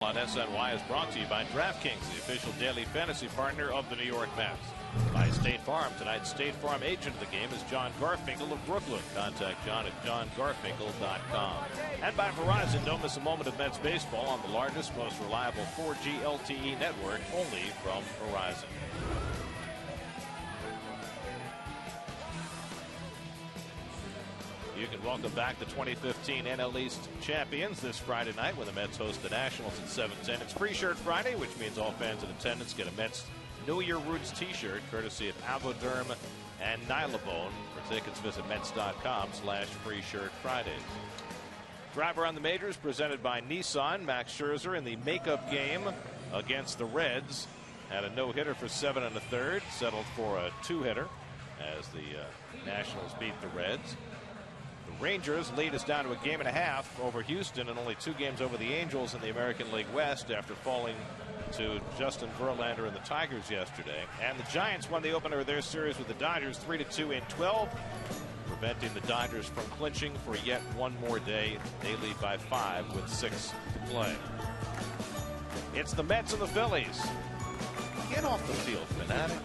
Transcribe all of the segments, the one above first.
On SNY is brought to you by DraftKings, the official daily fantasy partner of the New York Mets. By State Farm. Tonight's State Farm agent of the game is John Garfinkel of Brooklyn. Contact John at johngarfinkel.com. And by Verizon. Don't miss a moment of Mets baseball on the largest, most reliable 4G LTE network, only from Verizon. You can welcome back the 2015 NL East champions this Friday night when the Mets host the Nationals at 7:10. It's Free Shirt Friday, which means all fans in attendance get a Mets Know Your Roots t-shirt courtesy of Avoderm and Nylabone. For tickets, visit Mets.com/FreeShirtFridays. Driver on the Majors presented by Nissan. Max Scherzer in the makeup game against the Reds had a no-hitter for 7 1/3, settled for a 2-hitter as the Nationals beat the Reds. The Rangers lead us down to a 1.5 games over Houston and only 2 games over the Angels in the American League West after falling to Justin Verlander and the Tigers yesterday. And the Giants won the opener of their series with the Dodgers 3-2 in 12, preventing the Dodgers from clinching for yet one more day. They lead by 5 with 6 to play. It's the Mets and the Phillies. Get off the field, fanatic.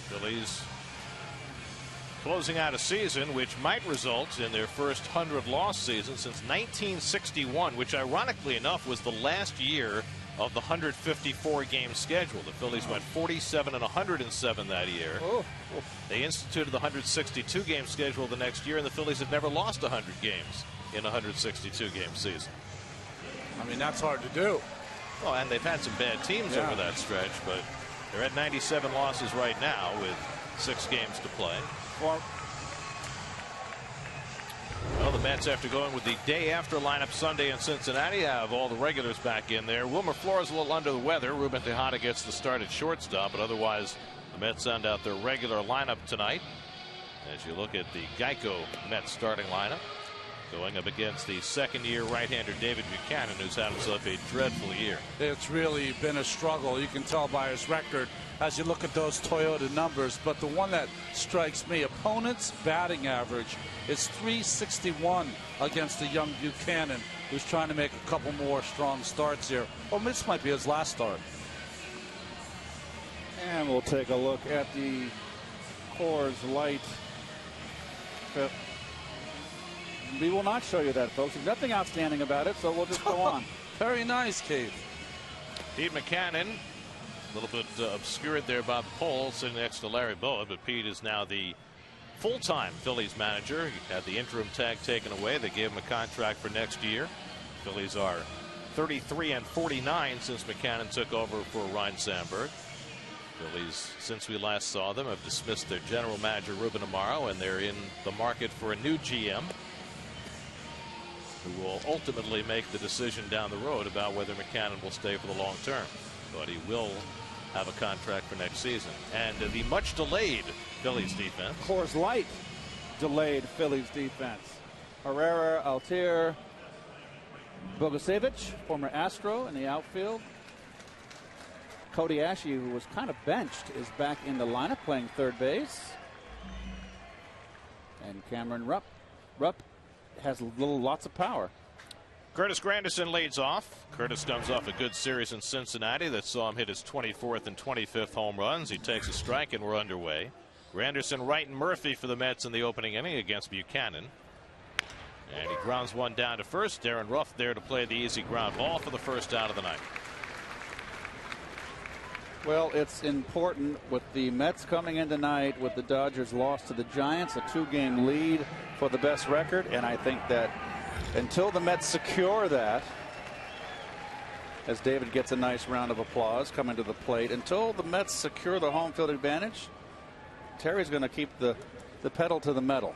Phillies closing out a season which might result in their first 100-loss season since 1961, which ironically enough was the last year of the 154-game schedule. The Phillies went 47 and 107 that year. They instituted the 162-game schedule the next year, and the Phillies have never lost 100 games in a 162-game season. I mean, that's hard to do. Well, and they've had some bad teams over that stretch, but they're at 97 losses right now with 6 games to play. Well, the Mets, after going with the day after lineup Sunday in Cincinnati, have all the regulars back in there. Wilmer Flores a little under the weather. Ruben Tejada gets the start at shortstop, but otherwise the Mets send out their regular lineup tonight. As you look at the Geico Mets starting lineup, going up against the second-year right-hander David Buchanan, who's had himself a dreadful year. It's really been a struggle. You can tell by his record as you look at those Toyota numbers. But the one that strikes me, opponent's batting average is .361 against the young Buchanan, who's trying to make a couple more strong starts here. Well, this might be his last start. And we'll take a look at the Coors Light. We will not show you that, folks. There's nothing outstanding about it, so we'll just go on. Very nice, Keith. Pete Buchanan, a little bit obscured there by the poll, sitting next to Larry Bowa, but Pete is now the full-time Phillies manager. He had the interim tag taken away. They gave him a contract for next year. Phillies are 33-49 since Buchanan took over for Ryne Sandberg. Phillies, since we last saw them, have dismissed their general manager Ruben Amaro, and they're in the market for a new GM who will ultimately make the decision down the road about whether Buchanan will stay for the long term. But he will have a contract for next season. And the much delayed Phillies defense. Coors Light delayed Phillies defense. Herrera, Altier, Bogusevich, former Astro in the outfield. Cody Ashe, who was kind of benched, is back in the lineup playing third base. And Cameron Rupp has lots of power. Curtis Granderson leads off. Curtis comes off a good series in Cincinnati that saw him hit his 24th and 25th home runs. He takes a strike and we're underway. Granderson, Wright, and Murphy for the Mets in the opening inning against Buchanan. And he grounds one down to first. Darren Ruff there to play the easy ground ball for the first out of the night. Well, it's important with the Mets coming in tonight with the Dodgers loss to the Giants, a 2-game lead for the best record. And I think that until the Mets secure that, as David gets a nice round of applause coming to the plate, until the Mets secure the home field advantage, Terry's going to keep the pedal to the metal.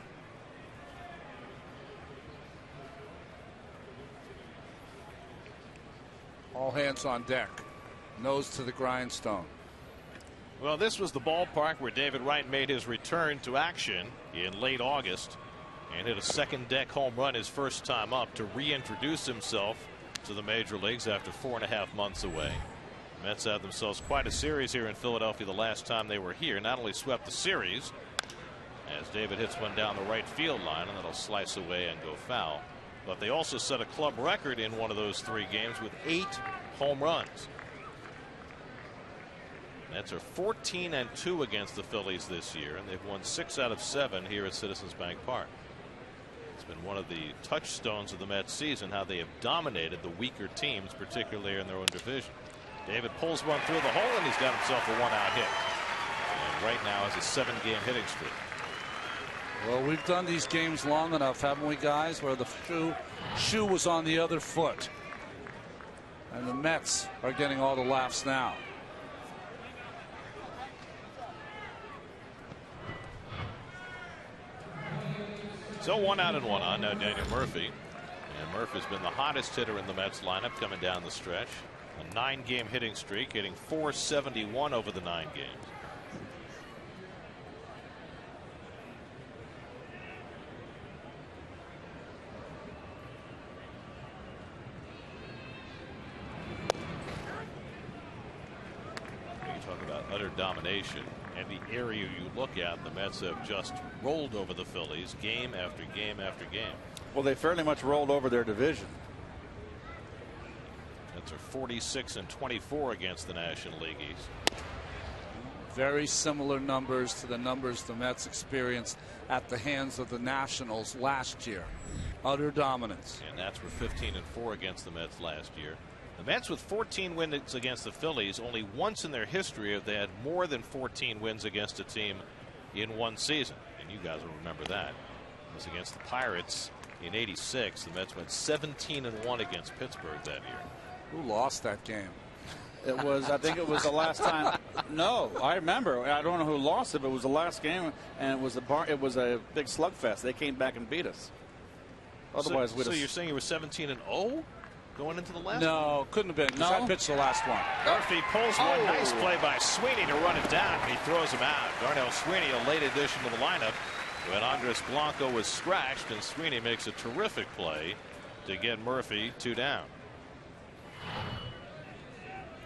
All hands on deck. Nose to the grindstone. Well, this was the ballpark where David Wright made his return to action in late August and hit a second deck home run his first time up to reintroduce himself to the major leagues after 4.5 months away. The Mets had themselves quite a series here in Philadelphia the last time they were here. Not only swept the series as David hits one down the right field line and that'll slice away and go foul, but they also set a club record in one of those 3 games with 8 home runs. Mets are 14-2 against the Phillies this year, and they've won 6 out of 7 here at Citizens Bank Park. It's been one of the touchstones of the Mets season, how they have dominated the weaker teams, particularly in their own division. David pulls one through the hole, and he's got himself a 1-out hit. And right now has a 7-game hitting streak. Well, we've done these games long enough, haven't we, guys, where the shoe was on the other foot. And the Mets are getting all the laughs now. So 1 out and 1 on. Now Daniel Murphy. And Murphy's been the hottest hitter in the Mets lineup coming down the stretch. A 9-game hitting streak, hitting .471 over the 9 games. You talk about utter domination. Any area you look at, the Mets have just rolled over the Phillies game after game after game. Well, they fairly much rolled over their division. Mets are 46-24 against the National League East. Very similar numbers to the numbers the Mets experienced at the hands of the Nationals last year. Utter dominance. And that's for 15-4 against the Mets last year. The Mets with 14 wins against the Phillies, only once in their history have they had more than 14 wins against a team in one season. And you guys will remember that. It was against the Pirates in '86. The Mets went 17-1 against Pittsburgh that year. Who lost that game? It was, I think it was the last time. No, I remember. I don't know who lost it, but it was the last game, and it was a big slugfest. They came back and beat us. Otherwise, so you're saying you were 17-0 going into the last one? No, couldn't have been, because I pitched the last one. Murphy pulls one. Nice play by Sweeney to run it down, and he throws him out. Darnell Sweeney, a late addition to the lineup, when Andres Blanco was scratched, and Sweeney makes a terrific play to get Murphy 2 down.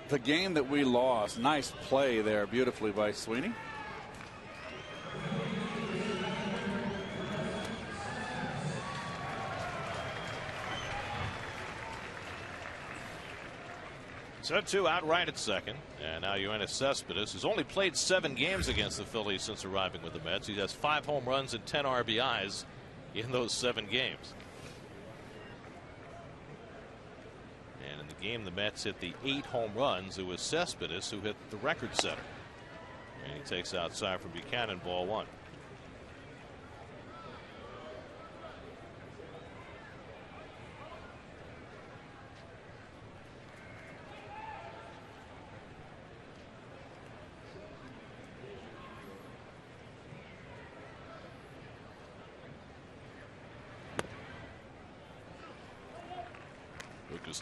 The game that we lost, nice play there, beautifully by Sweeney. Set 2 outright at second, and now Yoenis Cespedes, who's only played 7 games against the Phillies since arriving with the Mets. He has 5 home runs and 10 RBIs in those 7 games. And in the game the Mets hit the 8 home runs, it was Cespedes who hit the record setter. And he takes outside from Buchanan, ball 1.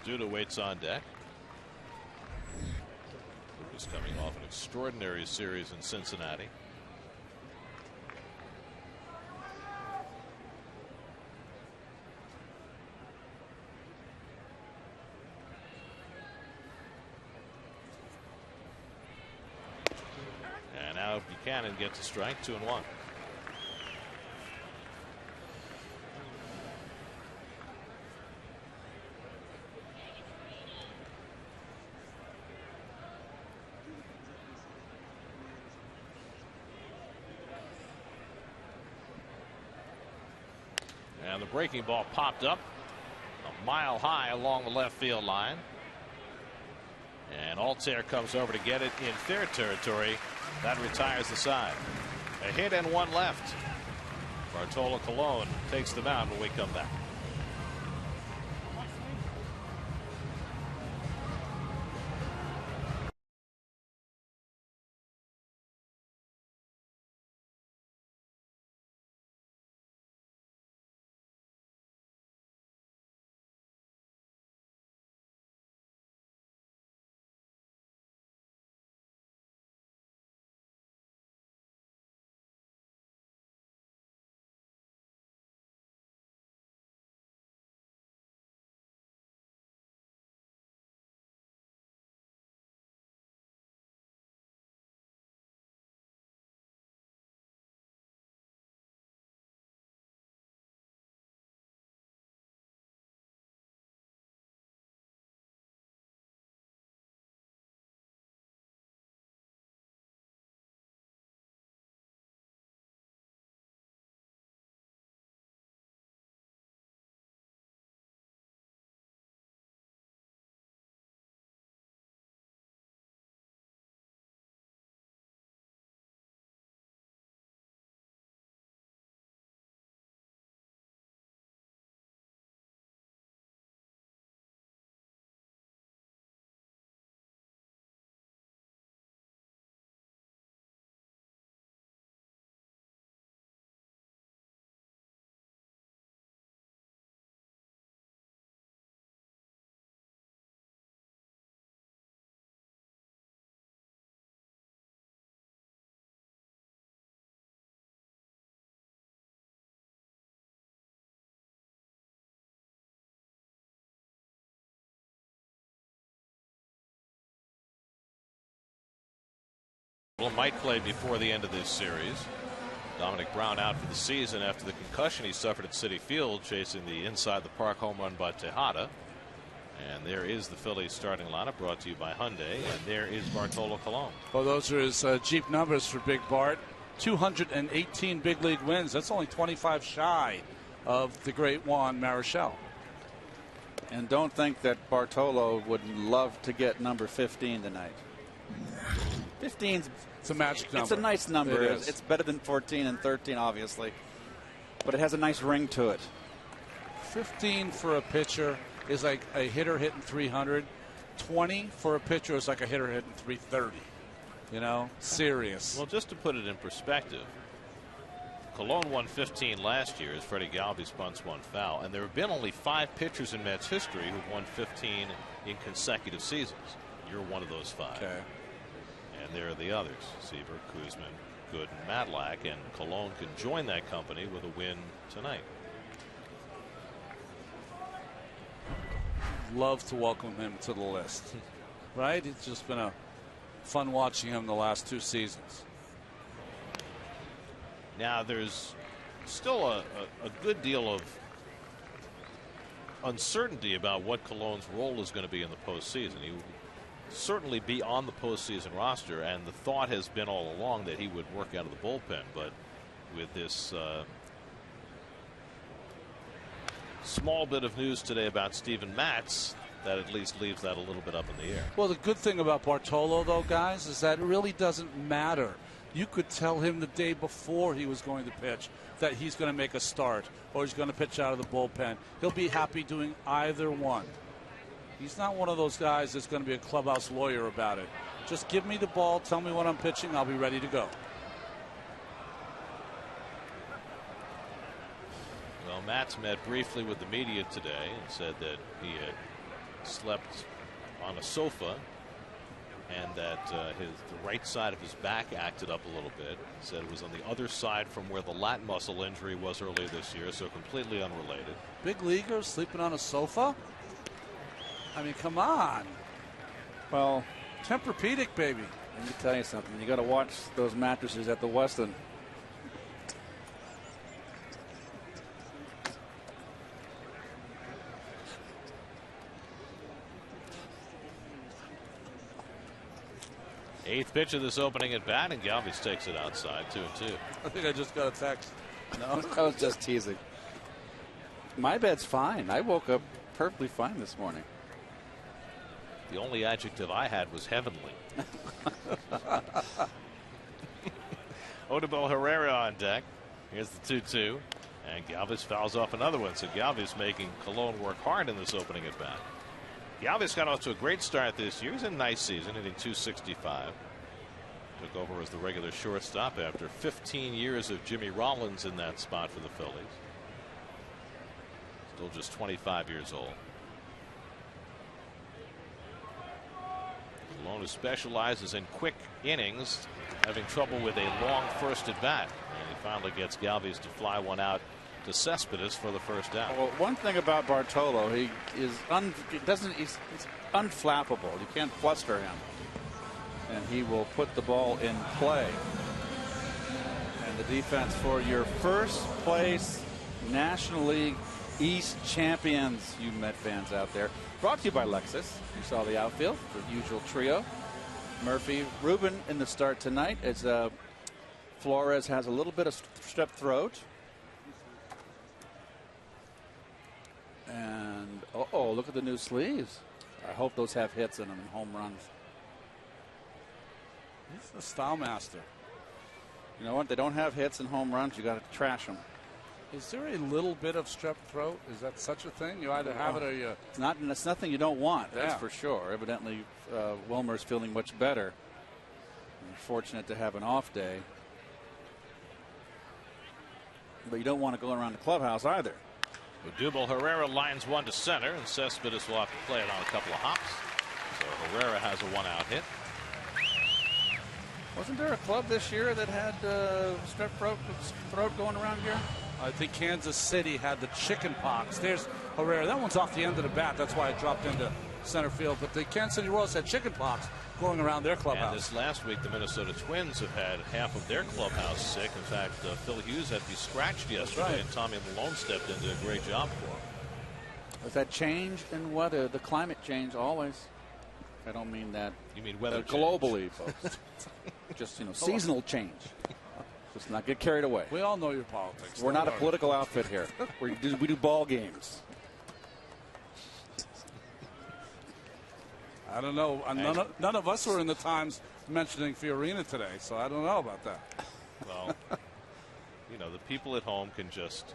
Duda waits on deck. Lucas coming off an extraordinary series in Cincinnati. And now Buchanan gets a strike, 2-1. And the breaking ball popped up a mile high along the left field line. And Altair comes over to get it in fair territory. That retires the side. A hit and 1 left. Bartolo Colon takes them out when we come back. Might play before the end of this series. Dominic Brown out for the season after the concussion he suffered at Citi Field chasing the inside the park home run by Tejada. And there is the Phillies starting lineup brought to you by Hyundai, and there is Bartolo Colon. Well, those are his Jeep numbers for Big Bart. 218 big league wins. That's only 25 shy of the great Juan Marichal. And don't think that Bartolo would love to get number 15 tonight. 15's it's a magic number. It's a nice number. It is. It's better than 14 and 13, obviously. But it has a nice ring to it. 15 for a pitcher is like a hitter hitting 300. 20 for a pitcher is like a hitter hitting 330. You know, serious. Well, just to put it in perspective, Colon won 15 last year as Freddie Galvi spunts 1 foul, and there have been only 5 pitchers in Mets history who've won 15 in consecutive seasons. You're one of those 5. Okay. And And there are the others: Seaver, Kuzman, Good, and Matlack, and Colon can join that company with a win tonight. Love to welcome him to the list. Right? It's just been a fun watching him the last 2 seasons. Now there's still a good deal of uncertainty about what Colon's role is going to be in the postseason. He will certainly be on the postseason roster, and the thought has been all along that he would work out of the bullpen. But with this small bit of news today about Steven Matz, that at least leaves that a little bit up in the air. Well, the good thing about Bartolo, though, guys, is that it really doesn't matter. You could tell him the day before he was going to pitch that he's going to make a start or he's going to pitch out of the bullpen. He'll be happy doing either one. He's not one of those guys that's going to be a clubhouse lawyer about it. Just give me the ball, tell me when I'm pitching, I'll be ready to go. Well, Matz met briefly with the media today and said that he had slept on a sofa and that the right side of his back acted up a little bit. He said it was on the other side from where the lat muscle injury was earlier this year, so completely unrelated. Big leaguers sleeping on a sofa? I mean, come on. Well, Tempur-Pedic, baby. Let me tell you something. You got to watch those mattresses at the Westin. Eighth pitch of this opening at bat, and Galvis takes it outside, 2-2. I think I just got a text. No, I was just teasing. My bed's fine. I woke up perfectly fine this morning. The only adjective I had was heavenly. Odubel Herrera on deck. Here's the 2-2. And Galvis fouls off another one. So Galvis making Colon work hard in this opening at bat. Galvis got off to a great start this year. He's in a nice season, hitting .265. Took over as the regular shortstop after 15 years of Jimmy Rollins in that spot for the Phillies. Still just 25 years old. Colon, who specializes in quick innings, having trouble with a long first at bat. And he finally gets Galvis to fly one out to Cespedes for the first out. Well, one thing about Bartolo, he's unflappable. You can't fluster him, and he will put the ball in play. And the defense for your first place National League East champions, you Met fans out there. Brought to you by Lexus. You saw the outfield, the usual trio. Murphy, Ruben in the start tonight as Flores has a little bit of strep throat. And oh, look at the new sleeves. I hope those have hits in them and home runs. He's the style master. You know what? They don't have hits and home runs. You got to trash them. Is there a little bit of strep throat? Is that such a thing? You either have it or you. It's not. It's nothing you don't want. That's for sure. Evidently, Wilmer's feeling much better. And fortunate to have an off day. But you don't want to go around the clubhouse either. Odubel Herrera lines one to center, and Cespedes will have to play it on a couple of hops. So Herrera has a one-out hit. Wasn't there a club this year that had strep throat going around here? I think Kansas City had the chicken pox. There's Herrera. That one's off the end of the bat. That's why it dropped into center field. But the Kansas City Royals had chicken pox going around their clubhouse. And this last week, the Minnesota Twins have had half of their clubhouse sick. In fact, Phil Hughes had to be scratched yesterday, and Tommy Malone stepped in and did a great job for him. Was that change in weather, the climate change always? I don't mean that. You mean weather globally, folks. Just, seasonal change. Just not get carried away. We all know your politics. We're not a political outfit here. We do ball games. I don't know. None of us were in the Times mentioning Fiorina today, so I don't know about that. Well, the people at home can just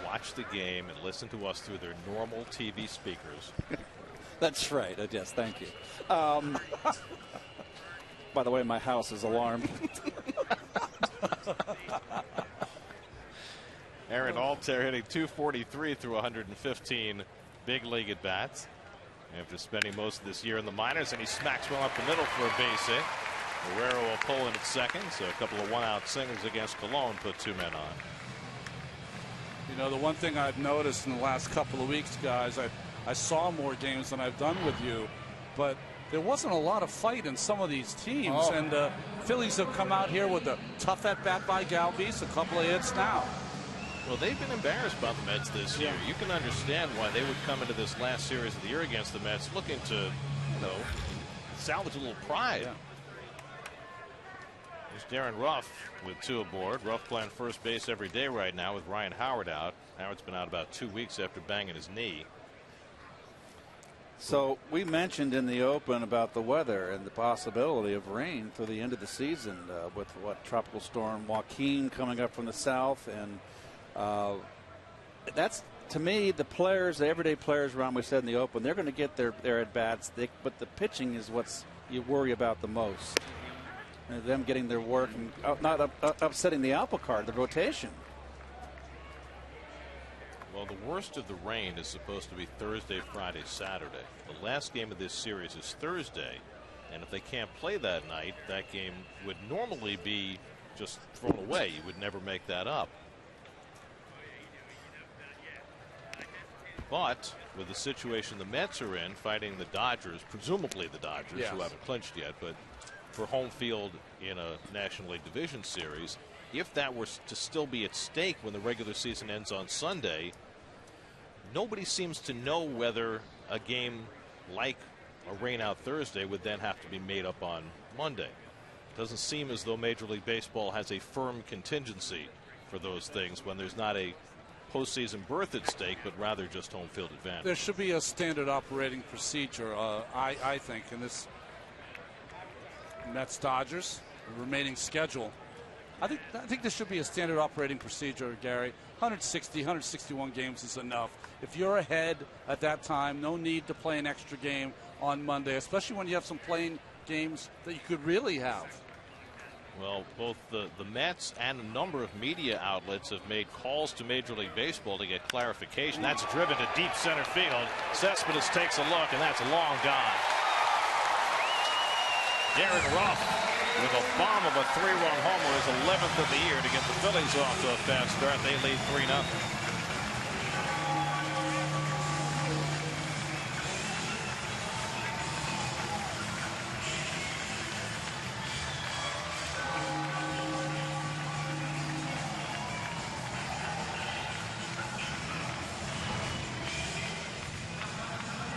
watch the game and listen to us through their normal TV speakers. That's right. Yes, thank you. By the way, my house is alarmed. Aaron Altair hitting .243 through 115 big league at bats after spending most of this year in the minors, and he smacks one up the middle for a base hit. Guerrero will pull in at second, so a couple of one-out singles against Colon put 2 men on. You know, the one thing I've noticed in the last couple of weeks, guys, I saw more games than I've done with you, but there wasn't a lot of fight in some of these teams. And the Phillies have come out here with a tough at-bat by Galvis, a couple of hits now. Well, they've been embarrassed by the Mets this year. You can understand why they would come into this last series of the year against the Mets looking to, you know, salvage a little pride. Yeah. There's Darren Ruff with 2 aboard. Ruff playing first base every day right now with Ryan Howard out. Howard's been out about 2 weeks after banging his knee. So we mentioned in the open about the weather and the possibility of rain through the end of the season with Tropical Storm Joaquin coming up from the south, and that's, to me, the players, the everyday players around, we said in the open, they're going to get their at bats, but the pitching is what's you worry about the most. Them getting their work and not upsetting the apple cart, the rotation. Well, the worst of the rain is supposed to be Thursday, Friday, Saturday. The last game of this series is Thursday, and if they can't play that night, that game would normally be just thrown away. You would never make that up. But with the situation the Mets are in, fighting the Dodgers, presumably the Dodgers, yes, who haven't clinched yet, but for home field in a National League Division Series, if that were to still be at stake when the regular season ends on Sunday, nobody seems to know whether a game like a rainout Thursday would then have to be made up on Monday. It doesn't seem as though Major League Baseball has a firm contingency for those things when there's not a postseason berth at stake, but rather just home field advantage. There should be a standard operating procedure, I think, in this Mets Dodgers remaining schedule. I think there should be a standard operating procedure, Gary. 161 games is enough. If you're ahead at that time, no need to play an extra game on Monday, especially when you have some playing games that you could really have. Well, both the Mets and a number of media outlets have made calls to Major League Baseball to get clarification. That's driven to deep center field. Cespedes takes a look, and that's long gone. Darren Ruff with a bomb of a 3-run homer, his 11th of the year to get the Phillies off to a fast start. They lead 3-0.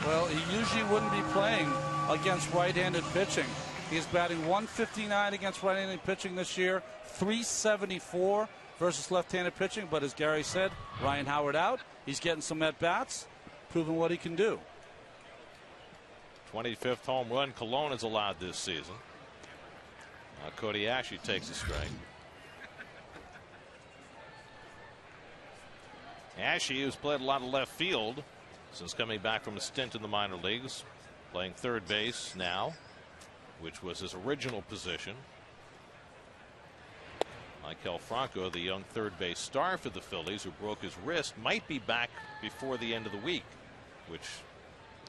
Well, he usually wouldn't be playing against right-handed pitching. He's batting .159 against right-handed pitching this year, .374 versus left-handed pitching. But as Gary said, Ryan Howard out. He's getting some at-bats, proving what he can do. 25th home run Colon has allowed this season. Cody Ashley takes a strike. Ashley, who's played a lot of left field since coming back from a stint in the minor leagues, playing third base now, which was his original position. Maikel Franco, the young third base star for the Phillies, who broke his wrist, might be back before the end of the week, which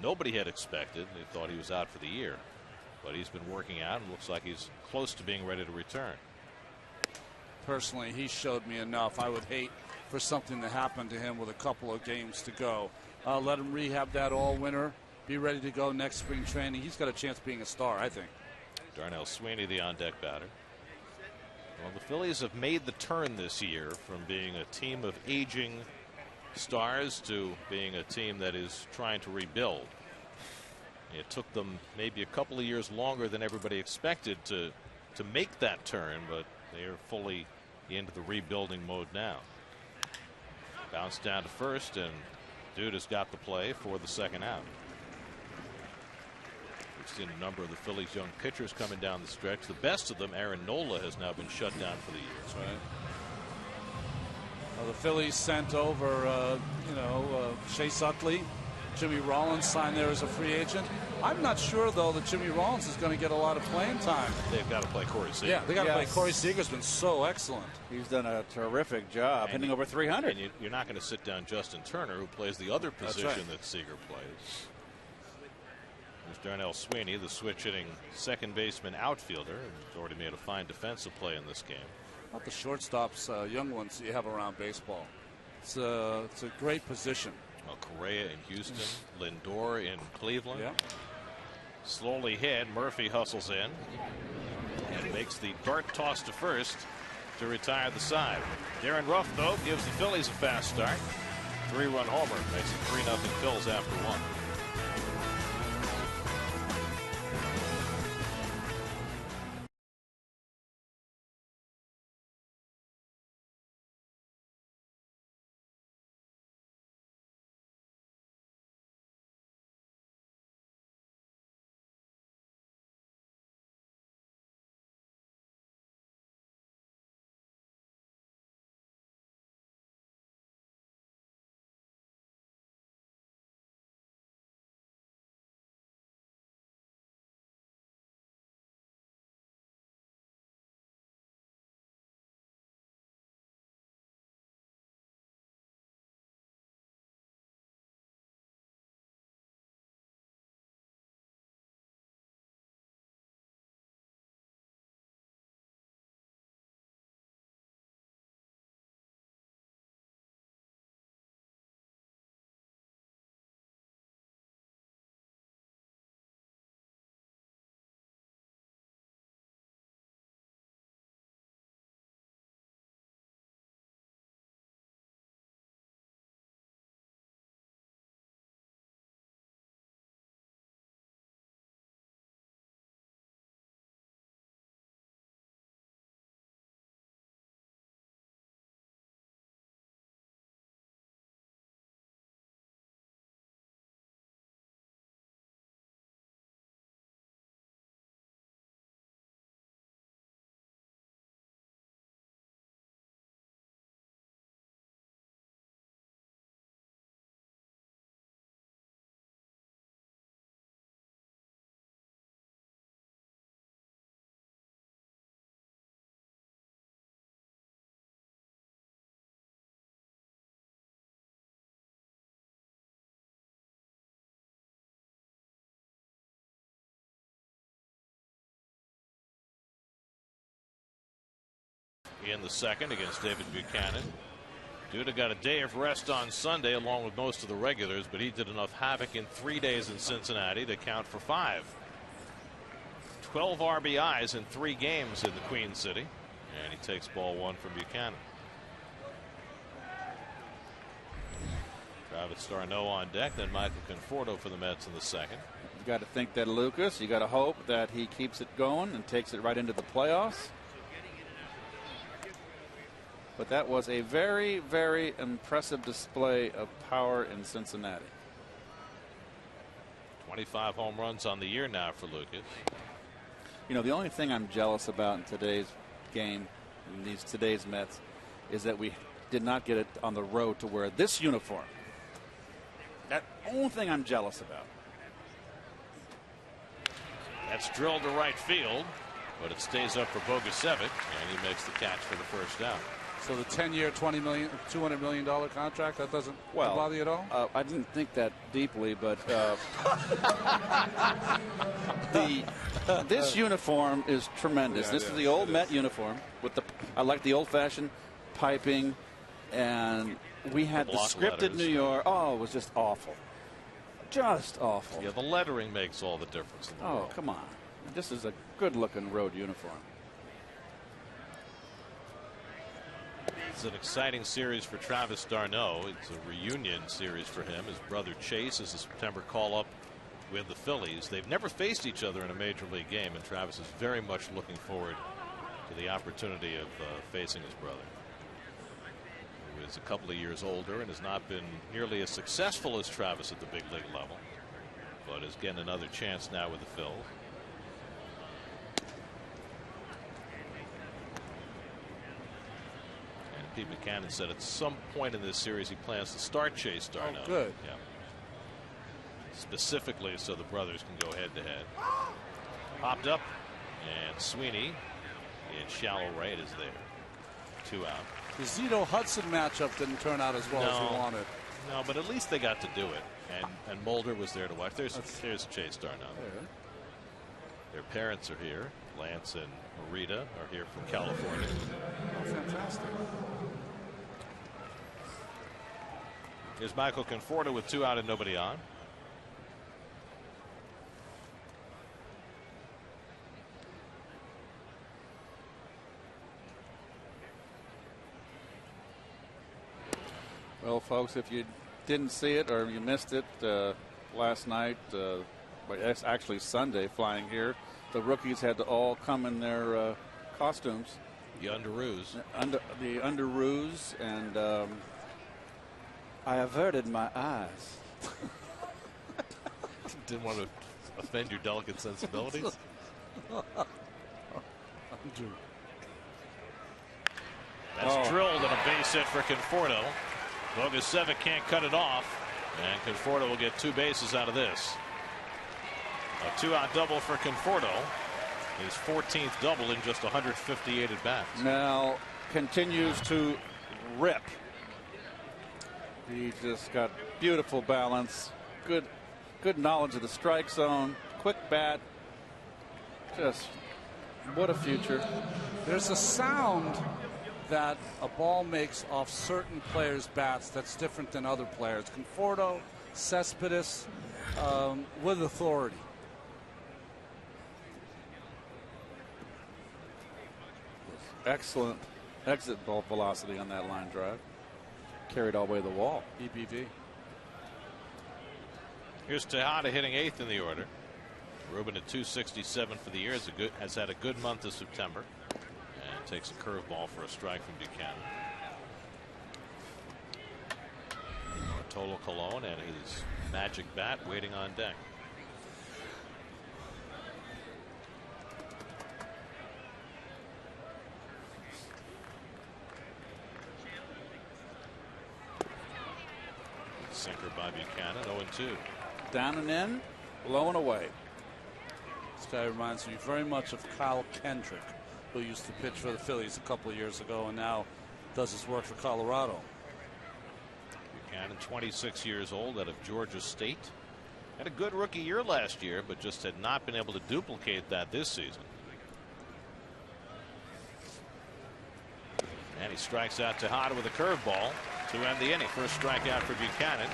nobody had expected. They thought he was out for the year, but he's been working out and looks like he's close to being ready to return. Personally, he showed me enough. I would hate for something to happen to him with a couple of games to go. Let him rehab that all winter. Be ready to go next spring training. He's got a chance of being a star, I think. Darnell Sweeney, the on-deck batter. Well, the Phillies have made the turn this year from being a team of aging stars to being a team that is trying to rebuild. It took them maybe a couple of years longer than everybody expected to make that turn, but they are fully into the rebuilding mode now. Bounce down to first, and Duda's got the play for the second out. We've seen a number of the Phillies' young pitchers coming down the stretch. The best of them, Aaron Nola, has now been shut down for the year. That's right. Well, the Phillies sent over, Chase Utley. Jimmy Rollins signed there as a free agent. I'm not sure, though, that Jimmy Rollins is going to get a lot of playing time. They've got to play Corey Seager. Yeah, they got to play. Corey Seager's been so excellent. He's done a terrific job, hitting over 300. And you're not going to sit down Justin Turner, who plays the other position that Seager plays. There's Darnell Sweeney, the switch hitting second baseman outfielder, who's already made a fine defensive play in this game. Not the shortstops, young ones you have around baseball. It's a great position. Well, Correa in Houston, Lindor in Cleveland. Yeah. Slowly hit. Murphy hustles in and makes the dart toss to first to retire the side. Darren Ruff, though, gives the Phillies a fast start. 3-run homer makes it 3-0 Phils after one. In the second against David Buchanan. Duda got a day of rest on Sunday along with most of the regulars, but he did enough havoc in 3 days in Cincinnati to count for 5. 12 RBIs in 3 games in the Queen City, and he takes ball 1 from Buchanan. Travis d'Arnaud on deck, then Michael Conforto for the Mets in the second. You got to think that Lucas, you got to hope that he keeps it going and takes it right into the playoffs. But that was a very, very impressive display of power in Cincinnati. 25 home runs on the year now for Lucas. You know, the only thing I'm jealous about in today's game, in today's Mets, is that we did not get it on the road to wear this uniform. That only thing I'm jealous about. That's drilled to right field, but it stays up for Bogusevic, and he makes the catch for the first out. So the 10-year, $200 million contract, that doesn't bother you at all? I didn't think that deeply, but this uniform is tremendous. This is the old Met uniform with I like the old-fashioned piping, and we had the scripted letters. New York. Oh, it was just awful, just awful. Yeah, the lettering makes all the difference in the world. Come on, this is a good-looking road uniform. It's an exciting series for Travis d'Arnaud. It's a reunion series for him. His brother Chase is a September call-up with the Phillies. They've never faced each other in a major league game, and Travis is very much looking forward to the opportunity of facing his brother, who is a couple of years older and has not been nearly as successful as Travis at the big league level, but is getting another chance now with the Phils. Pete Buchanan said at some point in this series he plans to start Chase d'Arnaud. Oh, good. Yeah. Specifically so the brothers can go head to head. Popped up, and Sweeney in shallow right is there. 2 out. The Zito Hudson matchup didn't turn out as well as we wanted. No, but at least they got to do it. And Mulder was there to watch. There's Chase Darnell. Their parents are here. Lance and Marita are here from California. Oh, fantastic. Here's Michael Conforto with 2 out and nobody on. Well, folks, if you didn't see it or you missed it last night, but it's actually Sunday flying here, the rookies had to all come in their costumes. The underoos. The underoos, and I averted my eyes. Didn't want to offend your delicate sensibilities. That's drilled and a base hit for Conforto. Bogusevic can't cut it off, and Conforto will get 2 bases out of this. A 2-out double for Conforto. His 14th double in just 158 at bats. Now continues to rip. He just got beautiful balance, good knowledge of the strike zone, quick bat. Just what a future. There's a sound that a ball makes off certain players' bats that's different than other players. Conforto, Cespedes, with authority. Excellent exit ball velocity on that line drive. Carried all the way to the wall. EBV. Here's Tejada hitting 8th in the order. Ruben at 267 for the year. Has had a good month of September. And takes a curveball for a strike from Buchanan. Bartolo Colon and his magic bat waiting on deck. Sinker by Buchanan, 0-2. Down and in, low and away. This guy reminds me very much of Kyle Kendrick, who used to pitch for the Phillies a couple of years ago and now does his work for Colorado. Buchanan, 26 years old, out of Georgia State. Had a good rookie year last year, but just had not been able to duplicate that this season. And he strikes out Tejada with a curveball to end the inning. First strikeout for Buchanan.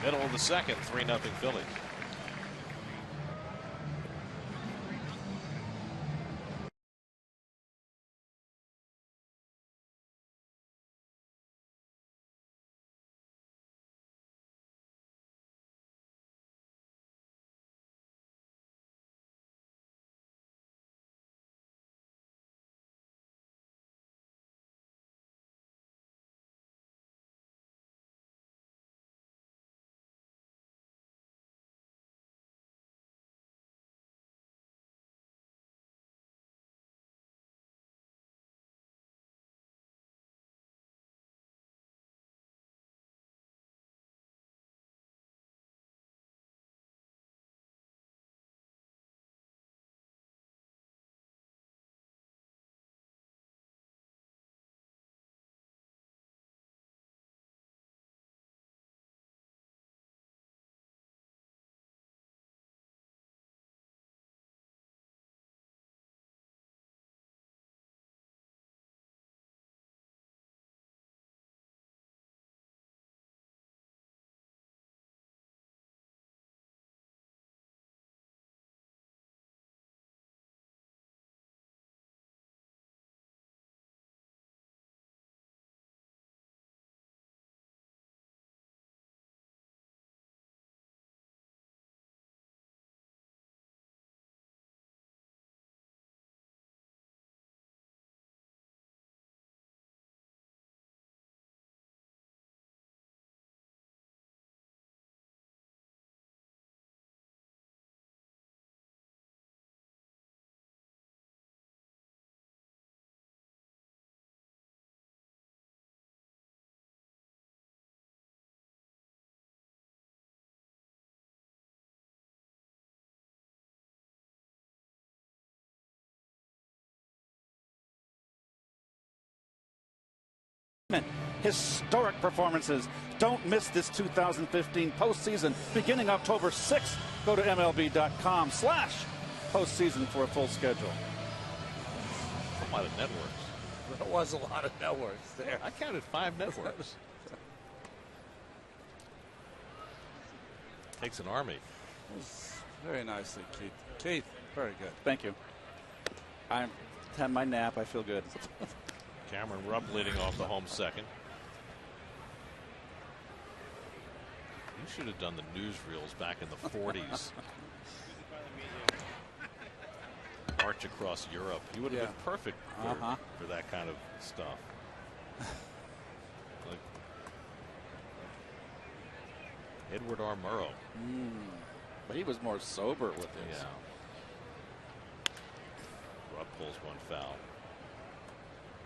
Middle of the second, 3-0 Phillies. historic performances. Don't miss this 2015 postseason beginning October 6th. Go to MLB.com/postseason for a full schedule. A lot of networks. There was a lot of networks there. I counted 5 networks. Takes an army. Very nicely, Keith. Keith, very good. Thank you. I had my nap. I feel good. Cameron Rupp leading off the home second. You should have done the newsreels back in the 40s. March across Europe. You would have been perfect for that kind of stuff. Like Edward R. Murrow. But he was more sober with it. Yeah. Rupp pulls one foul.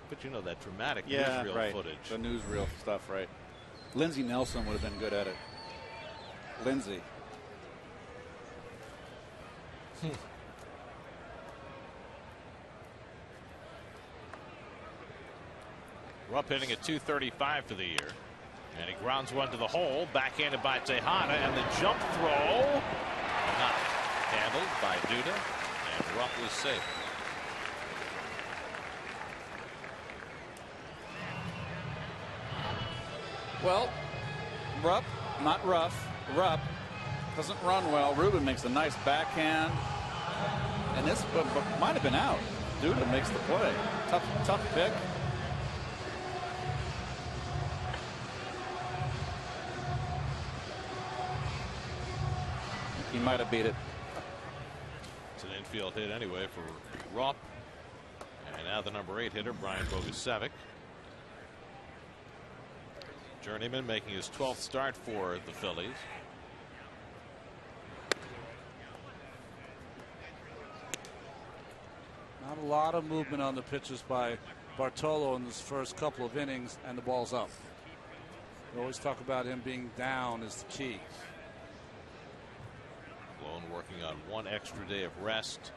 But you know that dramatic newsreel footage. The newsreel stuff, right. Lindsey Nelson would have been good at it. Lindsey. Rupp hitting at .235 for the year. And he grounds one to the hole. Backhanded by Tejada. And the jump throw. Not handled by Duda. And Rupp was safe. Well, Rupp, not rough. Rupp doesn't run well. Ruben makes a nice backhand. And this might have been out. Duda makes the play. Tough pick. He might have beat it. It's an infield hit anyway for Rupp. And now the number 8 hitter, Brian Bogusevic. Journeyman making his 12th start for the Phillies. Not a lot of movement on the pitches by Bartolo in his first couple of innings, and the ball's up. We always talk about him being down is the key. Colon working on one extra day of rest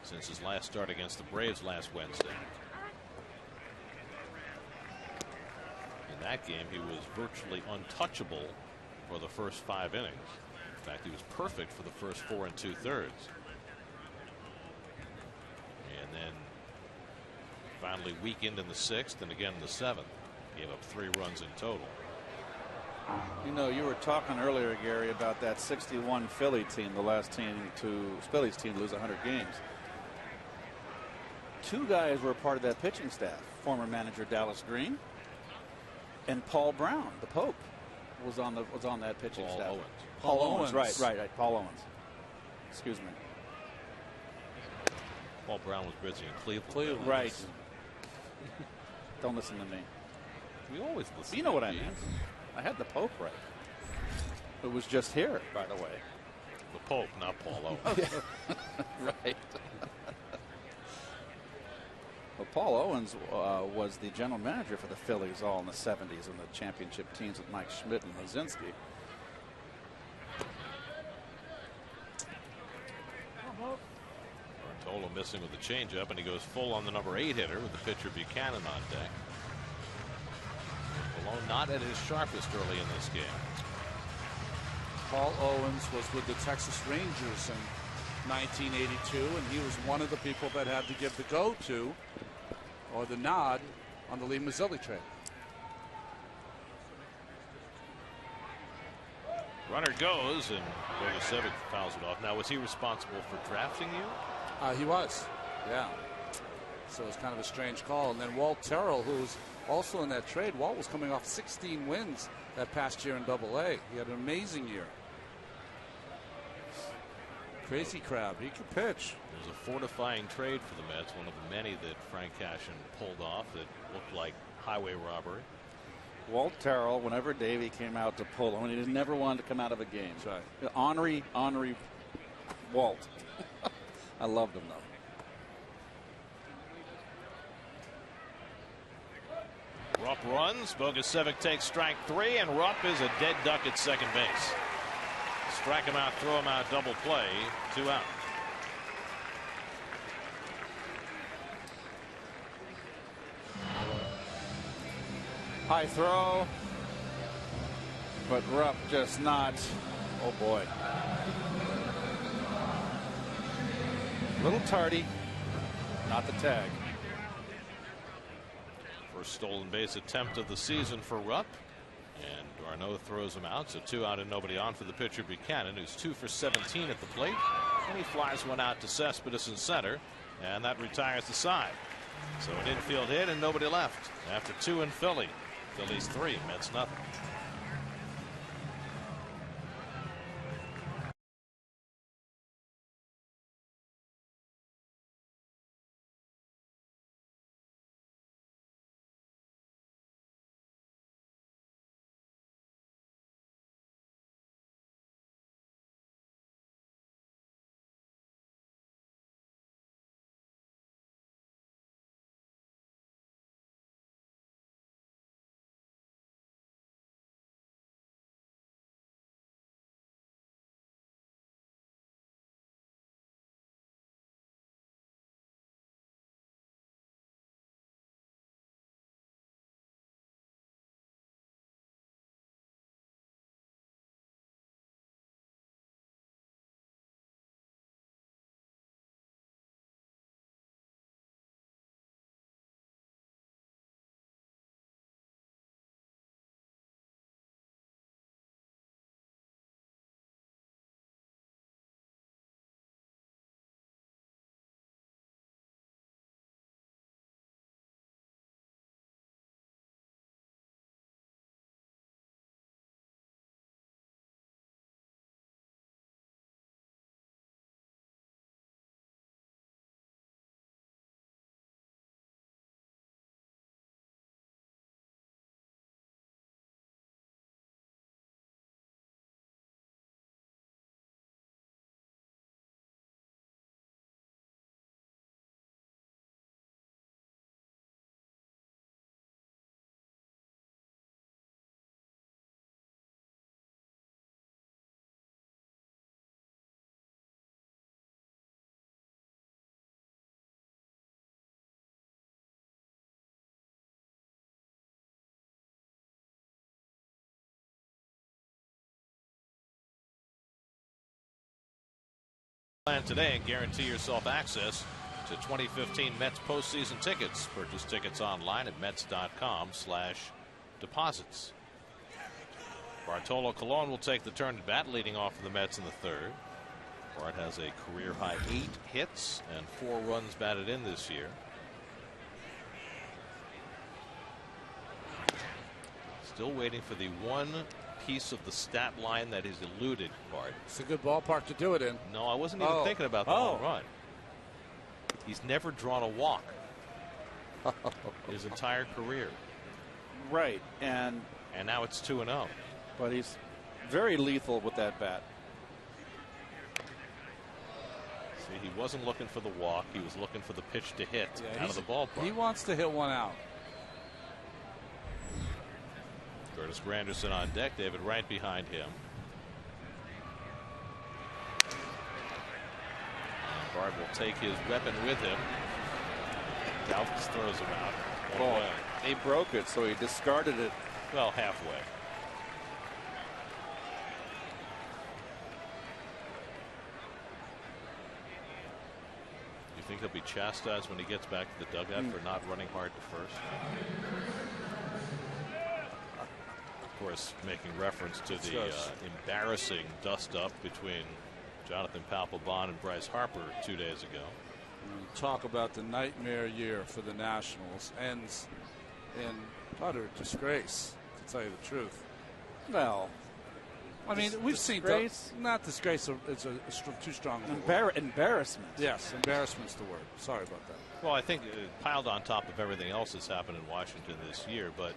since his last start against the Braves last Wednesday. In that game, he was virtually untouchable for the first 5 innings. In fact, he was perfect for the first 4 2/3. And then finally weakened in the 6th and again in the 7th. Gave up 3 runs in total. You know, you were talking earlier, Gary, about that 61 Philly team, the last Phillies team to lose 100 games. 2 guys were part of that pitching staff. Former manager Dallas Green and Paul Brown, the Pope, was on that pitching staff. Owens. Paul Owens. Right. Paul Owens. Excuse me. Paul Brown was busy in Cleveland. Right. Don't listen to me. We always listen. You know what I mean. I had the Pope right. It was just here, by the way. The Pope, not Paul Owens. Right. Well, Paul Owens was the general manager for the Phillies all in the 70s and the championship teams with Mike Schmidt and Lozinski. Bartolo missing with the changeup, and he goes full on the number 8 hitter with the pitcher Buchanan on deck. Colon not at his sharpest early in this game. Paul Owens was with the Texas Rangers in 1982, and he was one of the people that had to give the go to or the nod on the Lee Mazzilli trade. Runner goes, and Bogusevic fouls it off. Now, was he responsible for drafting you? He was, yeah. So it's kind of a strange call. And then Walt Terrell, who was also in that trade. Walt was coming off 16 wins that past year in Double-A. He had an amazing year. Crazy Crab, he could pitch. It was a fortifying trade for the Mets, one of the many that Frank Cashin pulled off that looked like highway robbery. Walt Terrell, whenever Davey came out to pull him, and he never wanted to come out of a game. That's right. Henri Walt. I loved him, though. Rupp runs. Bogusevic takes strike 3, and Rupp is a dead duck at second base. Strike him out, throw him out, double play, 2 out. High throw. But Rupp just not. Oh boy. Little tardy. Not the tag. First stolen base attempt of the season for Rupp. And Darno throws him out. So 2 out and nobody on for the pitcher Buchanan, who's 2 for 17 at the plate. And he flies one out to Cespedes in center. And that retires the side. So an infield hit and nobody left after 2 in Philly. Phillies 3, Mets nothing. Today and guarantee yourself access to 2015 Mets postseason tickets. Purchase tickets online at Mets.com/deposits. Bartolo Colon will take the turn at bat, leading off for the Mets in the third. Bart has a career high 8 hits and 4 runs batted in this year. Still waiting for the one piece of the stat line that is eluded, Bart. It's a good ballpark to do it in. No, I wasn't even thinking about the home run. He's never drawn a walk his entire career. Right, and now it's 2-0. But he's very lethal with that bat. See, he wasn't looking for the walk. He was looking for the pitch to hit out of the ballpark. He wants to hit one out. Curtis Granderson on deck. David Wright behind him. And Bart will take his weapon with him. Galvis throws him out. Oh, he broke it, so he discarded it. Well, halfway. You think he'll be chastised when he gets back to the dugout for not running hard to first? Of course, making reference to the embarrassing dust-up between Jonathan Papelbon and Bryce Harper 2 days ago. Talk about the nightmare year for the Nationals ends in utter disgrace, to tell you the truth. Well, I mean, we've seen not disgrace. It's too strong. Embarrassment. Yes, embarrassment's the word. Sorry about that. Well, I think piled on top of everything else that's happened in Washington this year, but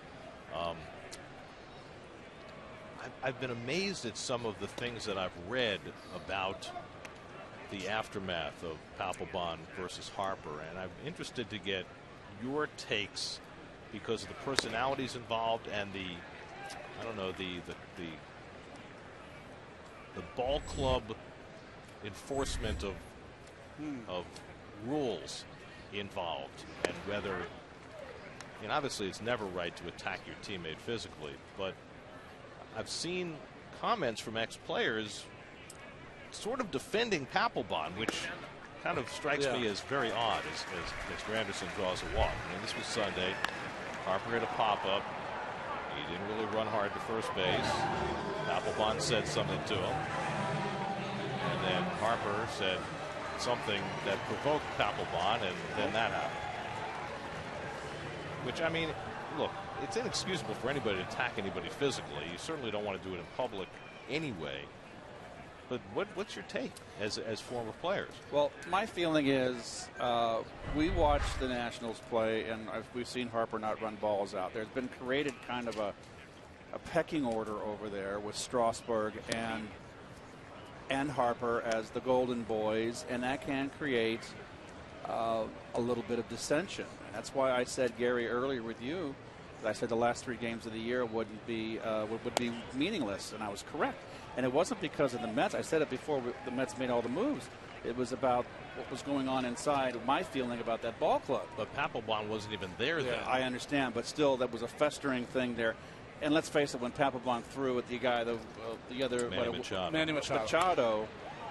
I've been amazed at some of the things that I've read about the aftermath of Papelbon versus Harper, and I'm interested to get your takes because of the personalities involved and the ball club enforcement of rules involved, and whether I mean, obviously it's never right to attack your teammate physically, but I've seen comments from ex-players sort of defending Papelbon, which kind of strikes me as very odd as Mr. Anderson draws a walk. I mean, this was Sunday. Harper hit a pop-up. He didn't really run hard to first base. Papelbon said something to him. And then Harper said something that provoked Papelbon, and then that happened. Which, I mean, look, it's inexcusable for anybody to attack anybody physically. You certainly don't want to do it in public anyway. But what's your take as former players? Well, my feeling is we watched the Nationals play, and we've seen Harper not run balls out. There's been created kind of a pecking order over there with Strasburg and Harper as the golden boys, and that can create a little bit of dissension. And that's why I said, Gary, earlier with you, that I said the last 3 games of the year would be meaningless, and I was correct. And it wasn't because of the Mets. I said it before the Mets made all the moves. It was about what was going on inside, my feeling about that ball club. But Papelbon wasn't even there then. I understand, but still, that was a festering thing there. And let's face it, when Papelbon threw at the guy, the other Manny Machado,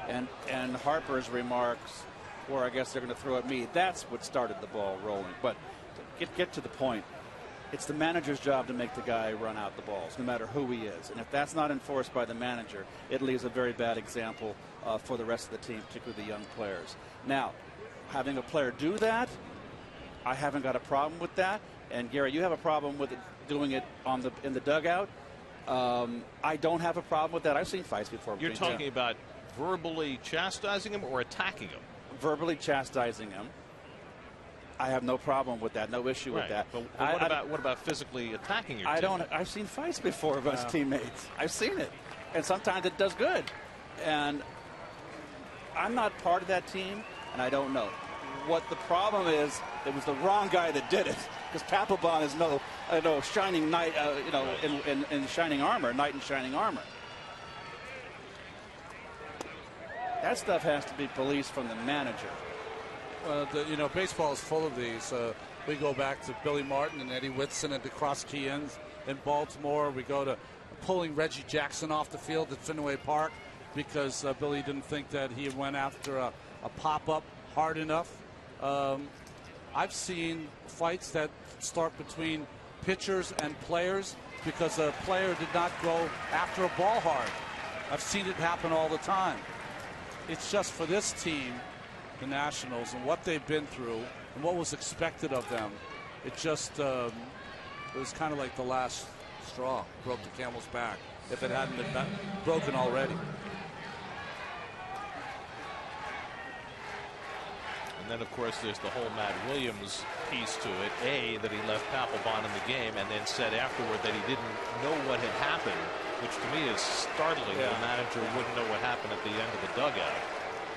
and Harper's remarks, or I guess they're going to throw at me, that's what started the ball rolling. But get to the point. It's the manager's job to make the guy run out the balls, no matter who he is. And if that's not enforced by the manager, it leaves a very bad example for the rest of the team, particularly the young players. Now, having a player do that, I haven't got a problem with that. And Gary, you have a problem with doing it in the dugout. I don't have a problem with that. I've seen fights before. You're talking about verbally chastising him or attacking him? Verbally chastising him. I have no problem with that, no issue with that. But what about physically attacking your teammate? I've seen fights before of us teammates. I've seen it. And sometimes it does good. And I'm not part of that team, and I don't know. What the problem is, it was the wrong guy that did it. Because Papelbon is no shining knight, in shining armor, knight in shining armor. That stuff has to be policed from the manager. Baseball is full of these. We go back to Billy Martin and Eddie Whitson and DeCross Keans in Baltimore. We go to pulling Reggie Jackson off the field at Fenway Park because Billy didn't think that he went after a pop-up hard enough. I've seen fights that start between pitchers and players because a player did not go after a ball hard. I've seen it happen all the time. It's just for this team, the Nationals, and what they've been through and what was expected of them. It just it was kind of like the last straw, broke the camel's back, if it hadn't been broken already. And then, of course, there's the whole Matt Williams piece to it. That he left Papelbon in the game, and then said afterward that he didn't know what had happened, which to me is startling. The manager wouldn't know what happened at the end of the dugout.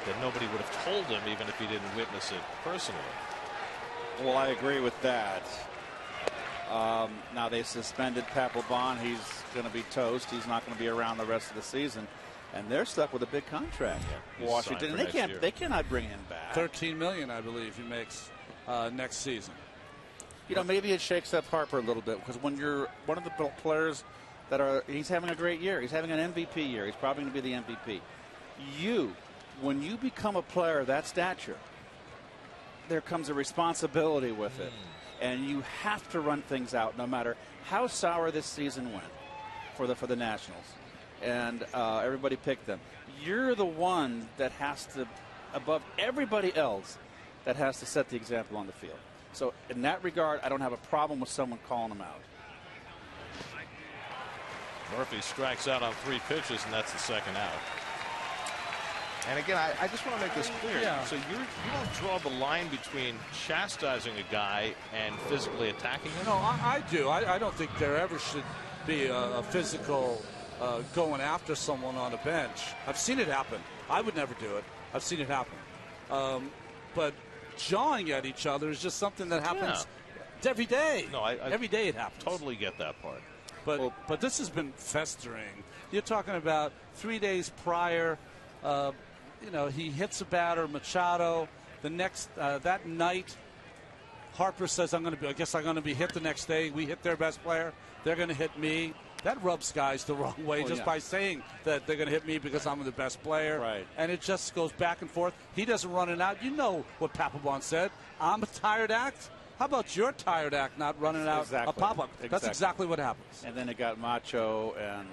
That nobody would have told him even if he didn't witness it personally. Well, I agree with that. Now they suspended Papelbon. He's going to be toast. He's not going to be around the rest of the season. And they're stuck with a big contract. Washington, and they cannot bring him back. $13 million, I believe, he makes next season. Maybe it shakes up Harper a little bit because when you're one of the players he's having a great year. He's having an MVP year. He's probably going to be the MVP. When you become a player of that stature, there comes a responsibility with it. And you have to run things out no matter how sour this season went for the Nationals. And everybody picked them. You're the one that has to, above everybody else, that has to set the example on the field. So in that regard, I don't have a problem with someone calling them out. Murphy strikes out on 3 pitches, and that's the second out. And again, I just want to make this clear. So you don't draw the line between chastising a guy and physically attacking him? No, I do. I don't think there ever should be a physical going after someone on a bench. I've seen it happen. I would never do it. I've seen it happen. But jawing at each other is just something that happens every day. No, every day it happens. Totally get that part. But this has been festering. You're talking about 3 days prior. He hits a batter, Machado. The next that night, Harper says, I guess I'm going to be hit the next day. We hit their best player. They're going to hit me. That rubs guys the wrong way by saying that they're going to hit me because I'm the best player. Right. And it just goes back and forth. He doesn't run it out. You know what Papelbon said. I'm a tired act. How about your tired act not running out a pop-up? That's exactly what happens. And then it got macho, and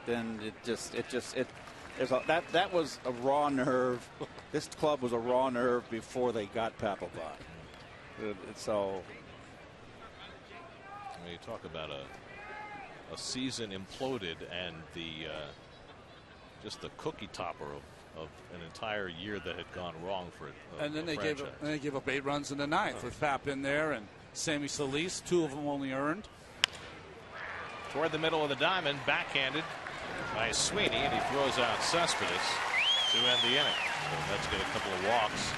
then that was a raw nerve. This club was a raw nerve before they got Papelbon. So when you talk about a season imploded and just the cookie topper of an entire year that had gone wrong for and then they gave up 8 runs in the 9th with Pap in there and Sammy Solis, 2 of them only earned. Toward the middle of the diamond, backhanded by Sweeney, and he throws out Cespedes to end the inning. So let's get a couple of walks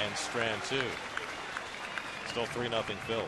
and Strand 2. Still 3-0 Phils.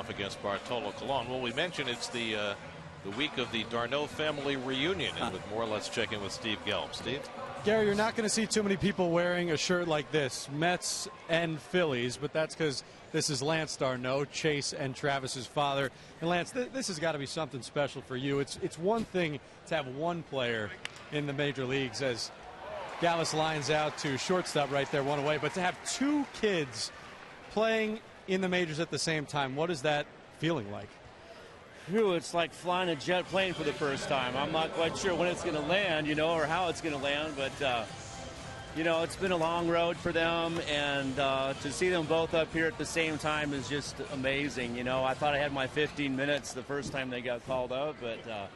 Against Bartolo Colon. Well, we mentioned it's the week of the Darno family reunion, and with more, let's check in with Steve Gelb. Steve? Gary, you're not going to see too many people wearing a shirt like this, Mets and Phillies, but that's because this is Lance Darno, Chase and Travis's father. And Lance, this has got to be something special for you. It's one thing to have one player in the major leagues, as Gallus lines out to shortstop right there, one away, but to have 2 kids playing in the majors at the same time, what is that feeling like? It's like flying a jet plane for the first time. I'm not quite sure when it's going to land, or how it's going to land, but it's been a long road for them, and to see them both up here at the same time is just amazing. I thought I had my 15 minutes the first time they got called up, but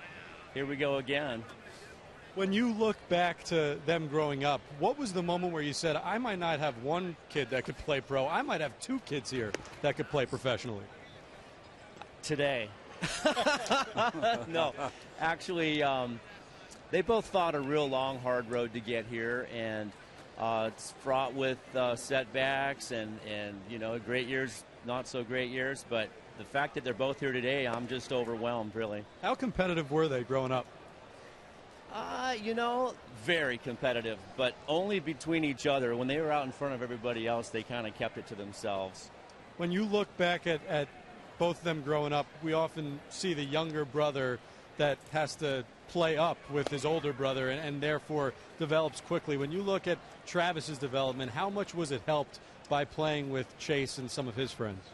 here we go again. When you look back to them growing up, what was the moment where you said, I might not have one kid that could play pro, I might have 2 kids here that could play professionally? Today. No, actually, they both fought a real long, hard road to get here, and it's fraught with setbacks and great years, not so great years, but the fact that they're both here today, I'm just overwhelmed, really. How competitive were they growing up? Very competitive, but only between each other. When they were out in front of everybody else, they kind of kept it to themselves. When you look back at both of them growing up, we often see the younger brother that has to play up with his older brother and therefore develops quickly. When you look at Travis's development, how much was it helped by playing with Chase and some of his friends?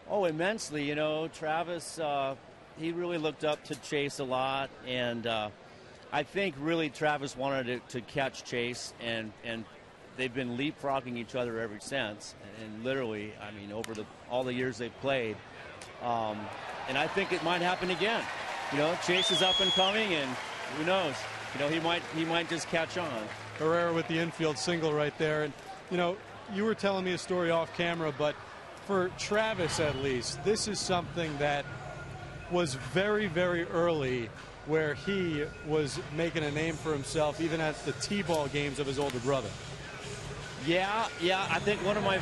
Oh, immensely. Travis, he really looked up to Chase a lot, and I think really Travis wanted to catch Chase, and they've been leapfrogging each other ever since, and literally, over all the years they've played. And I think it might happen again. you know, Chase is up and coming, and who knows? You know, he might just catch on. Herrera with the infield single right there. And, you know, you were telling me a story off camera, but for Travis at least, this is something that was very, very early where he was making a name for himself even at the T-ball games of his older brother. Yeah, I think one of my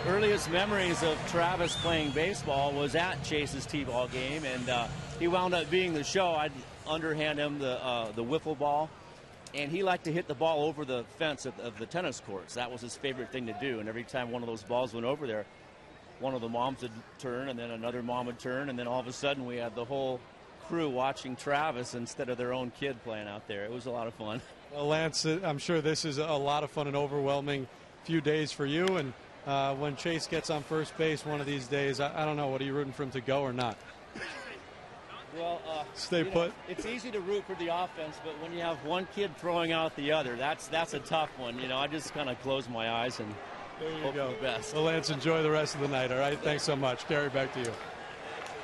earliest memories of Travis playing baseball was at Chase's T-ball game, and he wound up being the show. I'd underhand him the wiffle ball, and he liked to hit the ball over the fence of the tennis courts. That was his favorite thing to do, and every time one of those balls went over there, one of the moms would turn, and then another mom would turn, and then all of a sudden we had the whole crew watching Travis instead of their own kid playing out there. It was a lot of fun. Well, Lance, I'm sure this is a lot of fun and overwhelming few days for you, and when Chase gets on first base one of these days, I don't know, what are you rooting for him to go or not? Well, stay put. It's easy to root for the offense, but when you have one kid throwing out the other, that's a tough one. You know, I just kind of close my eyes and hope for the best. Well, Lance, enjoy the rest of the night, all right? Thanks so much. Gary, back to you.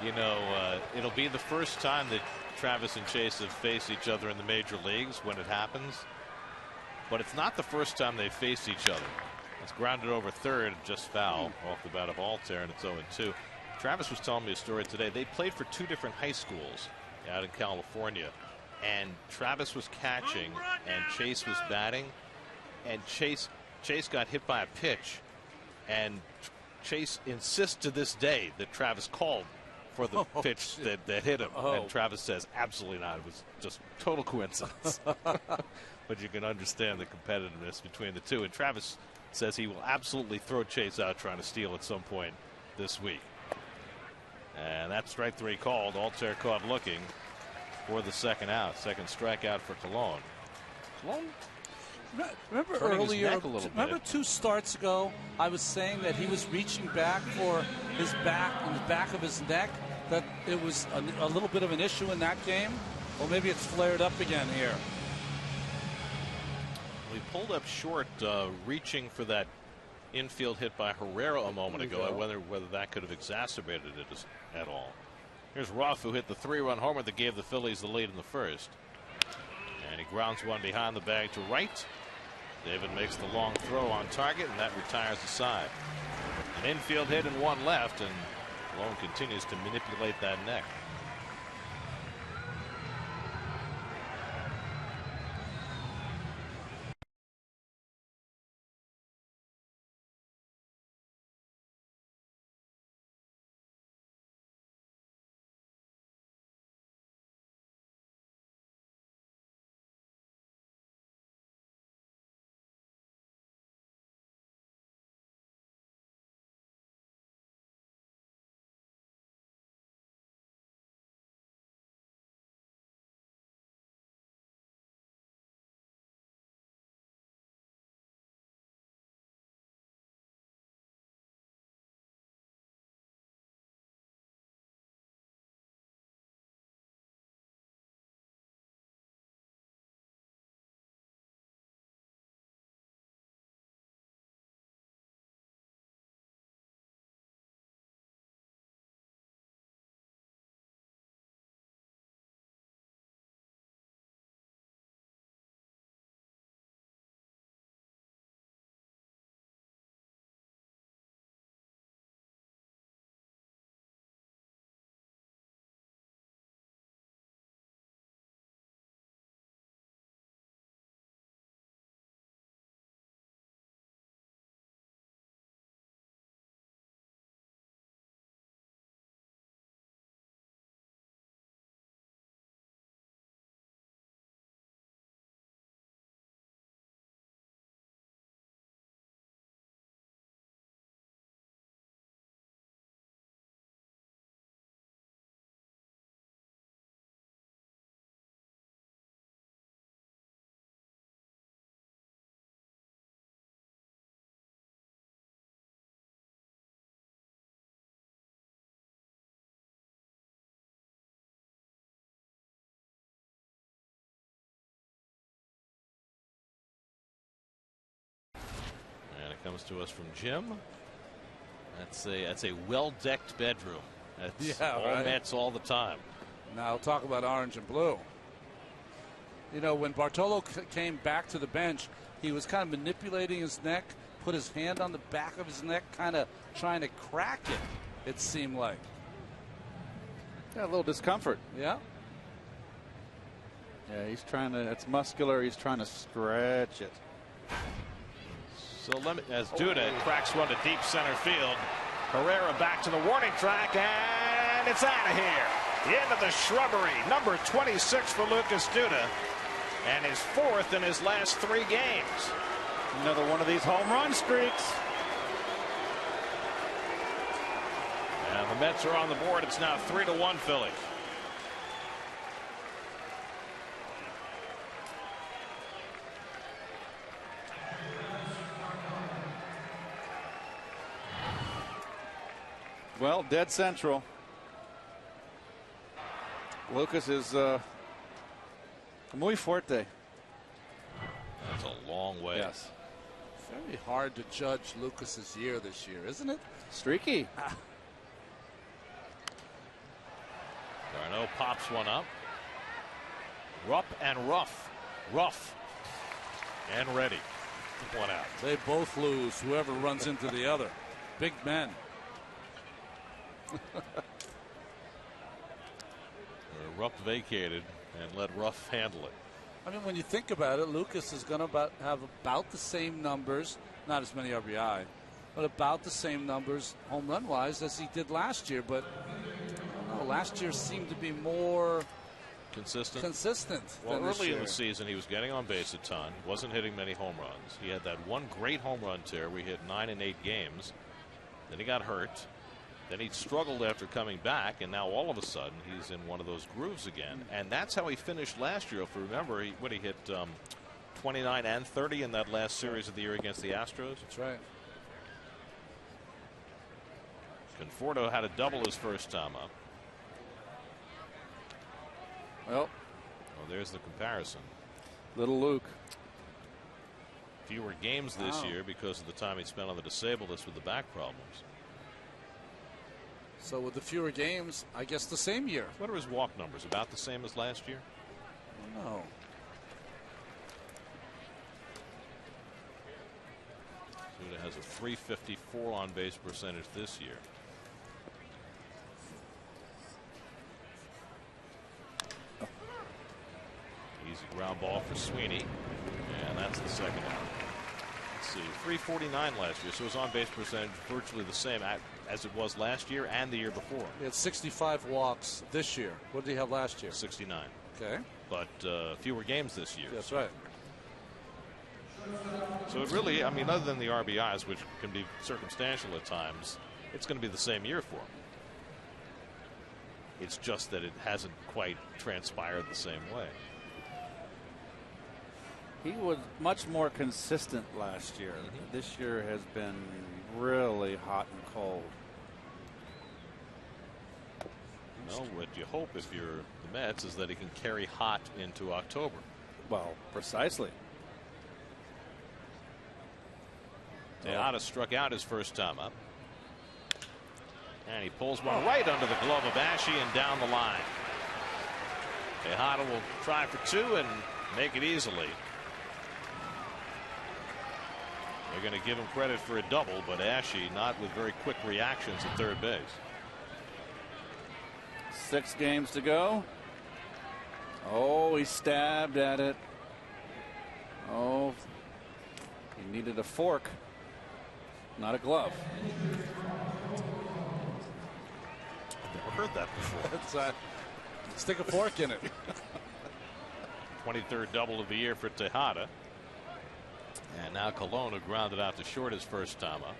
You know, it'll be the first time that Travis and Chase have faced each other in the major leagues when it happens, but it's not the first time they've faced each other. It's grounded over third, just foul off the bat of Altair, and it's 0-2. Travis was telling me a story today. They played for 2 different high schools out in California, and Travis was catching and Chase was batting, and Chase got hit by a pitch, and Chase insists to this day that Travis called for the pitch that hit him, and Travis says absolutely not. It was just total coincidence. But you can understand the competitiveness between the two, and Travis says he will absolutely throw Chase out trying to steal at some point this week. And that's strike 3 called. Altair caught looking for the second out. Second strikeout for Colon. Remember earlier, remember 2 starts ago, I was saying that he was reaching back for his back and the back of his neck, that it was a little bit of an issue in that game? Well, maybe it's flared up again here. We pulled up short, reaching for that infield hit by Herrera a moment ago. I wonder whether that could have exacerbated it at all. Here's Ruff, who hit the 3-run homer that gave the Phillies the lead in the first. And he grounds one behind the bag to right. David makes the long throw on target, and that retires the side. An infield hit and one left, and Colon continues to manipulate that neck. Comes to us from Jim. That's a well-decked bedroom. That's all Mets all the time. Now talk about orange and blue. You know, when Bartolo came back to the bench, he was kind of manipulating his neck, put his hand on the back of his neck, kind of trying to crack it, it seemed like. Yeah, a little discomfort. Yeah. Yeah, he's trying to, it's muscular, he's trying to stretch it. So as Duda cracks one to deep center field, Herrera back to the warning track, and it's out of here. Into the shrubbery. Number 26 for Lucas Duda, and his 4th in his last 3 games. Another one of these home run streaks. And the Mets are on the board. It's now 3-1 Phillies. Well, dead central. Lucas is muy fuerte. That's a long way. Yes. Very hard to judge Lucas's year this year, isn't it? Streaky. Darno pops one up. Rupp and Ruff. Ruff. And ready. One out. They both lose, whoever runs into the other. Big men. Rupp vacated and let Ruff handle it. I mean, when you think about it, Lucas is going to have about the same numbers, not as many RBI, but about the same numbers home run wise as he did last year. But I don't know, last year seemed to be more consistent. Well, early in the season, he was getting on base a ton, wasn't hitting many home runs. He had that one great home run tear where he hit 9 in 8 games. Then he got hurt. Then he struggled after coming back, and now all of a sudden he's in one of those grooves again. And that's how he finished last year. If you remember, he hit 29 and 30 in that last series of the year against the Astros. That's right. Conforto had a double his first time up. Well, there's the comparison. Little Luke. Fewer games this year because of the time he spent on the disabled list with the back problems. So with the fewer games, I guess the same year. What are his walk numbers? About the same as last year? No. Duda has a .354 on base percentage this year. Easy ground ball for Sweeney, and that's the second out. Let's see, .349 last year, so his on base percentage virtually the same as it was last year and the year before. He had 65 walks this year. What did he have last year? 69. Okay. But fewer games this year. That's right. So it really, I mean, other than the RBIs, which can be circumstantial at times, it's going to be the same year for him. It's just that it hasn't quite transpired the same way. He was much more consistent last year. This year has been really hot and cold. Well, what you hope if you're the Mets is that he can carry hot into October. Well, precisely. Tejada struck out his first time up. And he pulls one right under the glove of Ashe and down the line. Tejada will try for 2 and make it easily. They're going to give him credit for a double, but Ashe not with very quick reactions at third base. 6 games to go. Oh, he stabbed at it. Oh, he needed a fork, not a glove. I've never heard that before. It's stick a fork in it. 23rd double of the year for Tejada. And now Colon, who grounded out to short his first time up.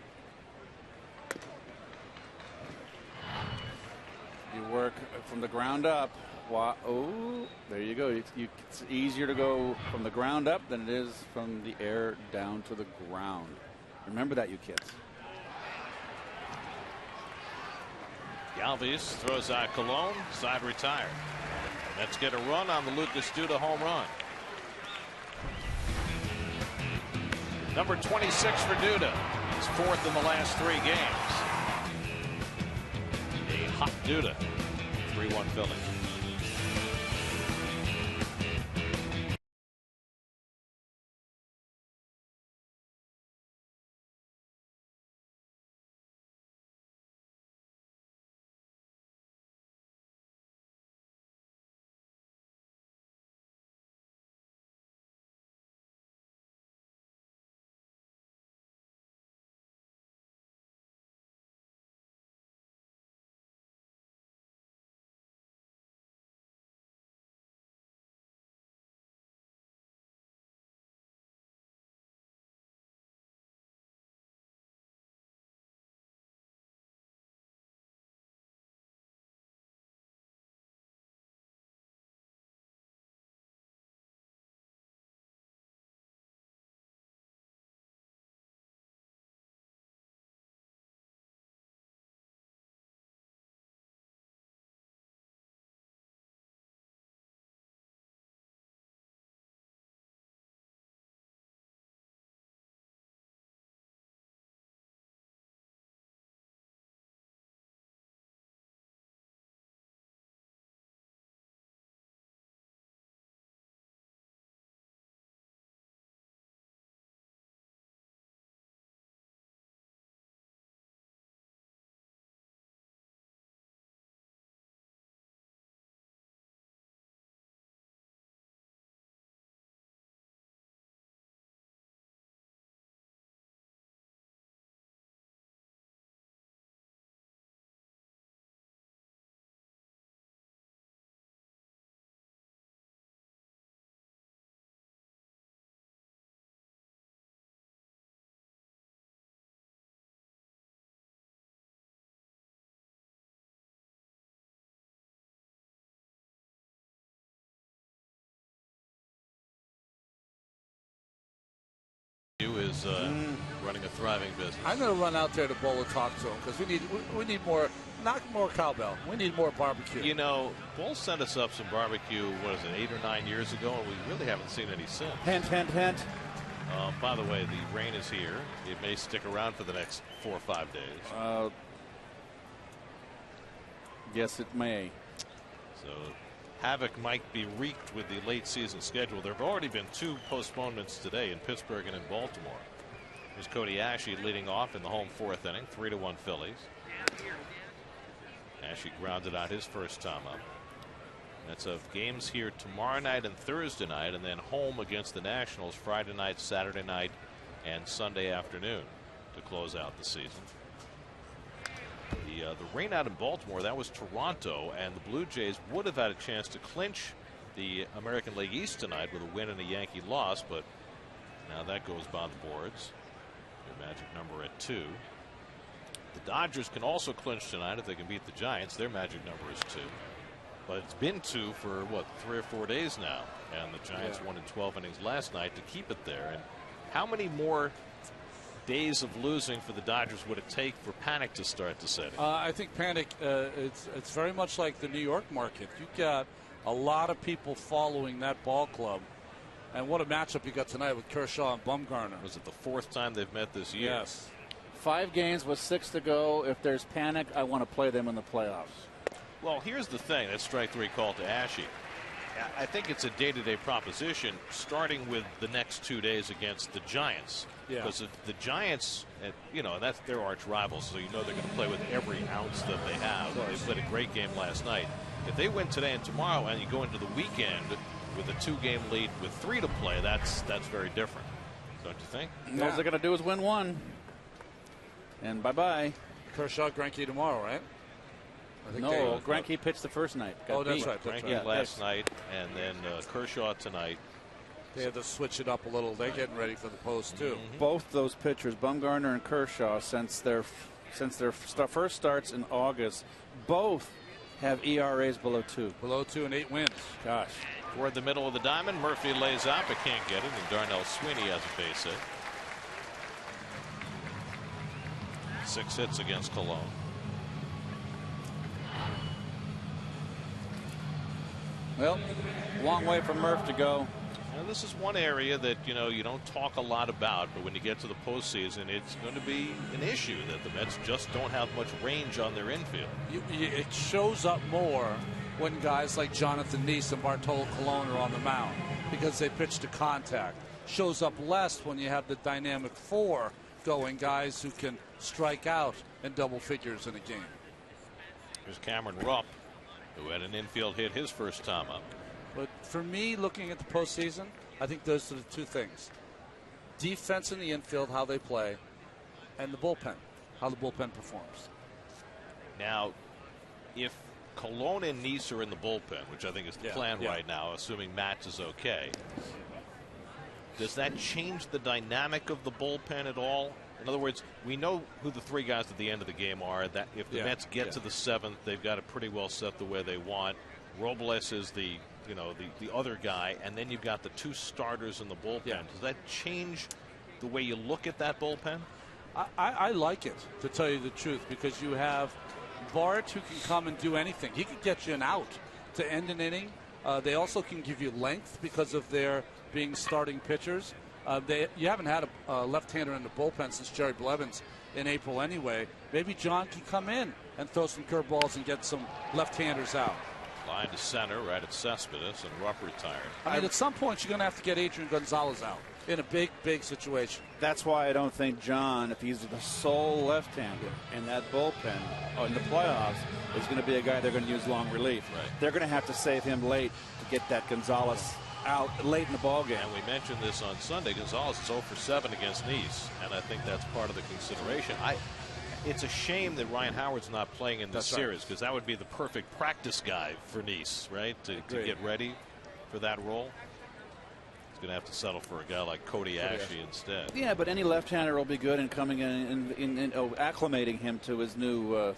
You work from the ground up. Oh, there you go. It's easier to go from the ground up than it is from the air down to the ground. Remember that, you kids. Galvis throws out Colon, side retired. Let's get a run on the Lucas Duda home run. Number 26 for Duda. He's 4th in the last 3 games. A hot Duda. 3-1 Phillies. thriving business. I'm going to run out there to Bowl and talk to him because we need more, not more cowbell. We need more barbecue. You know, Bull sent us up some barbecue, what is it, 8 or 9 years ago, and we really haven't seen any since. Hint, hint, hint. By the way, the rain is here. It may stick around for the next 4 or 5 days. Yes, it may. So havoc might be wreaked with the late season schedule. There have already been 2 postponements today in Pittsburgh and in Baltimore. It was Cody Ashe leading off in the home 4th inning, 3-1 Phillies. Ashe grounded out his first time up. That's of games here tomorrow night and Thursday night, and then home against the Nationals Friday night, Saturday night, and Sunday afternoon to close out the season. The rain out in Baltimore, that was Toronto, and the Blue Jays would have had a chance to clinch the American League East tonight with a win and a Yankee loss, but now that goes by the boards. Their magic number at 2. The Dodgers can also clinch tonight if they can beat the Giants. Their magic number is 2. But it's been 2 for, what, 3 or 4 days now. And the Giants won in 12 innings last night to keep it there. And how many more days of losing for the Dodgers would it take for panic to start to set in? I think panic, it's very much like the New York market. You've got a lot of people following that ball club. And what a matchup you got tonight with Kershaw and Bumgarner. Was it the 4th time they've met this year? Yes. 5 games with 6 to go. If there's panic, I want to play them in the playoffs. Well, here's the thing. That strike 3 call to Ashe. I think it's a day-to-day proposition, starting with the next 2 days against the Giants. Because the Giants, you know, that's their arch rivals, so you know they're going to play with every ounce that they have. They played a great game last night. If they win today and tomorrow, and you go into the weekend with a 2-game lead with 3 to play, that's very different, don't you think? All they're going to do is win 1. And bye-bye. Kershaw, Greinke tomorrow, right? No, Greinke pitched the first night. That's right. Greinke last night, and then Kershaw tonight. They had to switch it up a little. They're getting ready for the post too. Both those pitchers, Bumgarner and Kershaw, since their first starts in August, both have ERAs below 2. Below 2 and 8 wins. Gosh. Toward the middle of the diamond, Murphy lays out but can't get it, and Darnell Sweeney has a base hit. 6 hits against Colon. Well, long way for Murph to go. Now, this is one area that, you know, you don't talk a lot about, but when you get to the postseason, it's going to be an issue that the Mets just don't have much range on their infield. It shows up more when guys like Jon Niese and Bartolo Colon are on the mound because they pitch to contact. Shows up less when you have the dynamic 4 going, guys who can strike out in double figures in a game. Here's Cameron Rupp, who had an infield hit his first time up. But for me, looking at the postseason, I think those are the 2 things. Defense in the infield, how they play, and the bullpen, how the bullpen performs. Now, if Colon and Niese are in the bullpen, which I think is the plan right now, assuming Matz is okay, does that change the dynamic of the bullpen at all? In other words, we know who the 3 guys at the end of the game are. That if the Mets get to the 7th, they've got it pretty well set the way they want. Robles is the other guy, and then you've got the 2 starters in the bullpen. Does that change the way you look at that bullpen? I like it, to tell you the truth, because you have Bart who can come and do anything. He could get you an out to end an inning. They also can give you length because of their being starting pitchers. You haven't had a left-hander in the bullpen since Jerry Blevins in April anyway. Maybe John can come in and throw some curveballs and get some left-handers out. Line to center right at Cespedes, and Rupp retired. I mean, at some point, you're going to have to get Adrian Gonzalez out in a big, big situation. That's why I don't think John, if he's the sole left-hander in that bullpen in the playoffs, is going to be a guy they're going to use long relief. Right. They're going to have to save him late to get that Gonzalez out late in the ball game. And we mentioned this on Sunday. Gonzalez is 0 for 7 against Niese, and I think that's part of the consideration. It's a shame that Ryan Howard's not playing in this series, because that would be the perfect practice guy for Niese, right? To get ready for that role. He's going to have to settle for a guy like Cody Ashe instead. Yeah, but any left-hander will be good in coming in and acclimating him to his new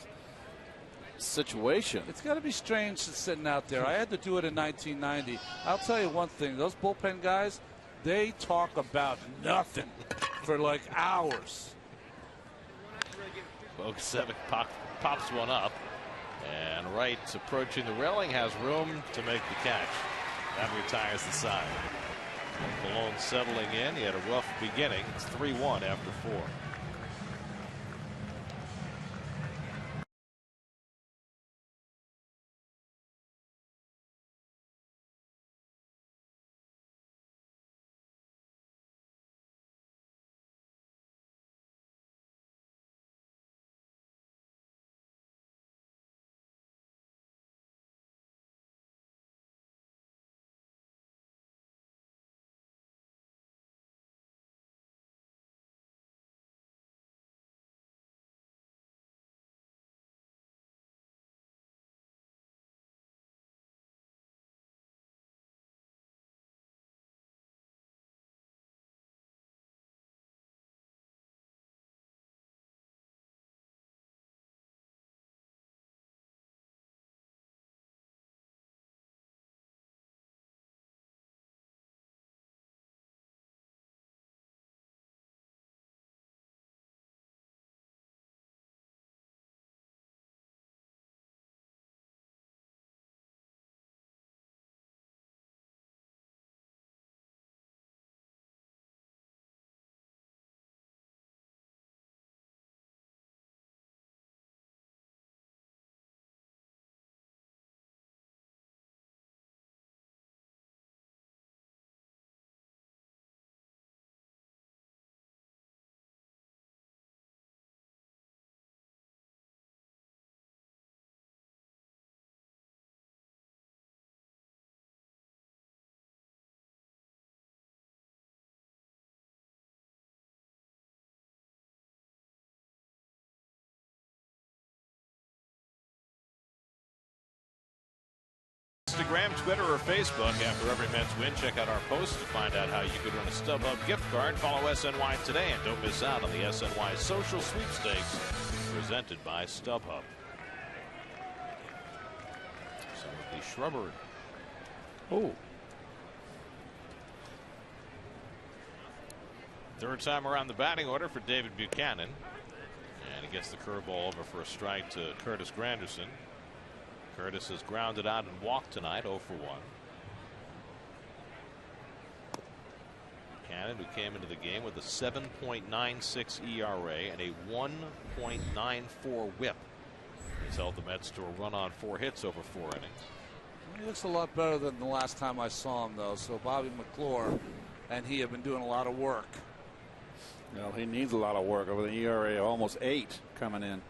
situation. It's got to be strange sitting out there. I had to do it in 1990. I'll tell you one thing. Those bullpen guys, they talk about nothing for like hours. Bogusevic pops one up. And Wright, approaching the railing, has room to make the catch. That retires the side. Colon settling in. He had a rough beginning. It's 3-1 after 4. Instagram, Twitter, or Facebook. After every Mets win, check out our posts to find out how you could win a StubHub gift card. Follow SNY today and don't miss out on the SNY Social Sweepstakes presented by StubHub. Some of the shrubbery. Oh. Third time around the batting order for David Buchanan. And he gets the curveball over for a strike to Curtis Granderson. Curtis has grounded out and walked tonight, 0 for 1. Buchanan, who came into the game with a 7.96 ERA and a 1.94 whip, has held the Mets to a run on 4 hits over 4 innings. He looks a lot better than the last time I saw him, though. So Bobby McClure and he have been doing a lot of work. Well, he needs a lot of work over the ERA, almost 8 coming in.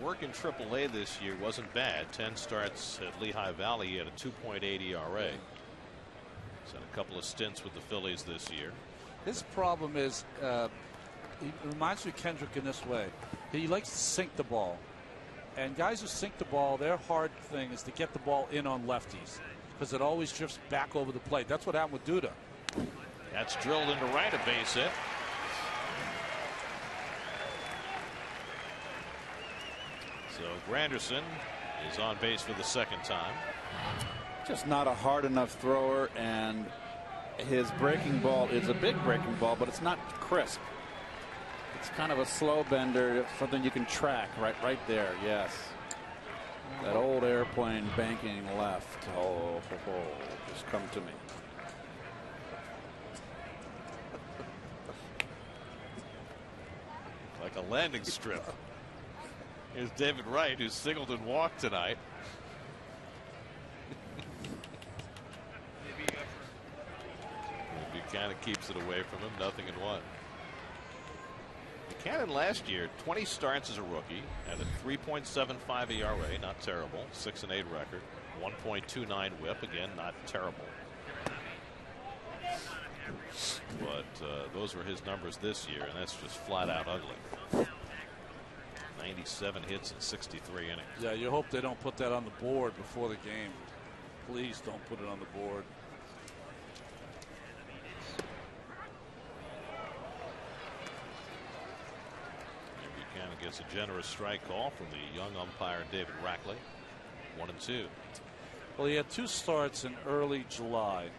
Work in AAA this year wasn't bad. 10 starts at Lehigh Valley. He had a 2.8 ERA. He's had a couple of stints with the Phillies this year. His problem is he reminds me of Kendrick in this way. He likes to sink the ball. And guys who sink the ball, their hard thing is to get the ball in on lefties because it always drifts back over the plate. That's what happened with Duda. That's drilled into right, a base hit. So Granderson is on base for the second time. Just not a hard enough thrower, and his breaking ball is a big breaking ball, but it's not crisp. It's kind of a slow bender, something you can track right there. Yes. That old airplane banking left. Oh, just come to me. Like a landing strip. Here's David Wright, who singled and walked tonight. Buchanan keeps it away from him. 0-1. Buchanan last year, 20 starts as a rookie, had a 3.75 ERA, not terrible. 6-8 record, 1.29 WHIP, again not terrible. But those were his numbers this year, and that's just flat out ugly. 97 hits in 63 innings. Yeah, you hope they don't put that on the board before the game. Please don't put it on the board. And Buchanan gets a generous strike call from the young umpire David Rackley. 1-2. Well, he had 2 starts in early July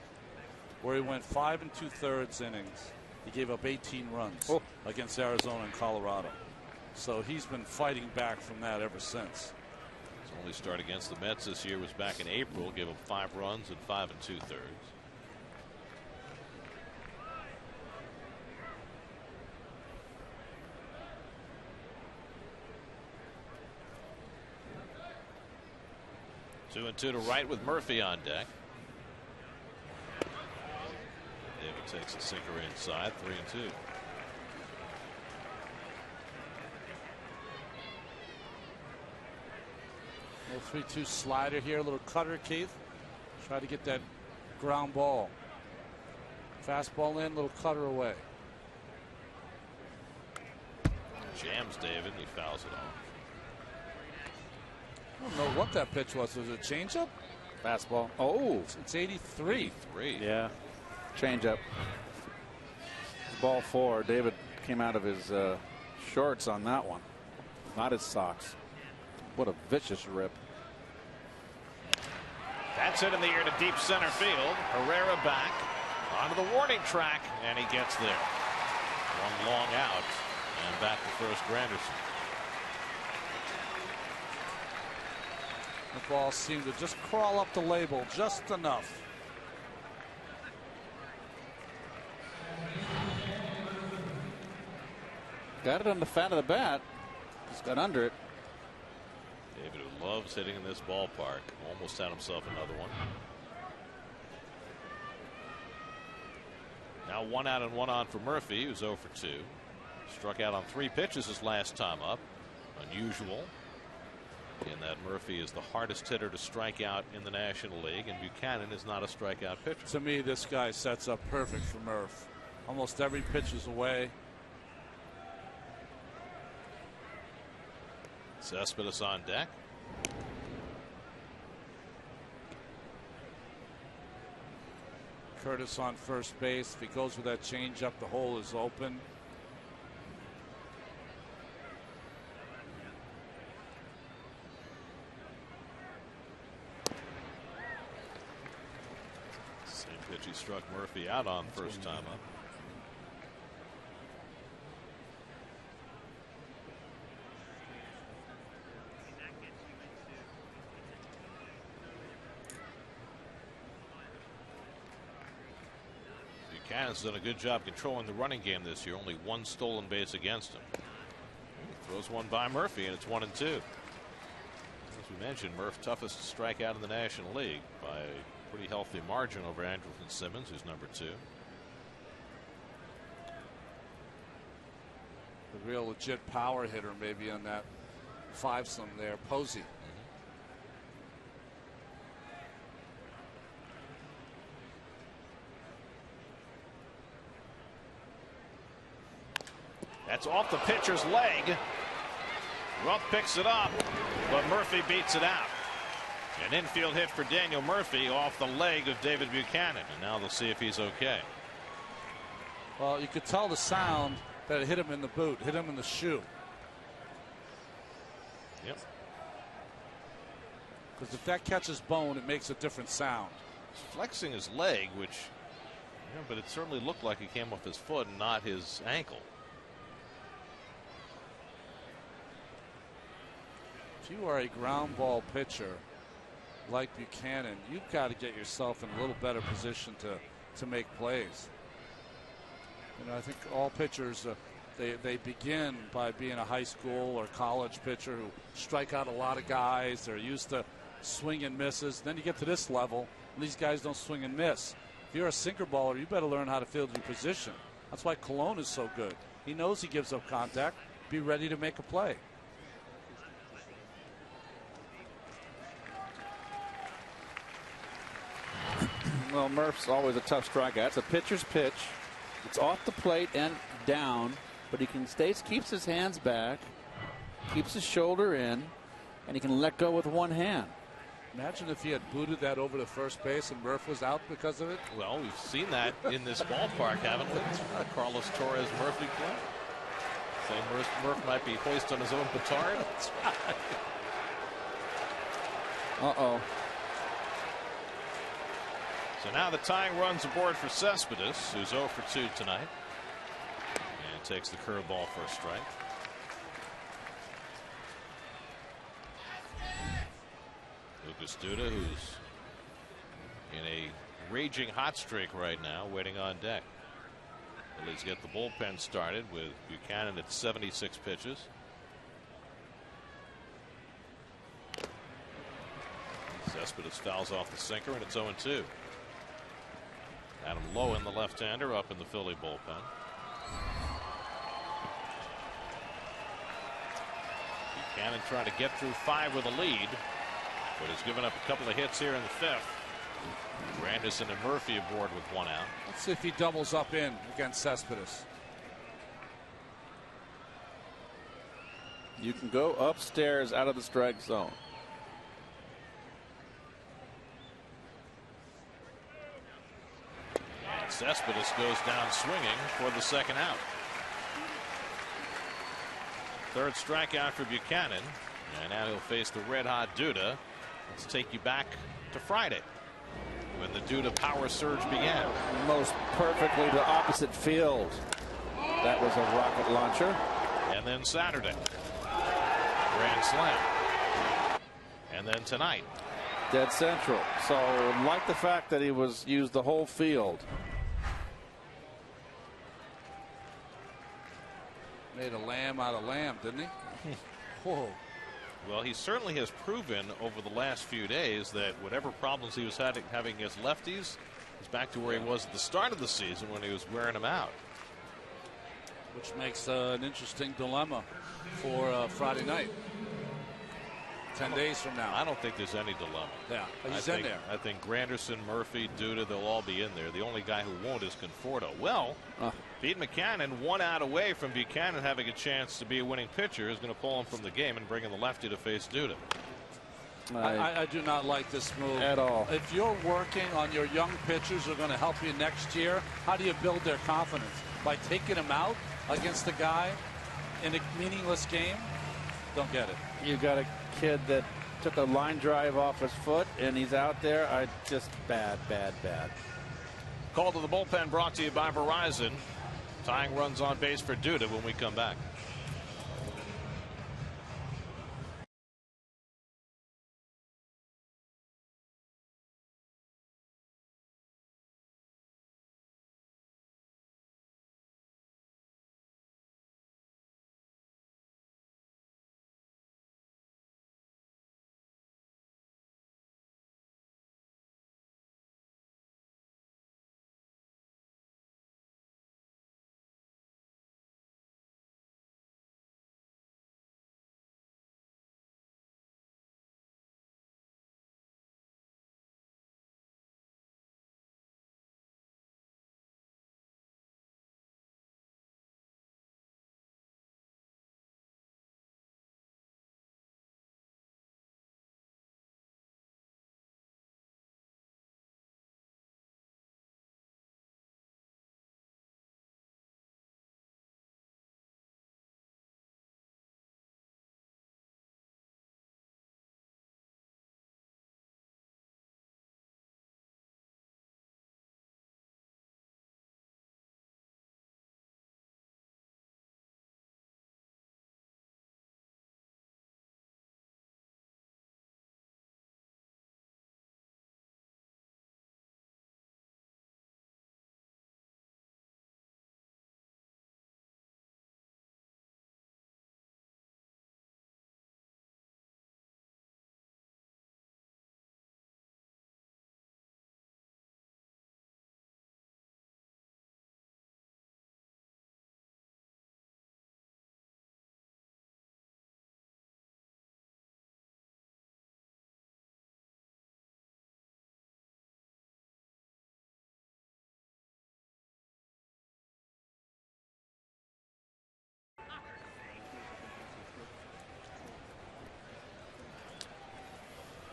where he went 5 2/3 innings He gave up 18 runs against Arizona and Colorado. So he's been fighting back from that ever since. His only start against the Mets this year was back in April. Gave up 5 runs in 5 2/3. Two and two to right with Murphy on deck. David takes a sinker inside, 3 and 2. Little 3-2 slider here, a little cutter, Keith. Try to get that ground ball. Fastball in, little cutter away. Jams David, and he fouls it off. I don't know what that pitch was. Was it a changeup? Fastball. Oh, it's 83. 83. Yeah, changeup. Ball 4. David came out of his shorts on that one, not his socks. What a vicious rip. That's hit in the air to deep center field. Herrera back onto the warning track, and he gets there. One long out, and back to first Granderson. The ball seemed to just crawl up the label just enough. Got it on the fat of the bat. Just got under it. David, who loves hitting in this ballpark, almost had himself another one. Now 1 out and 1 on for Murphy, who's 0 for 2. Struck out on 3 pitches his last time up. Unusual. In that Murphy is the hardest hitter to strike out in the National League, and Buchanan is not a strikeout pitcher. To me, this guy sets up perfect for Murph. Almost every pitch is away. Cespedes on deck. Curtis on first base. If he goes with that changeup, the hole is open. Same pitch he struck Murphy out on first time up. Buchanan's done a good job controlling the running game this year. Only 1 stolen base against him. He throws one by Murphy, and it's 1 and 2. As we mentioned, Murph toughest to strike out in the National League by a pretty healthy margin over Andrelton Simmons, who's number 2. The real legit power hitter maybe on that 5-some there, Posey. That's off the pitcher's leg. Ruff picks it up, but Murphy beats it out. An infield hit for Daniel Murphy off the leg of David Buchanan, and now they'll see if he's okay. Well, you could tell the sound that it hit him in the boot, hit him in the shoe. Yep. Because if that catches bone, it makes a different sound. He's flexing his leg, which, but it certainly looked like it came off his foot and not his ankle. If you are a ground ball pitcher like Buchanan, you've got to get yourself in a little better position to make plays. I think all pitchers they begin by being a high school or college pitcher who strike out a lot of guys. They're used to swing and misses. Then you get to this level, and these guys don't swing and miss. If you're a sinker baller, you better learn how to field your position. That's why Colon is so good. He knows he gives up contact. Be ready to make a play. Well, Murph's always a tough strikeout. It's a pitcher's pitch. It's off the plate and down, but he keeps his hands back, keeps his shoulder in, and he can let go with one hand. Imagine if he had booted that over to first base and Murph was out because of it. Well, we've seen that in this ballpark, haven't we? Carlos Torres Murphy play. Saying Murph might be hoisted on his own petard. That's right. Uh-oh. So now the tying runs aboard for Cespedes, who's 0 for 2 tonight. takes the curveball for a strike. Lucas Duda, who's in a raging hot streak right now, waiting on deck. Phillies get the bullpen started with Buchanan at 76 pitches. Cespedes fouls off the sinker, and it's 0-2. Adam Lowen, the left-hander, up in the Philly bullpen. Buchanan trying to get through 5 with a lead, but has given up a couple of hits here in the 5th. Granderson and Murphy aboard with 1 out. Let's see if he doubles up in against Cespedes. You can go upstairs out of the strike zone. Cespedes goes down swinging for the 2nd out. 3rd strikeout for Buchanan, and now he'll face the red-hot Duda. Let's take you back to Friday, when the Duda power surge began. Most perfectly to opposite field. That was a rocket launcher. And then Saturday, grand slam. And then tonight, dead central. So like the fact that he was used the whole field. Made a lamb out of lamb, didn't he? Whoa. Well, he certainly has proven over the last few days that whatever problems he was having against lefties, he's back to where he was at the start of the season when he was wearing them out. Which makes an interesting dilemma for Friday night. 10 days from now. I don't think there's any dilemma. Yeah, he's in there. I think Granderson, Murphy, Duda, they'll all be in there. The only guy who won't is Conforto. Well, Pete Buchanan, 1 out away from Buchanan having a chance to be a winning pitcher, is going to pull him from the game and bring in the lefty to face Duda. I do not like this move at all. If you're working on your young pitchers who are going to help you next year, how do you build their confidence? By taking them out against a guy in a meaningless game? Don't get it. You got a kid that took a line drive off his foot and he's out there. Just bad. Call to the bullpen brought to you by Verizon. Tying runs on base for Duda when we come back.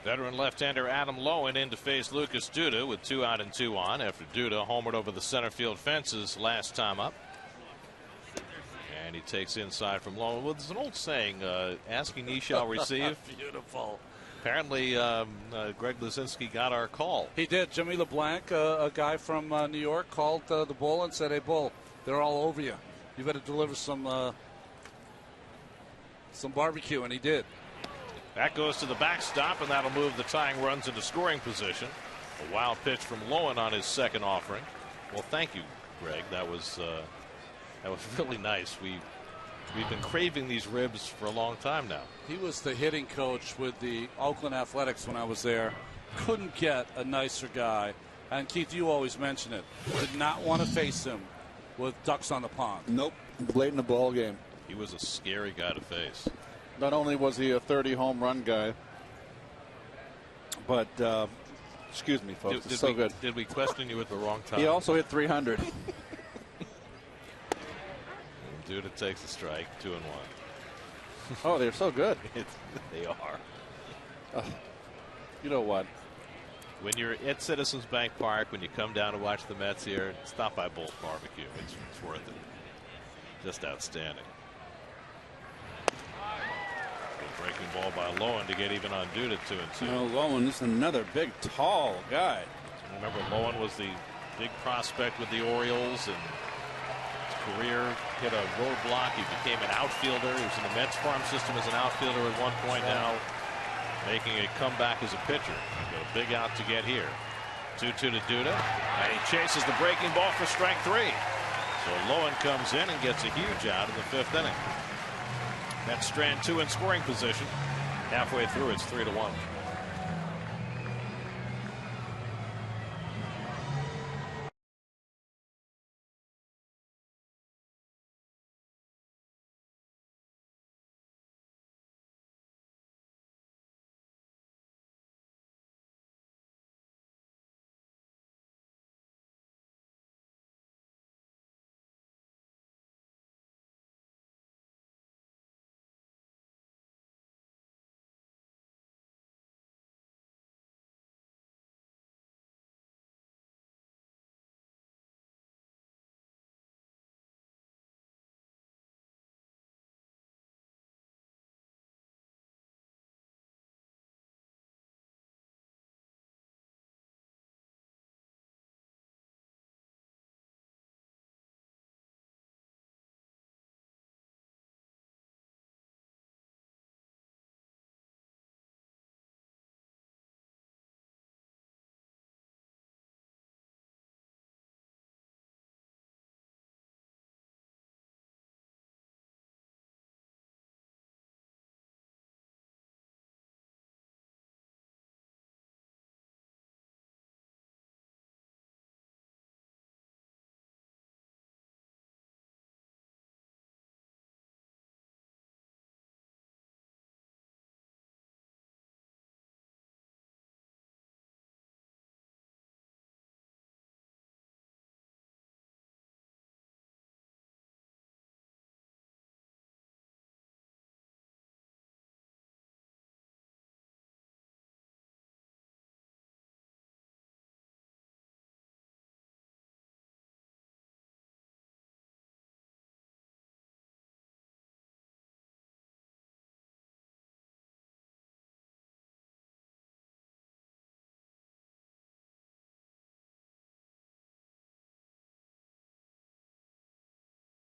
Veteran left-hander Adam Lowen in to face Lucas Duda with 2 out and 2 on after Duda homered over the center field fences last time up. And he takes inside from Lowen. Well, there's an old saying, asking ye shall receive. Beautiful. Apparently, Greg Luzinski got our call. He did. Jimmy LeBlanc, a guy from New York, called the Bull and said, "Hey, Bull, they're all over you." you better deliver some barbecue, and he did. That goes to the backstop, and that'll move the tying runs into scoring position. A wild pitch from Lowen on his second offering. Well, thank you, Greg. That was really nice. We've been craving these ribs for a long time now. He was the hitting coach with the Oakland Athletics when I was there. Couldn't get a nicer guy. And Keith, you always mention it. Did not want to face him with ducks on the pond. Nope. Late in the ball game. He was a scary guy to face. Not only was he a 30 home run guy, but excuse me, folks, it's so good. Did we question you at the wrong time? He also hit 300. Duda takes a strike, 2-1. Oh, they're so good. They are. You know what? When you're at Citizens Bank Park, when you come down to watch the Mets here, stop by Bull's Barbecue. It's worth it. Just outstanding. Good breaking ball by Lowen to get even on Duda, 2-2. No, Lowen is another big, tall guy. Remember, Lowen was the big prospect with the Orioles, and his career hit a roadblock. He became an outfielder. He was in the Mets farm system as an outfielder at one point. Now making a comeback as a pitcher. Got a big out to get here. 2-2 to Duda, and he chases the breaking ball for strike 3. So Lowen comes in and gets a huge out in the 5th inning. Mets strand 2 in scoring position. Halfway through, it's 3-1.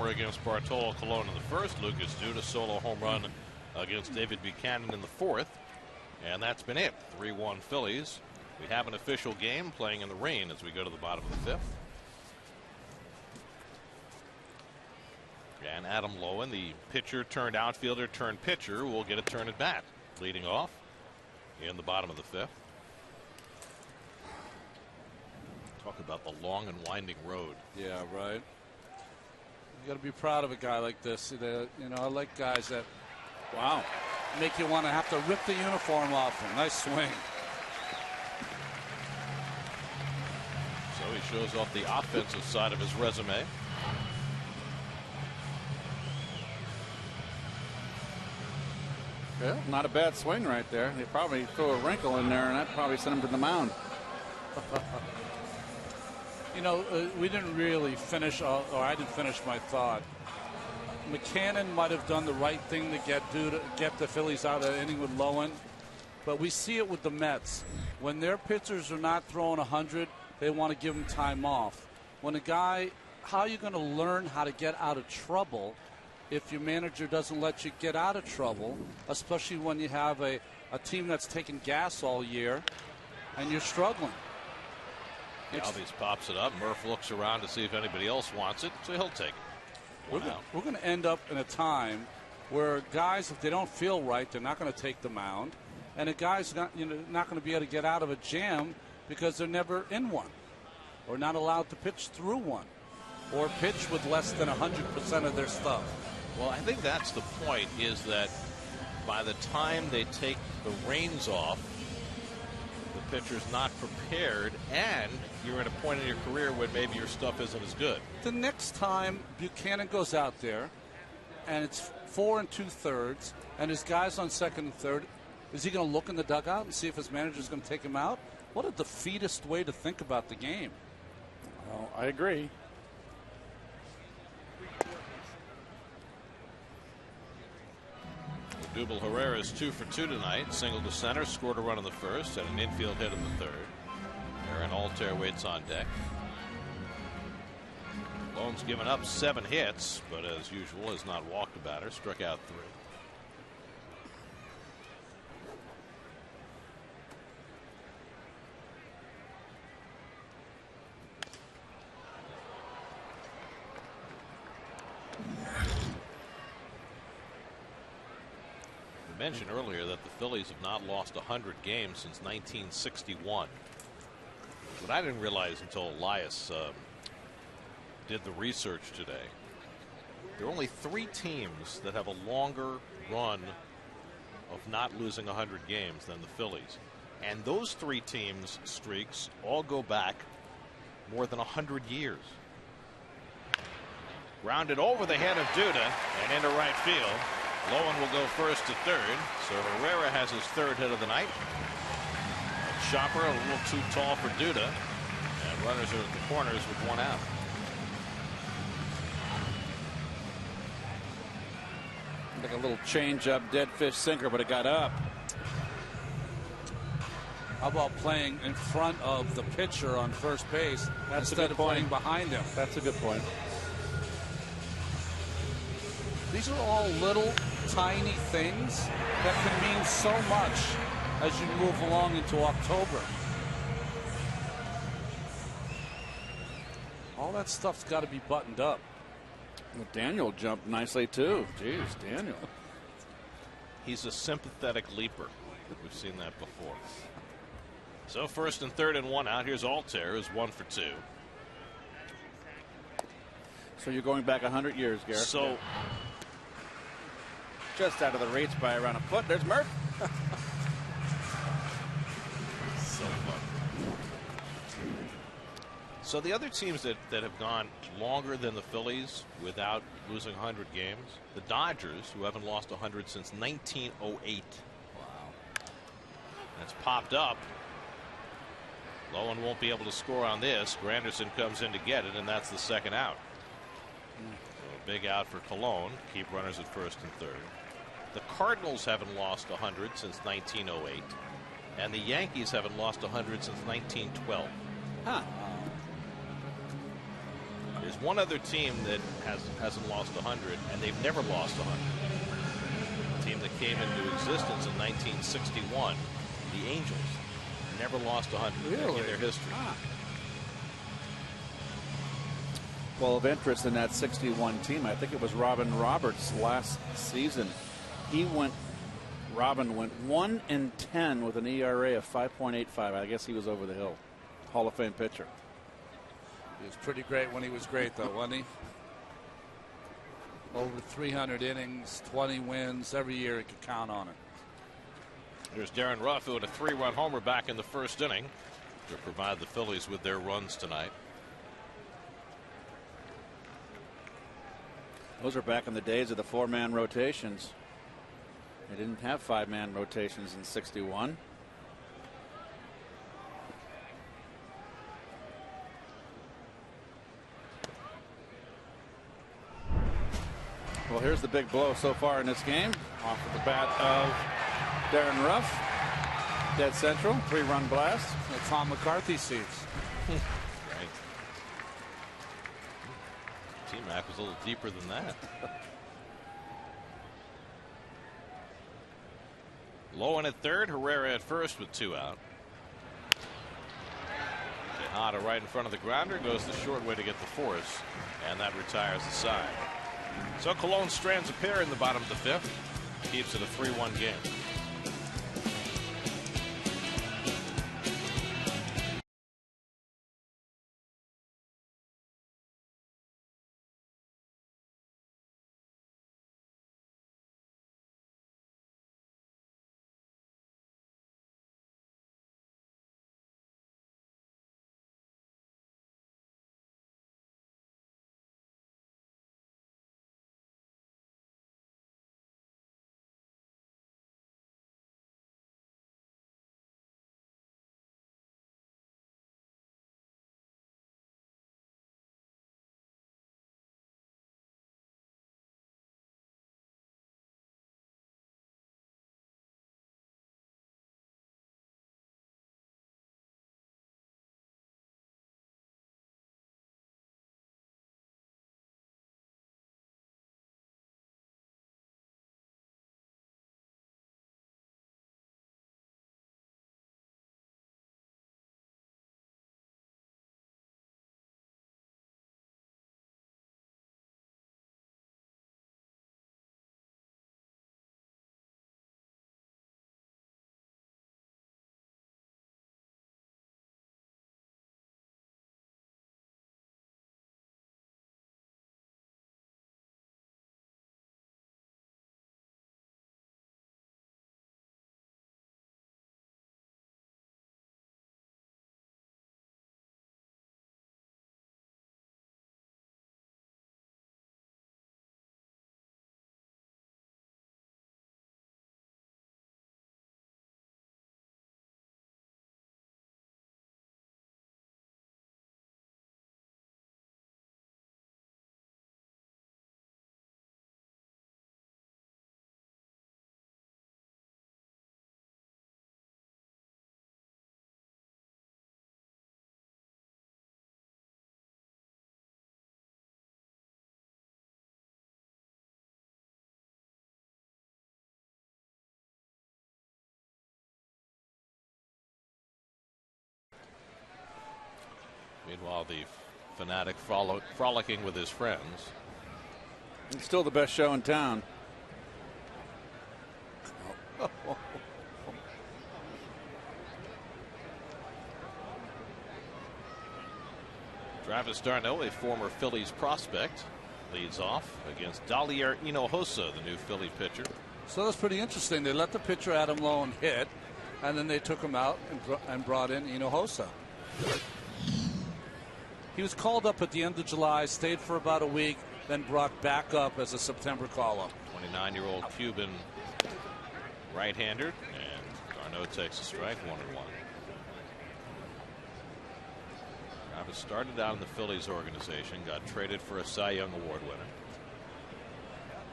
Against Bartolo Colon in the first. Lucas Duda solo home run against David Buchanan in the 4th. And that's been it. 3-1 Phillies. We have an official game playing in the rain as we go to the bottom of the 5th. And Adam Lowen, the pitcher turned outfielder turned pitcher, will get a turn at bat. Leading off in the bottom of the 5th. Talk about the long and winding road. Yeah, right. You got to be proud of a guy like this. You know, I like guys that, wow, make you want to have to rip the uniform off him. Nice swing. So he shows off the offensive side of his resume. Yeah, not a bad swing right there. They probably threw a wrinkle in there, and that probably sent him to the mound. You know, we didn't really finish, or I didn't finish my thought. McCannon might have done the right thing to get the Phillies out of the inning with Lowen, but we see it with the Mets. When their pitchers are not throwing 100, they want to give them time off. When a guy how are you going to learn how to get out of trouble if your manager doesn't let you get out of trouble, especially when you have a team that's taking gas all year and you're struggling? Albies pops it up. Murph looks around to see if anybody else wants it, so he'll take it. We're going to end up in a time where guys, if they don't feel right, they're not going to take the mound, and a guy's not going to be able to get out of a jam because they're never in one, or not allowed to pitch through one, or pitch with less than 100% of their stuff. Well, I think that's the point, is that by the time they take the reins off, the pitcher's not prepared, and you're at a point in your career when maybe your stuff isn't as good. The next time Buchanan goes out there and it's 4 2/3 and his guy's on second and third, is he going to look in the dugout and see if his manager's going to take him out? What a defeatist way to think about the game. Well, I agree. Dubal Herrera is 2 for 2 tonight. Single to center, scored a run in the first, and an infield hit in the third. Aaron Altair waits on deck. Colon's given up 7 hits, but as usual has not walked a batter. Struck out 3. I mentioned earlier that the Phillies have not lost 100 games since 1961. But I didn't realize until Elias did the research today. There are only 3 teams that have a longer run of not losing 100 games than the Phillies. And those 3 teams' streaks all go back more than 100 years. Grounded over the head of Duda and into right field. Lowen will go first to third, so Herrera has his 3rd hit of the night. Chopper a little too tall for Duda, and runners are at the corners with 1 out. Like a little change-up, dead fish sinker, but it got up. How about playing in front of the pitcher on first base instead of playing behind him? That's a good point. These are all little tiny things that can mean so much as you move along into October. All that stuff's got to be buttoned up. Well, Daniel jumped nicely too. Jeez, Daniel. He's a sympathetic leaper. We've seen that before. So 1st and 3rd and 1 out. Here's Altair, who's 1 for 2. So you're going back 100 years, Garrett. So just out of the reach by around a foot. There's Murph. So fun. So the other teams that have gone longer than the Phillies without losing 100 games, the Dodgers, who haven't lost 100 since 1908. Wow. That's popped up. Lowen won't be able to score on this. Granderson comes in to get it, and that's the 2nd out. So a big out for Colon. Keep runners at 1st and 3rd. The Cardinals haven't lost 100 since 1908, and the Yankees haven't lost 100 since 1912. Huh. There's one other team that hasn't lost 100, and they've never lost 100. A team that came into existence in 1961, the Angels, never lost 100 in their history. Ah. Well, of interest in that 61 team, I think it was Robin Roberts last season. Robin went 1-10 with an ERA of 5.85. I guess he was over the hill. Hall of Fame pitcher. He was pretty great when he was great, though, wasn't he? Over 300 innings, 20 wins. Every year he could count on it. Here's Darren Ruff, who had a 3-run homer back in the 1st inning to provide the Phillies with their runs tonight. Those are back in the days of the 4-man rotations. They didn't have 5-man rotations in 61. Well, here's the big blow so far in this game. Off of the bat of Darren Ruff. Dead central. 3-run blast. Tom McCarthy seats. Right. Mac was a little deeper than that. Lowen at third, Herrera at first with 2 out. Tejada right in front of the grounder, goes the short way to get the force, and that retires the side. So Colon strands a pair in the bottom of the 5th, keeps it a 3-1 game. Meanwhile, the fanatic frolicking with his friends. It's still the best show in town. Travis d'Arnaud, a former Phillies prospect, leads off against Dalier Hinojosa, the new Philly pitcher. So that's pretty interesting. They let the pitcher Adam Lowen hit, and then they took him out and brought in Hinojosa. He was called up at the end of July, stayed for about a week, then brought back up as a September call-up. 29-year-old Cuban right-hander, and d'Arnaud takes a strike, 1-1. Travis started out in the Phillies organization, got traded for a Cy Young Award winner,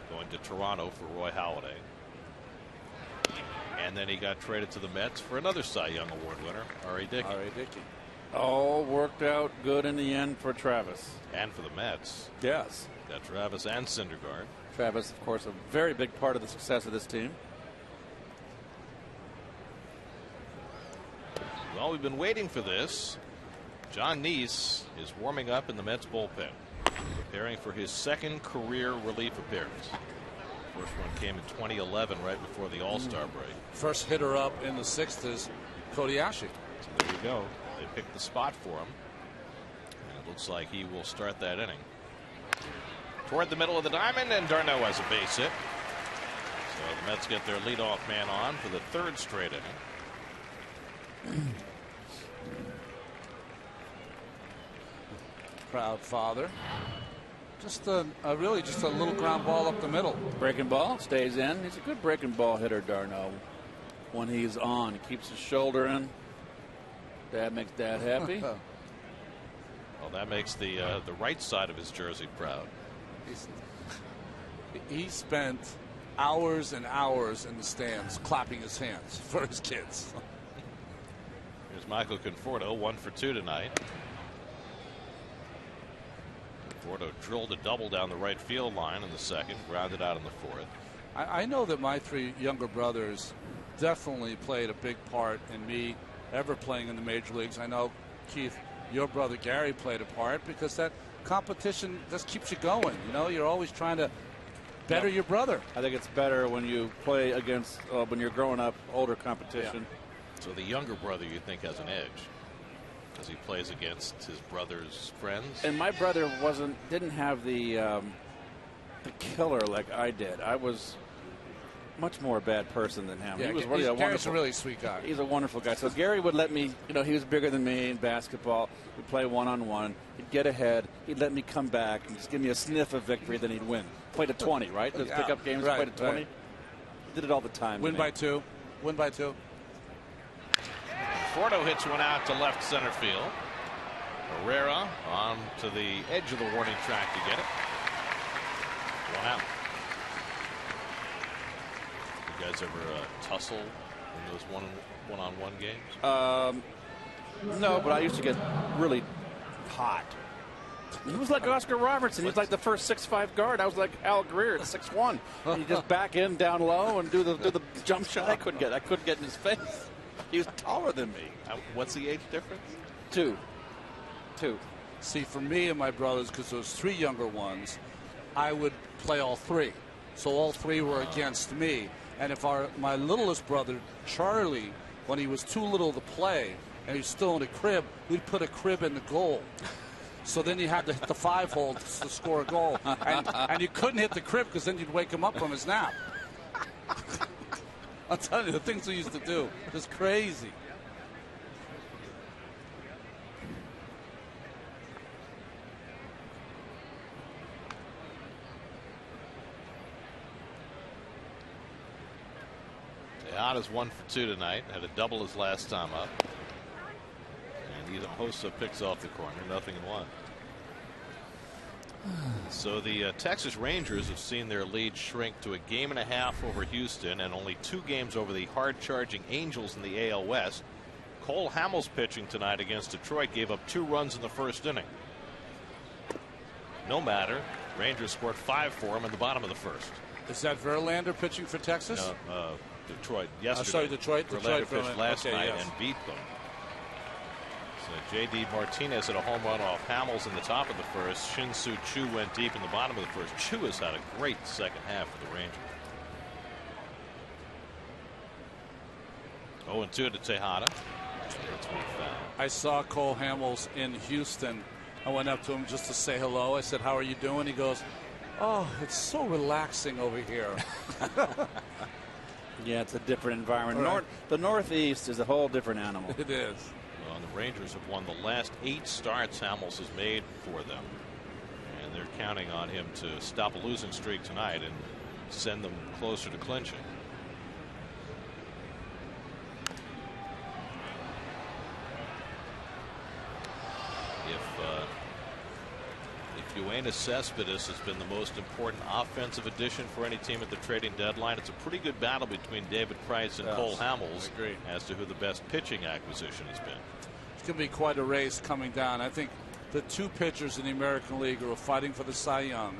going to Toronto for Roy Halladay, and then he got traded to the Mets for another Cy Young Award winner, R.A. Dickey. All worked out good in the end for Travis. And for the Mets. Yes. Got Travis and Syndergaard. Travis, of course, a very big part of the success of this team. Well, we've been waiting for this. Jon Niese is warming up in the Mets bullpen, preparing for his 2nd career relief appearance. First one came in 2011, right before the All-Star break. First hitter up in the 6th is Kobayashi. So there you go. They picked the spot for him. And it looks like he will start that inning. Toward the middle of the diamond, and d'Arnaud has a base hit. So the Mets get their leadoff man on for the 3rd straight inning. Proud father. Just really just a little ground ball up the middle. Breaking ball stays in. He's a good breaking ball hitter, d'Arnaud. When he's on, he keeps his shoulder in. Dad makes Dad happy. Well, that makes the right side of his jersey proud. He spent hours and hours in the stands clapping his hands for his kids. Here's Michael Conforto, 1 for 2 tonight. Gordo drilled a double down the right field line in the second, grounded out in the fourth. I know that my three younger brothers definitely played a big part in me ever playing in the major leagues. I know, Keith, your brother Gary played a part because that competition just keeps you going. You know, you're always trying to better your brother. I think it's better when you play against, when you're growing up, older competition. Yeah. So the younger brother, you think, has an edge because he plays against his brother's friends? And my brother didn't have the killer like I did. I was much more a bad person than him. Yeah, he was really Gary's a really sweet guy. He's a wonderful guy. So Gary would let me, you know, he was bigger than me in basketball. We'd play one-on-one. He'd get ahead. He'd let me come back and just give me a sniff of victory, then he'd win. Played at 20, right? Those pickup games, right, played at 20. Right. He did it all the time. Win by two. Win by two. Fordo hits one out to left center field. Herrera on to the edge of the warning track to get it. One out. You guys ever tussle in those one-on-one games? No, but I used to get really hot. He was like Oscar Robertson. He was like the first 6'5" guard. I was like Al Greer at 6'1". And he just back in down low and do the jump shot. I couldn't get in his face. He was taller than me. What's the age difference? Two. See, for me and my brothers, because there was three younger ones, I would play all three. So all three were against me. And if my littlest brother, Charlie, when he was too little to play and he was still in a crib, we'd put a crib in the goal. So then you had to hit the 5-hole to score a goal. And you couldn't hit the crib because then you'd wake him up from his nap. I'll tell you, the things we used to do, just crazy. Tejada's 1 for 2 tonight. Had a double his last time up. And Hossa picks off the corner. 0-1. So the Texas Rangers have seen their lead shrink to a game and a half over Houston and only 2 games over the hard-charging Angels in the AL West. Cole Hamels pitching tonight against Detroit gave up 2 runs in the first inning. No matter. Rangers scored 5 for him in the bottom of the first. Is that Verlander pitching for Texas? No, Detroit yesterday. Sorry, Detroit. Verlander pitched last night yes. and beat them. So J.D. Martinez hit a home run off Hamels in the top of the first. Shin-Soo Choo went deep in the bottom of the first. Choo has had a great second half for the Rangers. 0-2 to Tejada. I saw Cole Hamels in Houston. I went up to him just to say hello. I said, "How are you doing?" He goes, "Oh, it's so relaxing over here." Yeah, it's a different environment. Right. The Northeast is a whole different animal. It is. Well, and the Rangers have won the last 8 starts Hamels has made for them. And they're counting on him to stop a losing streak tonight and send them closer to clinching. If Yoenis Cespedes has been the most important offensive addition for any team at the trading deadline, it's a pretty good battle between David Price and Cole Hamels as to who the best pitching acquisition has been. It's going to be quite a race coming down. I think the 2 pitchers in the American League who are fighting for the Cy Young,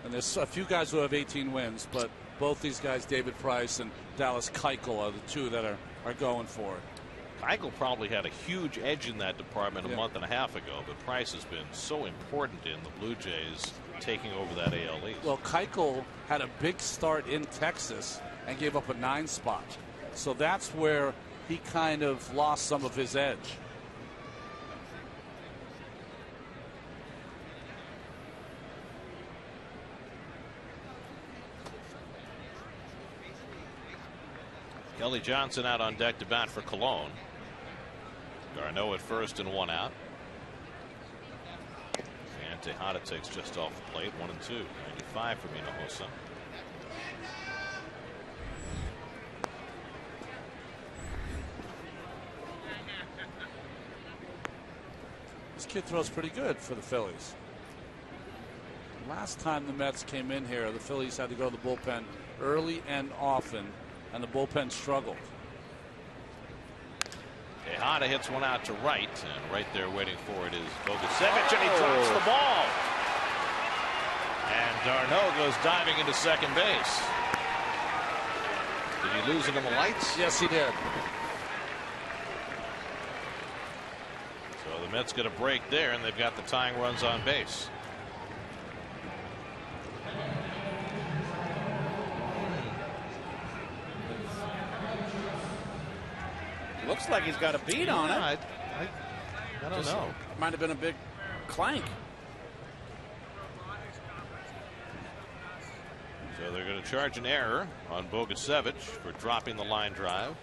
and there's a few guys who have 18 wins, but both these guys, David Price and Dallas Keuchel, are the 2 that are going for it. Keuchel probably had a huge edge in that department a month and a half ago, but Price has been so important in the Blue Jays taking over that AL East. Well, Keuchel had a big start in Texas and gave up a 9 spot. So that's where he kind of lost some of his edge. Kelly Johnson out on deck to bat for Colon. Garneau at first and 1 out. And Tejada takes just off the plate. 1-2. 95 for Hossa. This kid throws pretty good for the Phillies. Last time the Mets came in here, the Phillies had to go to the bullpen early and often, and the bullpen struggled. Tejada hits one out to right, and right there waiting for it is Bogusevic, and he drops the ball. D'Arnaud goes diving into second base. Did he lose it in the lights? Yes, he did. So the Mets get a break there, and they've got the tying runs on base. Looks like he's got a beat on it. I don't know. Might have been a big clank. So they're going to charge an error on Bogusevic for dropping the line drive.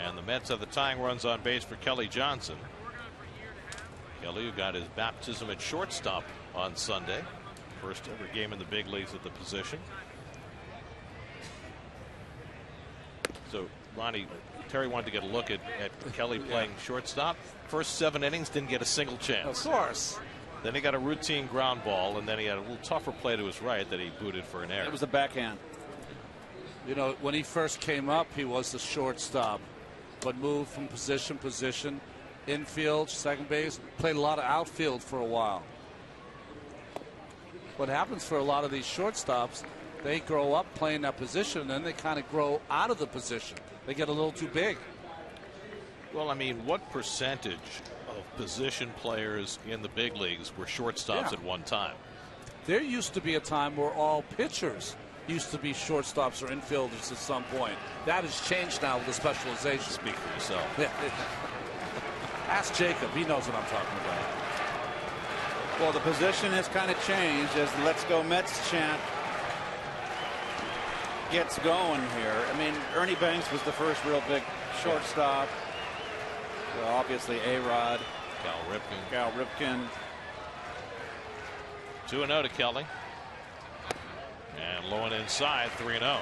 And the Mets have the tying runs on base for Kelly Johnson. Kelly, who got his baptism at shortstop on Sunday. First ever game in the big leagues at the position. So, Ronnie, Terry wanted to get a look at Kelly playing shortstop. First 7 innings, didn't get a single chance. Of course. Then he got a routine ground ball, and then he had a little tougher play to his right that he booted for an error. It was a backhand. You know, when he first came up, he was the shortstop, but moved from position, infield, second base, played a lot of outfield for a while. What happens for a lot of these shortstops, they grow up playing that position, and then they kind of grow out of the position. They get a little too big. Well, I mean, what percentage of position players in the big leagues were shortstops at one time? There used to be a time where all pitchers used to be shortstops or infielders at some point. That has changed now with the specialization. Speak for yourself. Yeah. Ask Jacob. He knows what I'm talking about. Well, the position has kind of changed as the Let's Go Mets chant gets going here. I mean, Ernie Banks was the first real big shortstop. Well, obviously A-Rod. Cal Ripken. 2-0 to Kelly. And low and inside, 3-0.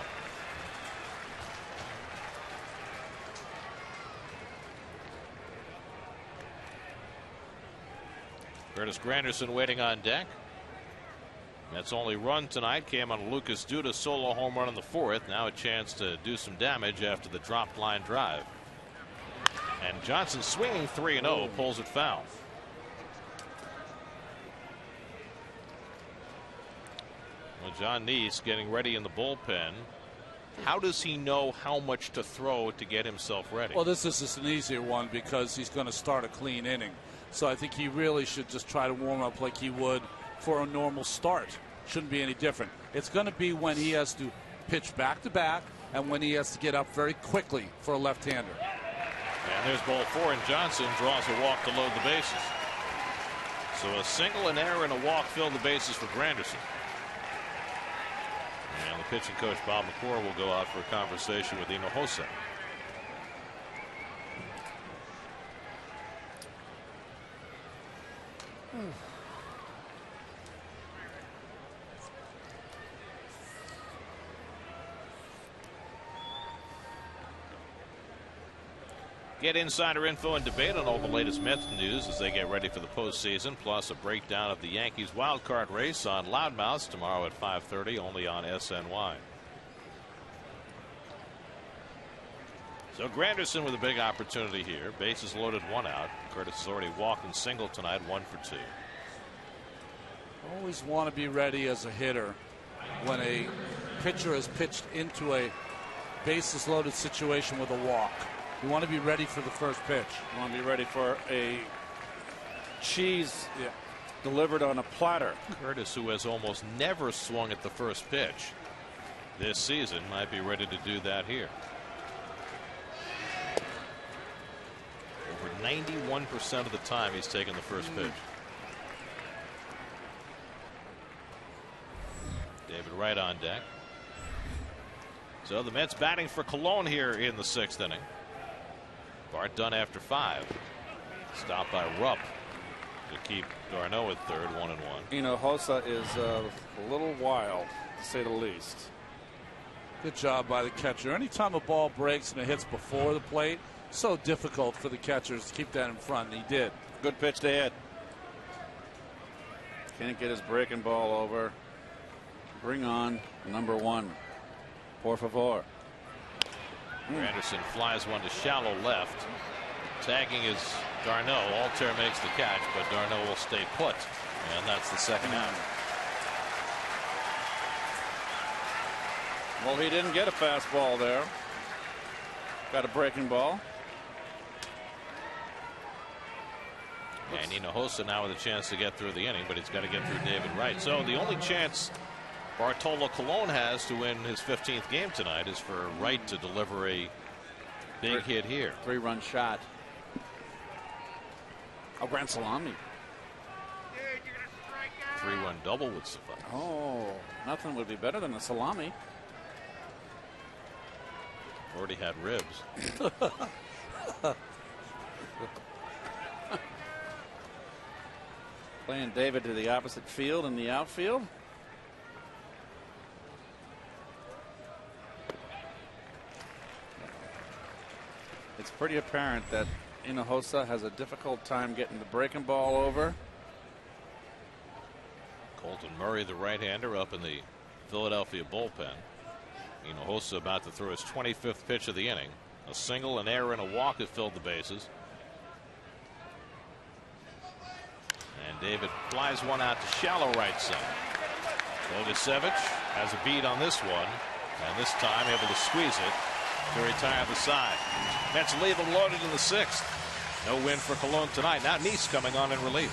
Curtis Granderson waiting on deck. That's only run tonight came on a Lucas Duda solo home run in the 4th. Now a chance to do some damage after the dropped line drive. And Johnson swinging 3-0, pulls it foul. Well, Jon Niese getting ready in the bullpen. How does he know how much to throw to get himself ready? Well, this is an easier one because he's going to start a clean inning. So I think he really should just try to warm up like he would for a normal start. Shouldn't be any different. It's going to be when he has to pitch back to back and when he has to get up very quickly for a left-hander. And there's ball 4, and Johnson draws a walk to load the bases. So a single, an error, and a walk fill the bases for Granderson. And the pitching coach Bob McClure will go out for a conversation with Hinojosa. Get insider info and debate on all the latest Mets news as they get ready for the postseason, plus a breakdown of the Yankees wild card race on Loudmouths tomorrow at 5:30, only on SNY. So Granderson with a big opportunity here. Bases loaded, 1 out. Curtis has already walked and singled tonight, 1 for 2. Always want to be ready as a hitter when a pitcher is pitched into a bases loaded situation with a walk. You want to be ready for the first pitch. You want to be ready for a cheese delivered on a platter. Curtis, who has almost never swung at the first pitch this season, might be ready to do that here. Over 91% of the time he's taken the first pitch. David Wright on deck. So the Mets batting for Colon here in the 6th inning. Bart done after 5. Stopped by Rupp to keep D'Arnaud at third, 1-1. Hinojosa is a little wild, to say the least. Good job by the catcher. Anytime a ball breaks and it hits before the plate, so difficult for the catchers to keep that in front, and he did. Good pitch to hit. Can't get his breaking ball over. Bring on number 1. Por favor. Anderson flies one to shallow left. Tagging is D'Arnaud. Altair makes the catch, but D'Arnaud will stay put. And that's the second out. Well, he didn't get a fastball there. Got a breaking ball. And Hinojosa now with a chance to get through the inning, but he's got to get through David Wright. So the only chance Bartolo Colon has to win his 15th game tonight is for Wright to deliver a big hit here. 3-run shot. A grand salami. 3-run double would suffice. Oh, nothing would be better than a salami. Already had ribs. Playing David to the opposite field in the outfield. It's pretty apparent that Hinojosa has a difficult time getting the breaking ball over. Colton Murray, the right-hander, up in the Philadelphia bullpen. Hinojosa about to throw his 25th pitch of the inning. A single, an error, and a walk have filled the bases. And David flies one out to shallow right center. Bogusevic has a beat on this one, and this time able to squeeze it to retire the side. Mets leave him loaded in the 6th. No win for Colon tonight. Now Niese coming on in relief.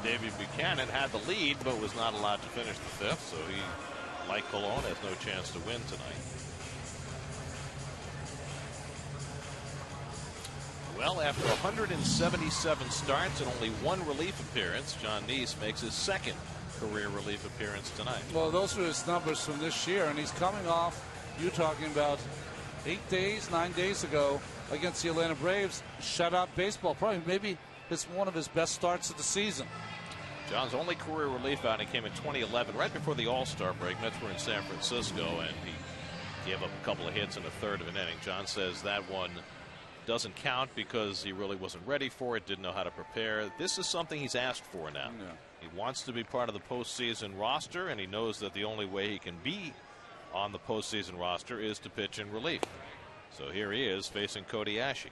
David Buchanan had the lead but was not allowed to finish the 5th, so he, like Colon, has no chance to win tonight. Well, after 177 starts and only 1 relief appearance, Jon Niese makes his 2nd career relief appearance tonight. Well, those are his numbers from this year, and he's coming off, you talking about 9 days ago against the Atlanta Braves, shutout baseball. Probably maybe it's one of his best starts of the season. John's only career relief outing came in 2011, right before the All-Star break. Mets were in San Francisco, and he gave up a couple of hits in a third of an inning. John says that one doesn't count because he really wasn't ready for it, didn't know how to prepare. This is something he's asked for now. Yeah. He wants to be part of the postseason roster, and he knows that the only way he can be on the postseason roster is to pitch in relief. So here he is facing Cody Ashe.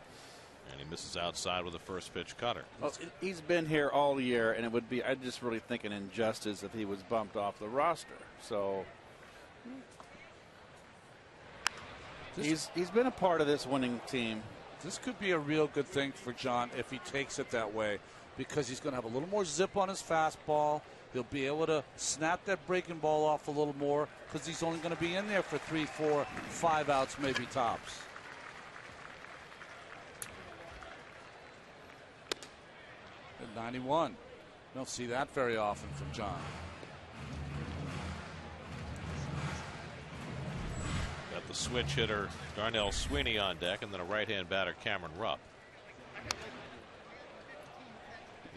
And he misses outside with a first pitch cutter. Well, he's been here all year, and it would be, I just really think, an injustice if he was bumped off the roster. So he's been a part of this winning team. This could be a real good thing for John if he takes it that way, because he's going to have a little more zip on his fastball. He'll be able to snap that breaking ball off a little more because he's only going to be in there for 3, 4, 5 outs, maybe tops. At 91. Don't see that very often from Jon. Got the switch hitter Darnell Sweeney on deck, and then a right-hand batter Cameron Rupp.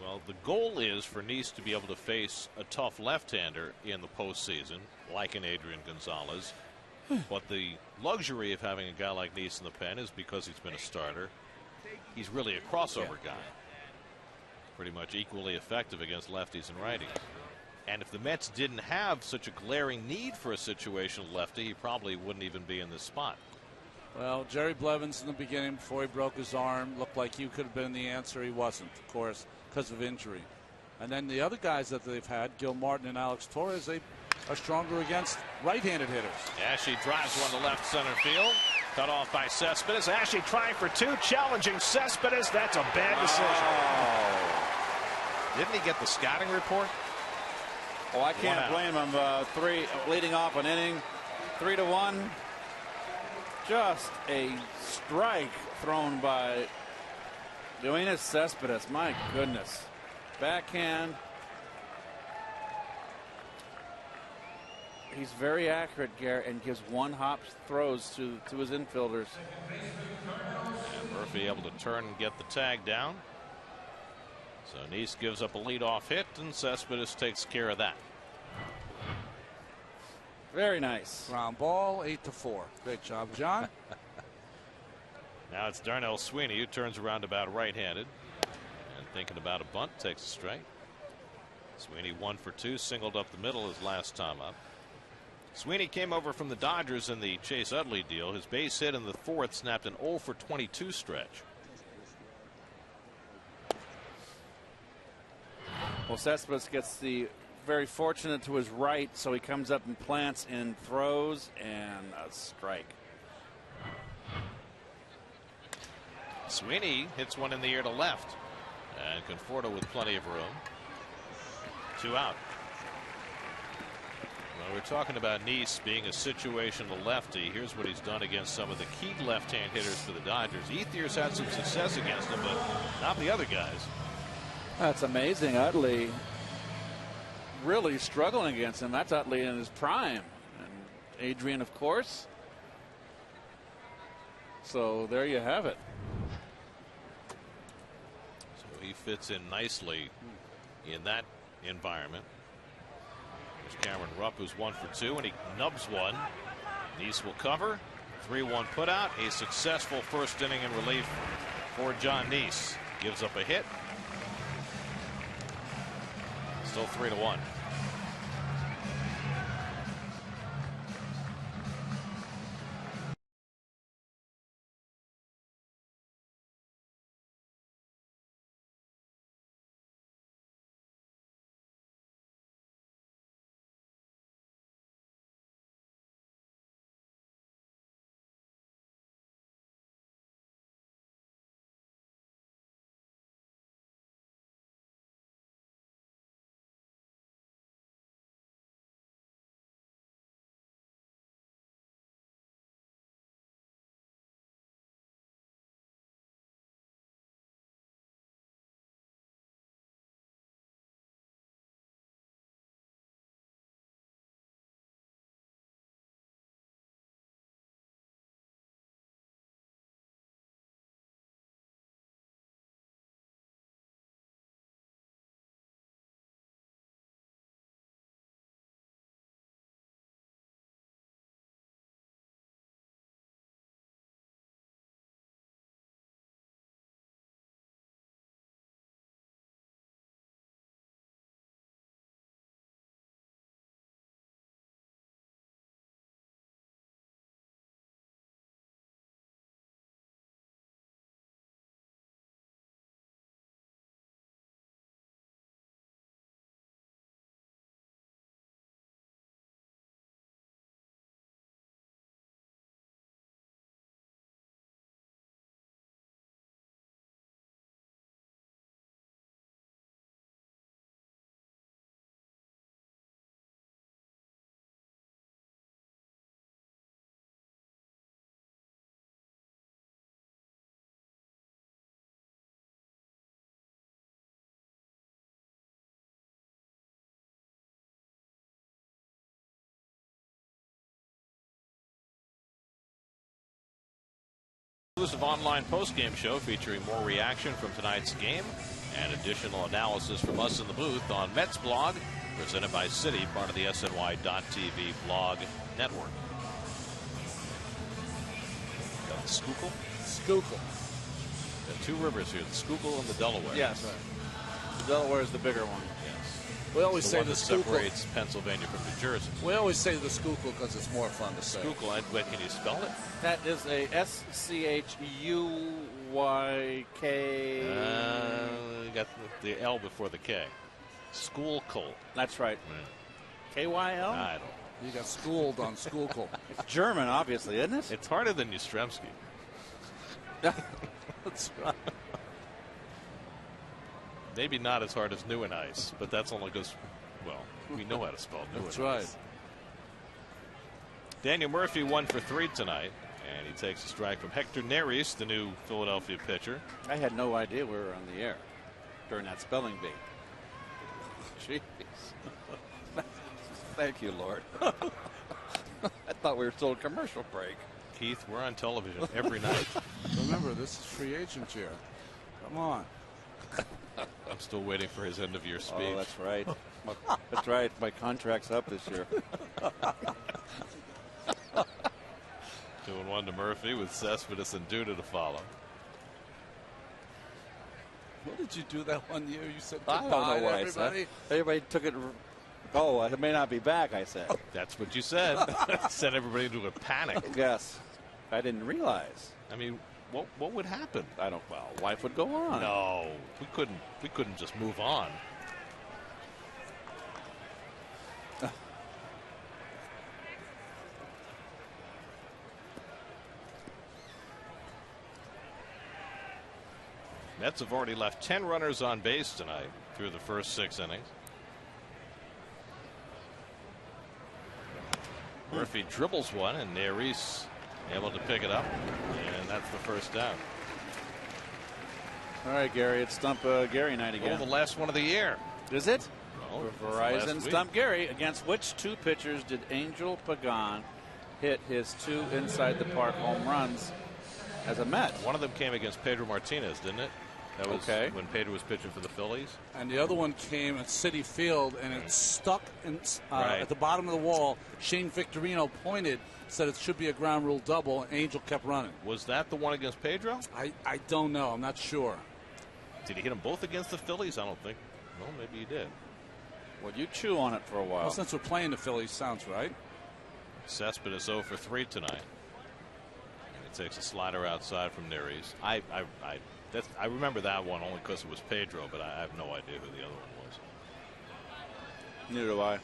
Well, the goal is for Niese to be able to face a tough left-hander in the postseason, like an Adrian Gonzalez. But the luxury of having a guy like Niese in the pen is because he's been a starter. He's really a crossover guy. Pretty much equally effective against lefties and righties. And if the Mets didn't have such a glaring need for a situational lefty, he probably wouldn't even be in this spot. Well, Jerry Blevins in the beginning, before he broke his arm, looked like he could have been the answer. He wasn't, of course, because of injury. And then the other guys that they've had, Gil Martin and Alex Torres, they are stronger against right-handed hitters. Ashe drives one to left center field. Cut off by Cespedes. Ashe trying for two, challenging Cespedes. That's a bad decision. Oh. Didn't he get the scouting report? Oh, I can't blame him. Leading off an inning, 3-1. Just a strike thrown by Yoenis Cespedes. My goodness. Backhand. He's very accurate, Garrett, and gives one-hop throws to his infielders. And Murphy able to turn and get the tag down. So Niese gives up a leadoff hit, and Cespedes takes care of that. Very nice. Ground ball, 8-4. Great job, Jon. Now it's Darnell Sweeney who turns around about right-handed. And thinking about a bunt, takes a strike. Sweeney 1 for 2, singled up the middle his last time up. Sweeney came over from the Dodgers in the Chase Utley deal. His base hit in the 4th snapped an 0 for 22 stretch. Well, Cespedes gets the very fortunate to his right, so he comes up and plants and throws, and a strike. Sweeney hits one in the air to left, and Conforto with plenty of room. 2 out. Well, we're talking about Niese being a situational lefty. Here's what he's done against some of the key left-hand hitters for the Dodgers. Ethier's had some success against him, but not the other guys. That's amazing. Utley really struggling against him. That's Utley in his prime. And Adrian, of course. So there you have it. So he fits in nicely in that environment. There's Cameron Rupp, who's 1 for 2, and he nubs one. Niese will cover. 3-1 put out. A successful first inning in relief for Jon Niese. Gives up a hit. Still 3-1. exclusive online post-game show featuring more reaction from tonight's game and additional analysis from us in the booth on Mets Blog, presented by Citi, part of the SNY.TV blog network. Got the Schuylkill? Schuylkill. There are two rivers here, the Schuylkill and the Delaware. Yes. The Delaware is the bigger one. Yes. We always say one the that Schuylkill. separates Pennsylvania from New Jersey. We always say the Schuylkill because it's more fun to say. Schuylkill, and wait, can you spell it? That is a S-C-H-U-Y-K. You got the L before the K. Schuylkill. That's right. K-Y-L? I don't know. You got schooled on Schuylkill. It's German, obviously, isn't it? It's harder than Yastrzemski. That's right. Maybe not as hard as Neuenhuis, but that's only because, well, we know how to spell Neuenhuis. That's right. Daniel Murphy 1 for 3 tonight, and he takes a strike from Hector Neris, the new Philadelphia pitcher. I had no idea we were on the air during that spelling bee. Jeez. Thank you, Lord. I thought we were still a commercial break. Keith, we're on television every night. Remember, this is free agent year. Come on. I'm still waiting for his end of year speech. Oh, that's right. That's right. My contract's up this year. 2-1 to Murphy with Cespedes and Duda to follow. What did you do that one year? You said I don't goodbye know to what everybody. I said. Everybody took it. Oh, I may not be back, I said. That's what you said. Sent everybody into a panic. Yes. I didn't realize. I mean, what would happen? I don't. Well, life would go on. No, we couldn't just move on. Mets have already left 10 runners on base tonight through the first 6 innings. Murphy dribbles one, and Neris able to pick it up, and that's the first down. All right, Gary, it's Stump Gary night again. Oh, the last one of the year. Is it? No, For last Verizon, week. Stump Gary. Against which two pitchers did Angel Pagan hit his 2 inside the park home runs as a Met? One of them came against Pedro Martinez, didn't it? That was Okay. when Pedro was pitching for the Phillies. And the other one came at Citi Field, and it stuck in, Right. at the bottom of the wall. Shane Victorino pointed, said it should be a ground rule double. Angel kept running. Was that the one against Pedro? I don't know. I'm not sure. Did he hit them both against the Phillies? I don't think. Well, maybe he did. Well, you chew on it for a while. Well, since we're playing the Phillies, sounds right. Cespedes 0 for 3 tonight. And he takes a slider outside from Neris. I remember that one only because it was Pedro, but I have no idea who the other one was. Neither do I.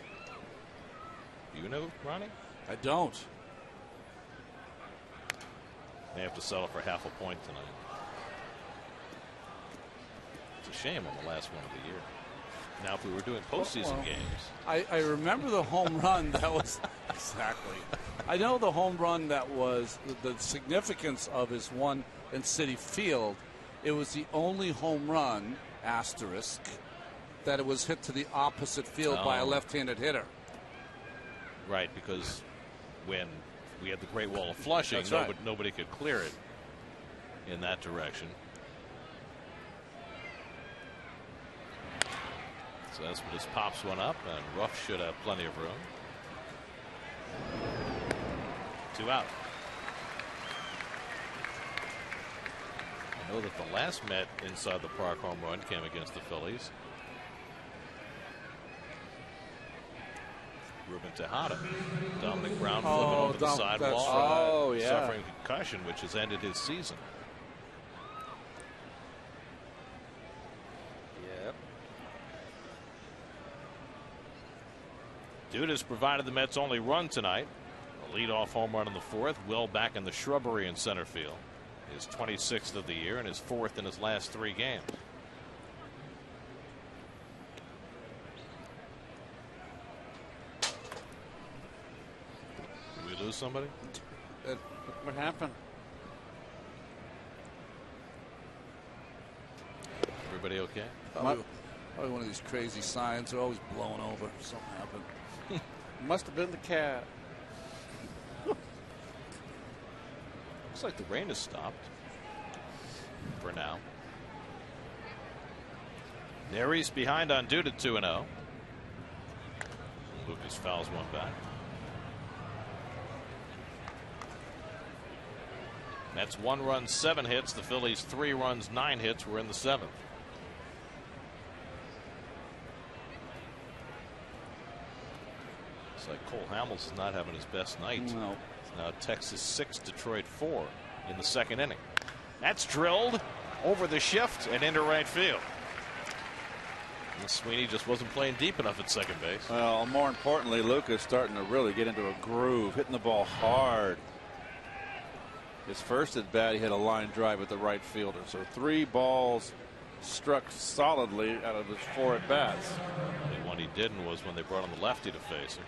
You know, Ronnie? I don't. They have to settle for half a point tonight. It's a shame on the last one of the year. Now, if we were doing postseason games. I remember the home run that was exactly. I know the home run that was the significance of is one in Citi Field. It was the only home run, asterisk, that it was hit to the opposite field by a left-handed hitter. Right, because when we had the Great Wall of Flushing, That's right. nobody could clear it in that direction. So Cespedes pops one up, and Ruff should have plenty of room. 2 out. I know that the last Met inside the park home run came against the Phillies. Ruben Tejada, Dominic Brown flipping over the sidewall, suffering concussion, which has ended his season. Yep. Duda's provided the Mets' only run tonight. A leadoff home run in the 4th. Will back in the shrubbery in center field. His 26th of the year and his 4th in his last 3 games. Did we lose somebody? What happened? Everybody okay? Probably one of these crazy signs. They're always blowing over. Something happened. Must have been the cat. Looks like the rain has stopped. for now. Nery's behind on Duda 2-0. Lucas fouls one back. Mets 1 run, 7 hits. The Phillies 3 runs, 9 hits. We're in the 7th. It's like Cole Hamels is not having his best night. No. It's now Texas 6, Detroit 4 in the 2nd inning. That's drilled over the shift and into right field. And Sweeney just wasn't playing deep enough at second base. Well, more importantly, Lucas starting to really get into a groove, hitting the ball hard. His first at bat, he hit a line drive at the right fielder. So 3 balls struck solidly out of his 4 at bats. The one he didn't was when they brought on the lefty to face him.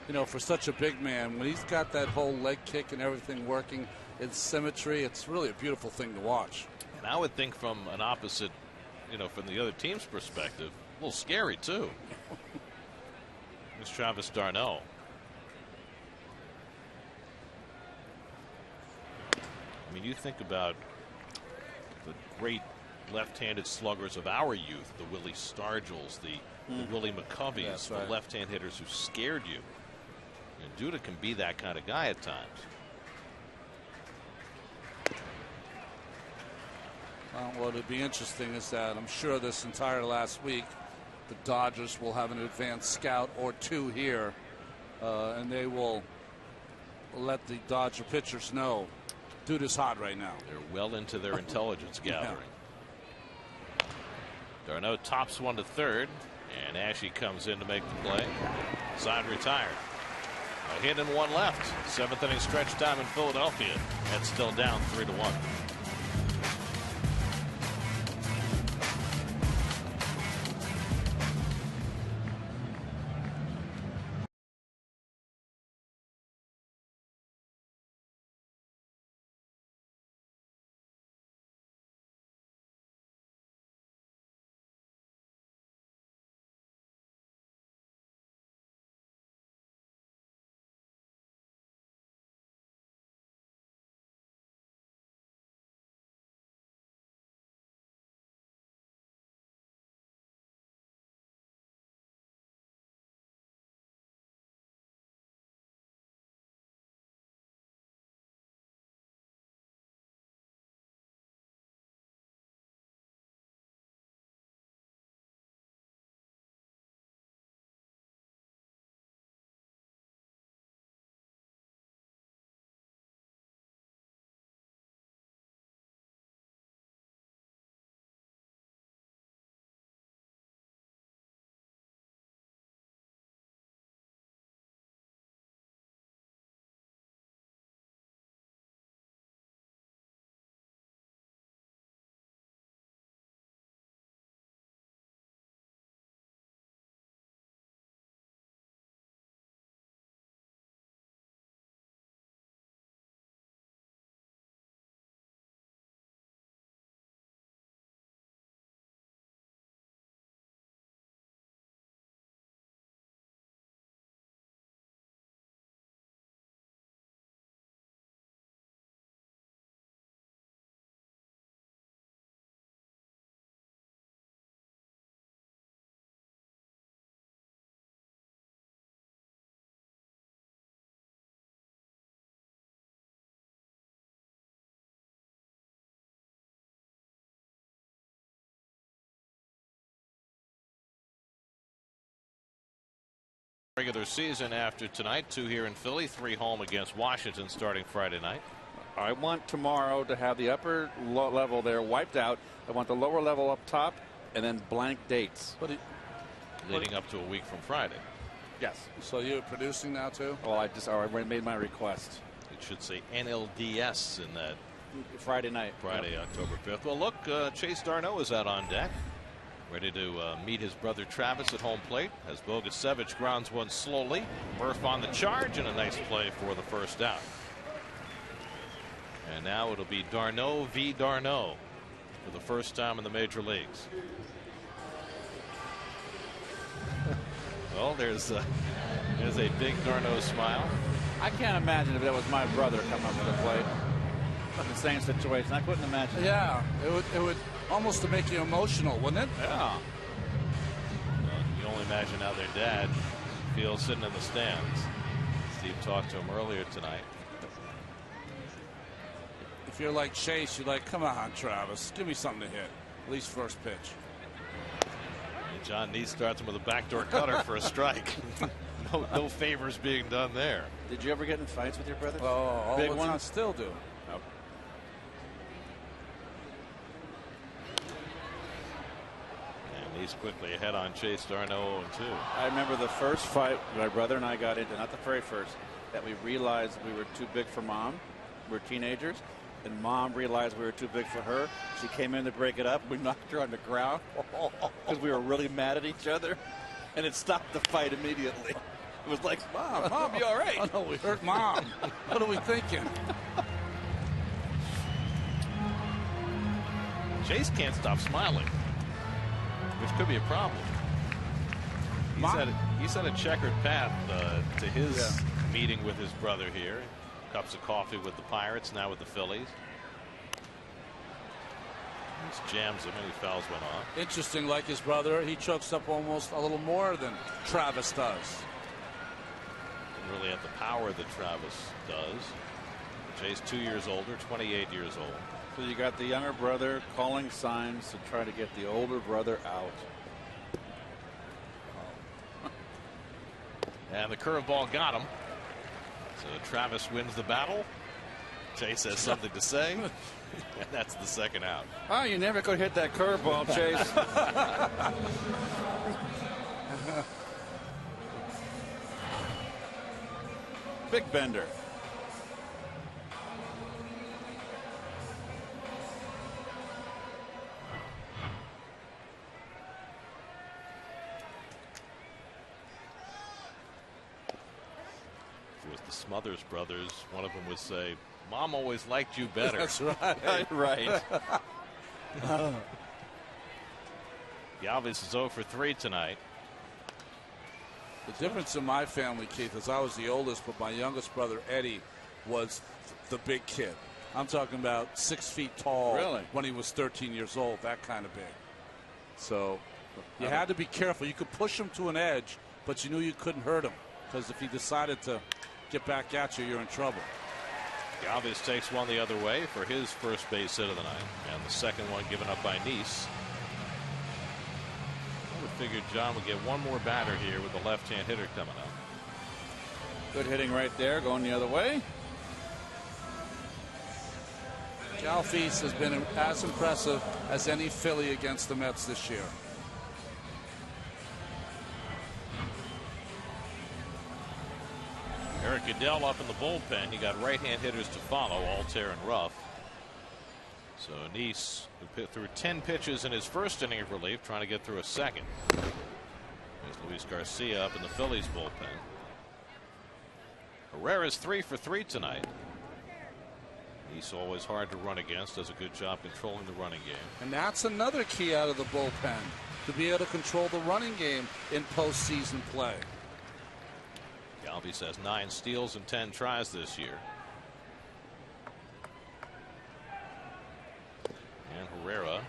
You know, for such a big man, when he's got that whole leg kick and everything working in symmetry, it's really a beautiful thing to watch. And I would think from an opposite, you know, from the other team's perspective, a little scary too. Here's Travis d'Arnaud. I mean, you think about the great left-handed sluggers of our youth, the Willie Stargells, the Willie McCoveys, the left-hand hitters who scared you. And Duda can be that kind of guy at times. What would be interesting is that I'm sure this entire last week the Dodgers will have an advanced scout or 2 here, and they will let the Dodger pitchers know Duda's hot right now. They're well into their intelligence gathering. d'Arnaud tops one to third, and Ashe comes in to make the play. Side retired. A hit and 1 left. 7th inning stretch time in Philadelphia. That's still down 3-1. Regular season after tonight. 2 here in Philly, 3 home against Washington starting Friday night. I want tomorrow to have the upper level there wiped out. I want the lower level up top and then blank dates. Leading up to a week from Friday. Yes. So you're producing now too? Well, I made my request. It should say NLDS in that. Friday night. Friday, October 5th. Well, look, Chase d'Arnaud is out on deck. Ready to meet his brother Travis at home plate as Bogusevic grounds one slowly. Murph on the charge and a nice play for the first out. And now it'll be d'Arnaud v. d'Arnaud for the first time in the major leagues. Well, there's a big d'Arnaud smile. I can't imagine if that was my brother coming up to the plate. in the same situation. I couldn't imagine. Yeah, it would almost make you emotional, wouldn't it? Yeah. You can only imagine how their dad feels sitting in the stands. Steve talked to him earlier tonight. If you're like Chase, you're like, come on, Travis, give me something to hit. At least first pitch. And Jon Niese starts him with a backdoor cutter for a strike. No favors being done there. Did you ever get in fights with your brother? Oh, all big the one. time. Still do. Nope. And Niese quickly ahead on Chase, starting 0-2. I remember the first fight my brother and I got into, not the very first, that we realized we were too big for Mom. We were teenagers, and Mom realized we were too big for her. She came in to break it up. We knocked her on the ground because we were really mad at each other, and it stopped the fight immediately. It was like, Mom, you all right? Oh, no, we hurt Mom. What are we thinking? Chase can't stop smiling, which could be a problem. He's had a checkered path to his meeting with his brother here. Cups of coffee with the Pirates, now with the Phillies. Just jams him and he fouls one off. Interesting, like his brother, he chokes up almost a little more than Travis does. Didn't really have the power that Travis does. Chase 2 years older, 28 years old. So you got the younger brother calling signs to try to get the older brother out. And the curveball got him. So Travis wins the battle. Chase has something to say. And that's the second out. Oh, you never could hit that curveball, Chase. Big bender. The Smothers brothers, one of them would say, Mom always liked you better. That's right. Right. Galvis is 0 for 3 tonight. The difference in my family, Keith, is I was the oldest, but my youngest brother, Eddie, was the big kid. I'm talking about 6 feet tall. Really? When he was 13 years old, that kind of big. So you had to be careful. You could push him to an edge, but you knew you couldn't hurt him, because if he decided to get back at you, you're in trouble. Galvis takes one the other way for his first base hit of the night, and the second one given up by Niese. I would figure John would get one more batter here with the left-hand hitter coming up. Good hitting right there, going the other way. Galvis has been as impressive as any Philly against the Mets this year. Eric Goodell up in the bullpen. He got right-hand hitters to follow, Altair and Ruff. So Niese, who threw 10 pitches in his first inning of relief, trying to get through a second. There's Luis Garcia up in the Phillies bullpen. Herrera's 3 for 3 tonight. Niese always hard to run against, does a good job controlling the running game. And that's another key out of the bullpen, to be able to control the running game in postseason play. Galvis has 9 steals and 10 tries this year. And Herrera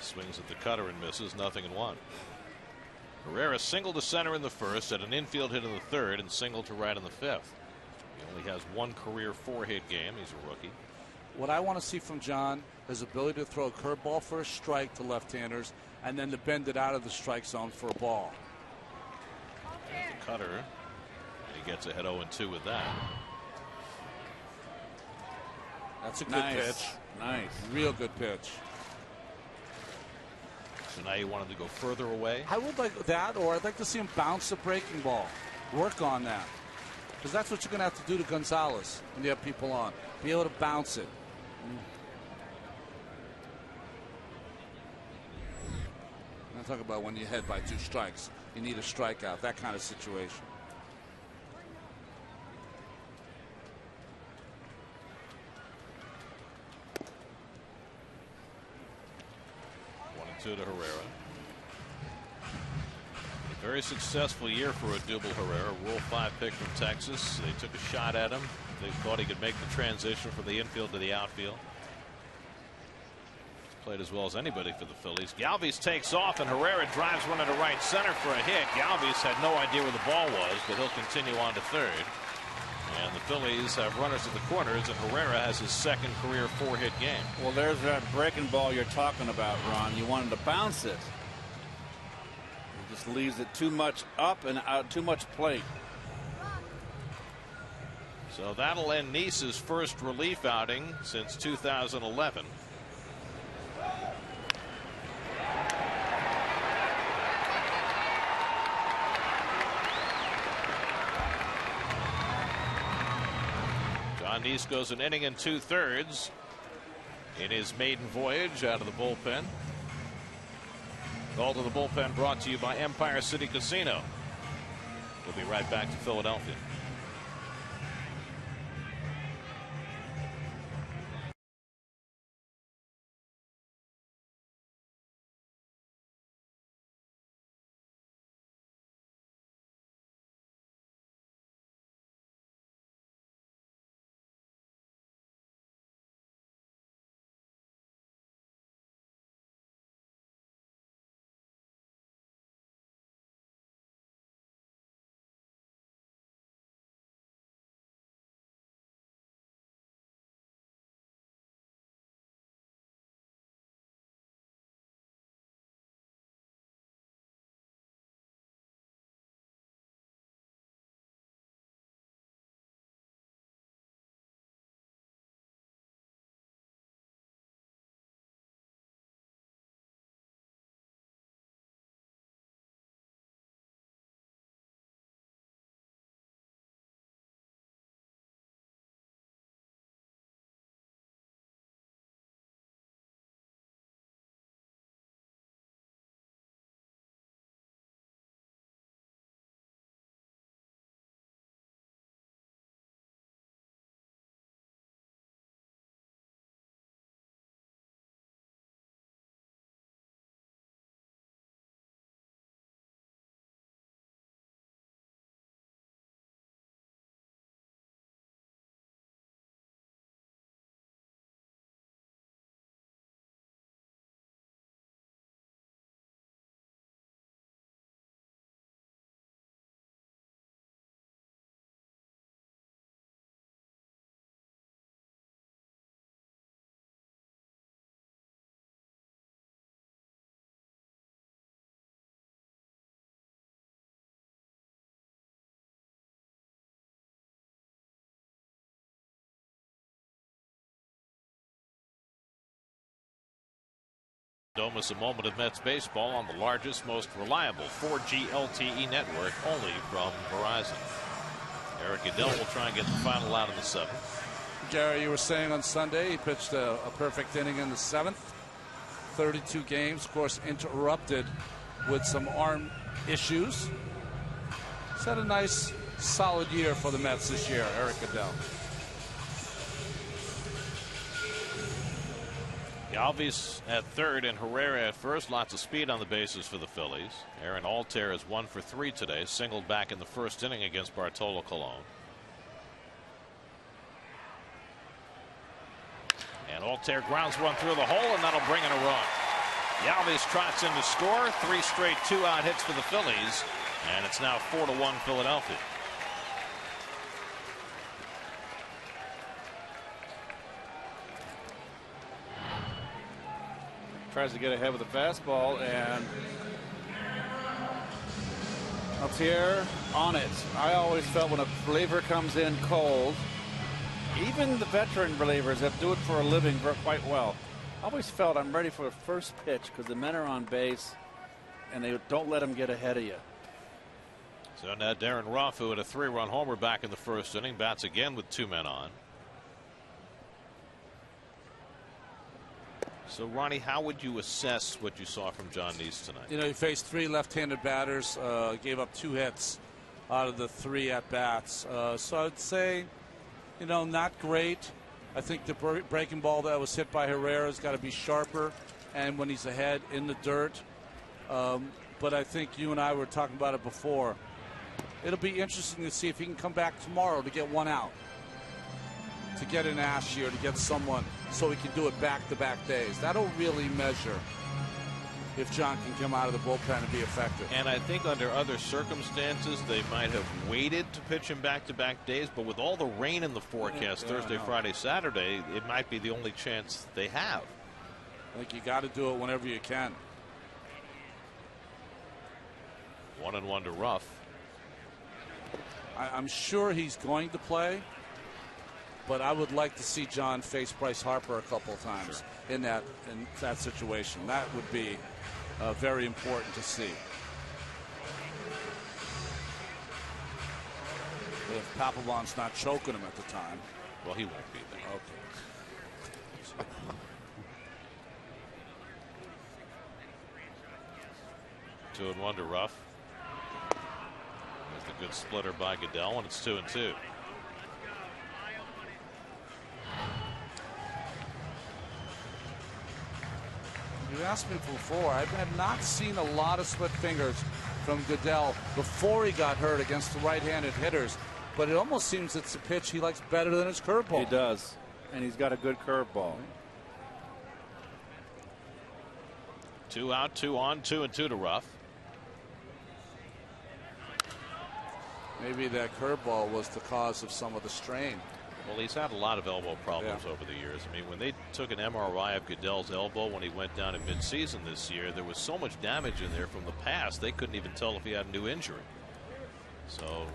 swings at the cutter and misses, 0-1. Herrera singled to center in the first, at an infield hit in the third, and singled to right in the fifth. He only has 1 career 4-hit game. He's a rookie. What I want to see from John is ability to throw a curveball for a strike to left-handers, and then to bend it out of the strike zone for a ball. There's the cutter. He gets ahead 0-2 with that. That's a good pitch. Nice. Real good pitch. So now you want him to go further away? I would like that, or I'd like to see him bounce the breaking ball. Work on that. Because that's what you're going to have to do to Gonzalez when you have people on. Be able to bounce it. I'm talking about when you head by 2 strikes. You need a strikeout, that kind of situation. To Herrera. A very successful year for Odubel Herrera. Rule 5 pick from Texas. They took a shot at him They thought he could make the transition from the infield to the outfield. Played as well as anybody for the Phillies. Galvis takes off, and Herrera drives one into right center for a hit. Galvis had no idea where the ball was, but he'll continue on to third. And the Phillies have runners at the corners, and Herrera has his second career 4-hit game. Well, there's that breaking ball you're talking about, Ron. You wanted to bounce it. He just leaves it too much up and out, too much plate. So that'll end Niese's first relief outing since 2011. Jon Niese goes an inning and 2/3 in his maiden voyage out of the bullpen. Call to the bullpen brought to you by Empire City Casino. We'll be right back to Philadelphia. Domus, a moment of Mets baseball on the largest, most reliable 4G LTE network, only from Verizon. Eric Adell will try and get the final out in the 7th. Gary, you were saying on Sunday he pitched a perfect inning in the 7th. 32 games, of course, interrupted with some arm issues. He's had a nice, solid year for the Mets this year, Eric Adell. Galvis at third and Herrera at first. Lots of speed on the bases for the Phillies. Aaron Altair is 1 for 3 today. Singled back in the first inning against Bartolo Colon. And Altair grounds one through the hole, and that'll bring in a run. Galvis trots in to score. 3 straight 2-out hits for the Phillies. And it's now 4-1 Philadelphia. Tries to get ahead with the fastball, and Altair on it. I always felt when a reliever comes in cold, even the veteran relievers that do it for a living quite well, I always felt I'm ready for a first pitch because the men are on base and they don't let them get ahead of you. So now Darren Ruff, who had a 3-run homer back in the first inning, bats again with 2 men on. So, Ronnie, how would you assess what you saw from Jon Niese tonight? You know, he faced 3 left-handed batters, gave up 2 hits out of the 3 at-bats. So I'd say, you know, not great. I think the breaking ball that was hit by Herrera has got to be sharper, and when he's ahead in the dirt. But I think you and I were talking about it before. It'll be interesting to see if he can come back tomorrow to get 1 out. to get an Ashe or to get someone so he can do it back-to-back days. That'll really measure if Jon can come out of the bullpen and be effective. And I think under other circumstances, they might have waited to pitch him back-to-back days. But with all the rain in the forecast Thursday, Friday, Saturday, it might be the only chance they have. I think you got to do it whenever you can. 1-1 to Ruff. I'm sure he's going to play, but I would like to see Jon face Bryce Harper a couple of times in that situation. That would be very important to see. If Papelbon's not choking him at the time. Well, he won't be there. Okay. 2-1 to Ruff. There's the good splitter by Goodell, and it's 2-2. You asked me before. I have not seen a lot of split fingers from Goodell before he got hurt against the right-handed hitters, but it almost seems it's a pitch he likes better than his curveball. He does, and he's got a good curveball. 2 out, 2 on, 2-2 to Ruff. Maybe that curveball was the cause of some of the strain. Well, he's had a lot of elbow problems over the years. I mean, when they took an MRI of Goodell's elbow when he went down in midseason this year, there was so much damage in there from the past, they couldn't even tell if he had a new injury. So,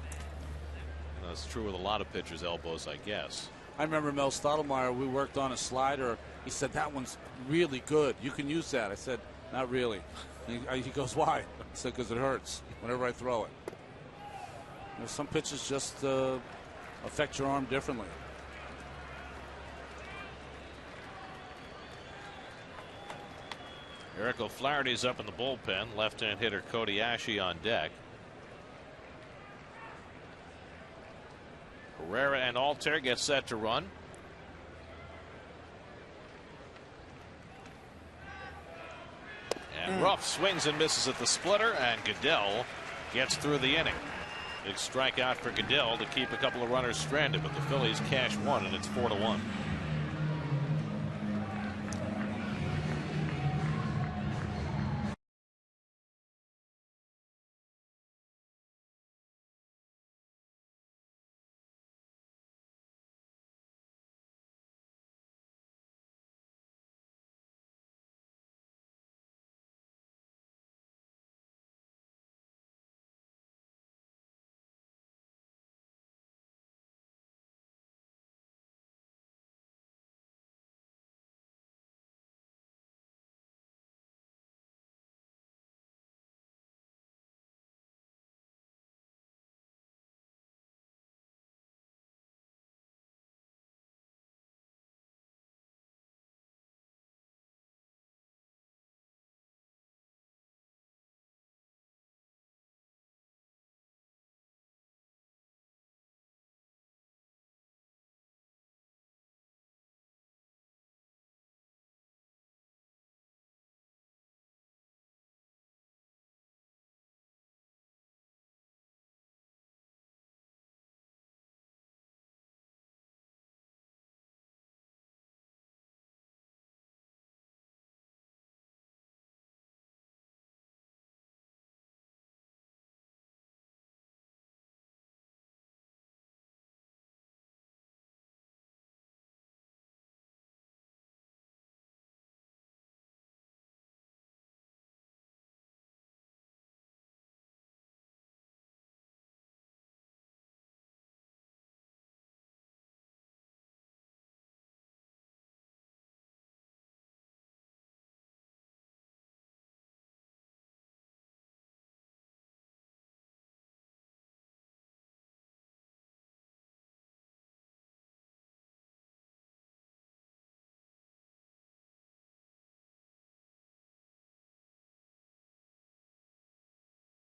that's true with a lot of pitchers' elbows, I guess. I remember Mel Stottlemyre, we worked on a slider. He said, that one's really good. You can use that. I said, not really. He goes, why? I said, because it hurts whenever I throw it. You know, some pitches just affect your arm differently. Eric O'Flaherty's up in the bullpen. Left-hand hitter Cody Ashe on deck. Herrera and Altair get set to run. And Ruff swings and misses at the splitter, and Goodell gets through the inning. Big strikeout for Goodell to keep a couple of runners stranded, but the Phillies cash one, and it's 4-1.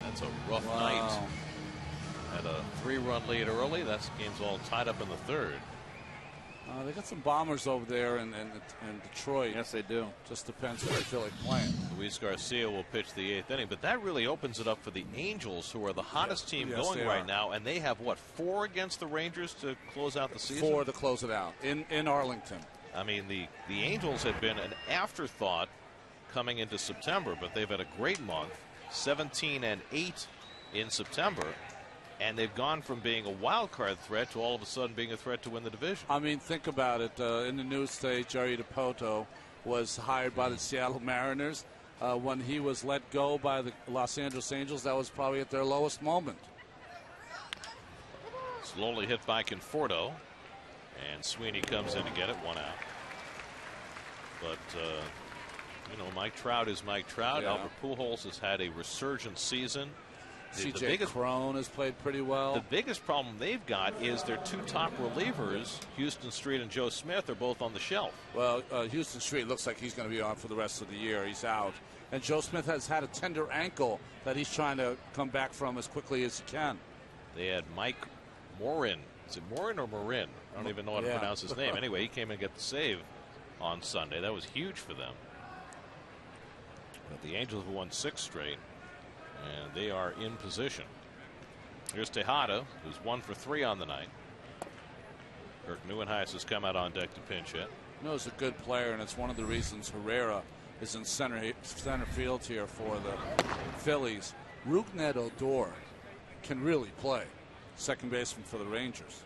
That's a rough night. Had a 3-run lead early. That game's all tied up in the third. They got some bombers over there in Detroit. Yes, they do. Just depends where they feel like playing. Luis Garcia will pitch the 8th inning, but that really opens it up for the Angels, who are the hottest team going right now, and they have, what, 4 against the Rangers to close out the season? 4 to close it out in Arlington. I mean, the Angels have been an afterthought coming into September, but they've had a great month, 17-8 in September. And they've gone from being a wild card threat to all of a sudden being a threat to win the division. I mean, think about it. In the news today, Jerry DiPoto was hired by the Seattle Mariners. When he was let go by the Los Angeles Angels, that was probably at their lowest moment. Slowly hit by Conforto. And Sweeney comes in to get it, 1 out. But, you know, Mike Trout is Mike Trout. Yeah. Albert Pujols has had a resurgent season. C.J. Cron has played pretty well. The biggest problem they've got is their 2 top relievers, Houston Street and Joe Smith, are both on the shelf. Well, Houston Street looks like he's going to be on for the rest of the year. He's out. And Joe Smith has had a tender ankle that he's trying to come back from as quickly as he can. They had Mike Morin. Is it Morin or Marin? I don't even know how to pronounce his name. Anyway, he came in and got the save on Sunday. That was huge for them. But the Angels have won 6 straight. And they are in position. Here's Tejada, who's 1 for 3 on the night. Kirk Neuenhuis has come out on deck to pinch hit. You know, he's a good player, and it's one of the reasons Herrera is in center field here for the Phillies. Rougned Odor can really play. Second baseman for the Rangers.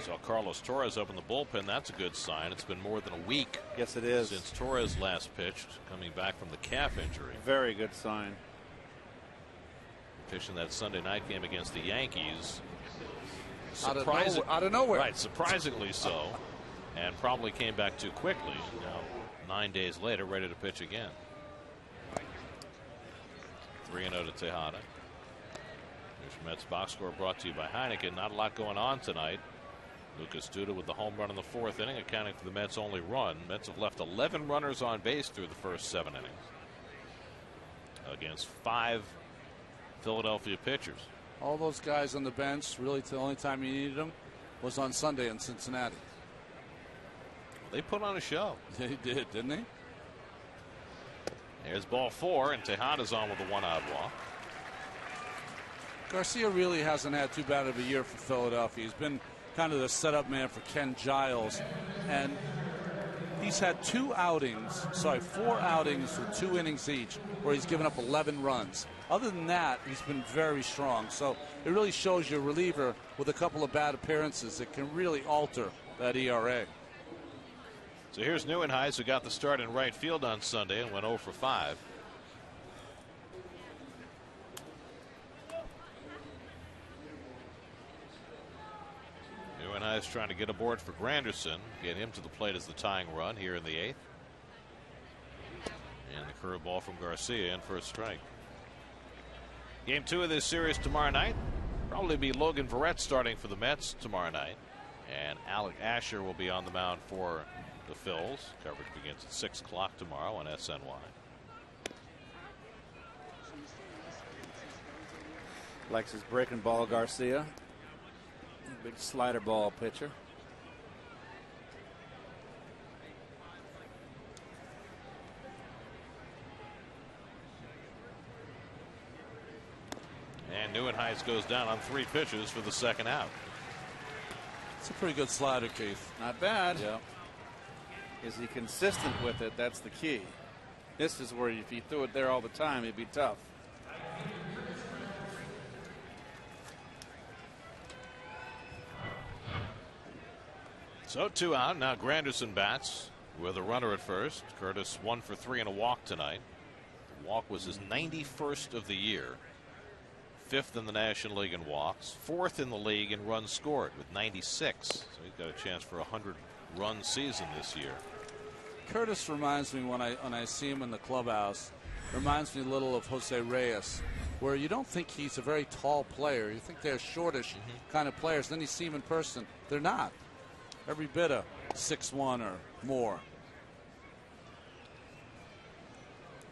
Saw Carlos Torres up in the bullpen. That's a good sign. It's been more than a week. Yes, it is. Since Torres last pitched, coming back from the calf injury. Very good sign. Pitching that Sunday night game against the Yankees. Out of nowhere. Right, surprisingly so. And probably came back too quickly. Now, 9 days later, ready to pitch again. 3-0 to Tejada. Here's your Mets box score brought to you by Heineken. Not a lot going on tonight. Lucas Duda with the home run in the 4th inning, accounting for the Mets' only run. Mets have left 11 runners on base through the first 7 innings against 5 Philadelphia pitchers. All those guys on the bench, really the only time you needed them was on Sunday in Cincinnati. They put on a show. They did, didn't they? There's ball 4, and Tejada's on with a 1-out walk. Garcia really hasn't had too bad of a year for Philadelphia. He's been kind of the setup man for Ken Giles, and he's had 4 outings with 2 innings each where he's given up 11 runs. Other than that, he's been very strong. So it really shows you a reliever with a couple of bad appearances that can really alter that ERA. So here's Neuenhuis, who got the start in right field on Sunday and went 0 for 5. Neuenhuis trying to get aboard for Granderson, get him to the plate as the tying run here in the 8th. And the curveball from Garcia in for a strike. Game 2 of this series tomorrow night. Probably be Logan Verrett starting for the Mets tomorrow night. And Alec Asher will be on the mound for the Phils. Coverage begins at 6 o'clock tomorrow on SNY. Likes his breaking ball, Garcia. Big slider ball pitcher. And Neuenhuis goes down on 3 pitches for the 2nd out. It's a pretty good slider, Keith. Not bad. Yeah. Is he consistent with it? That's the key. This is where if he threw it there all the time, it'd be tough. So 2 out. Now Granderson bats with a runner at first. Curtis 1 for 3 and a walk tonight. The walk was his 91st of the year. 5th in the National League in walks. 4th in the league in runs scored with 96. So he's got a chance for a 100-run season this year. Curtis reminds me when I see him in the clubhouse, reminds me a little of Jose Reyes, where you don't think he's a very tall player. You think they're shortish kind of players. Then you see him in person. They're not. Every bit of 6'1" or more.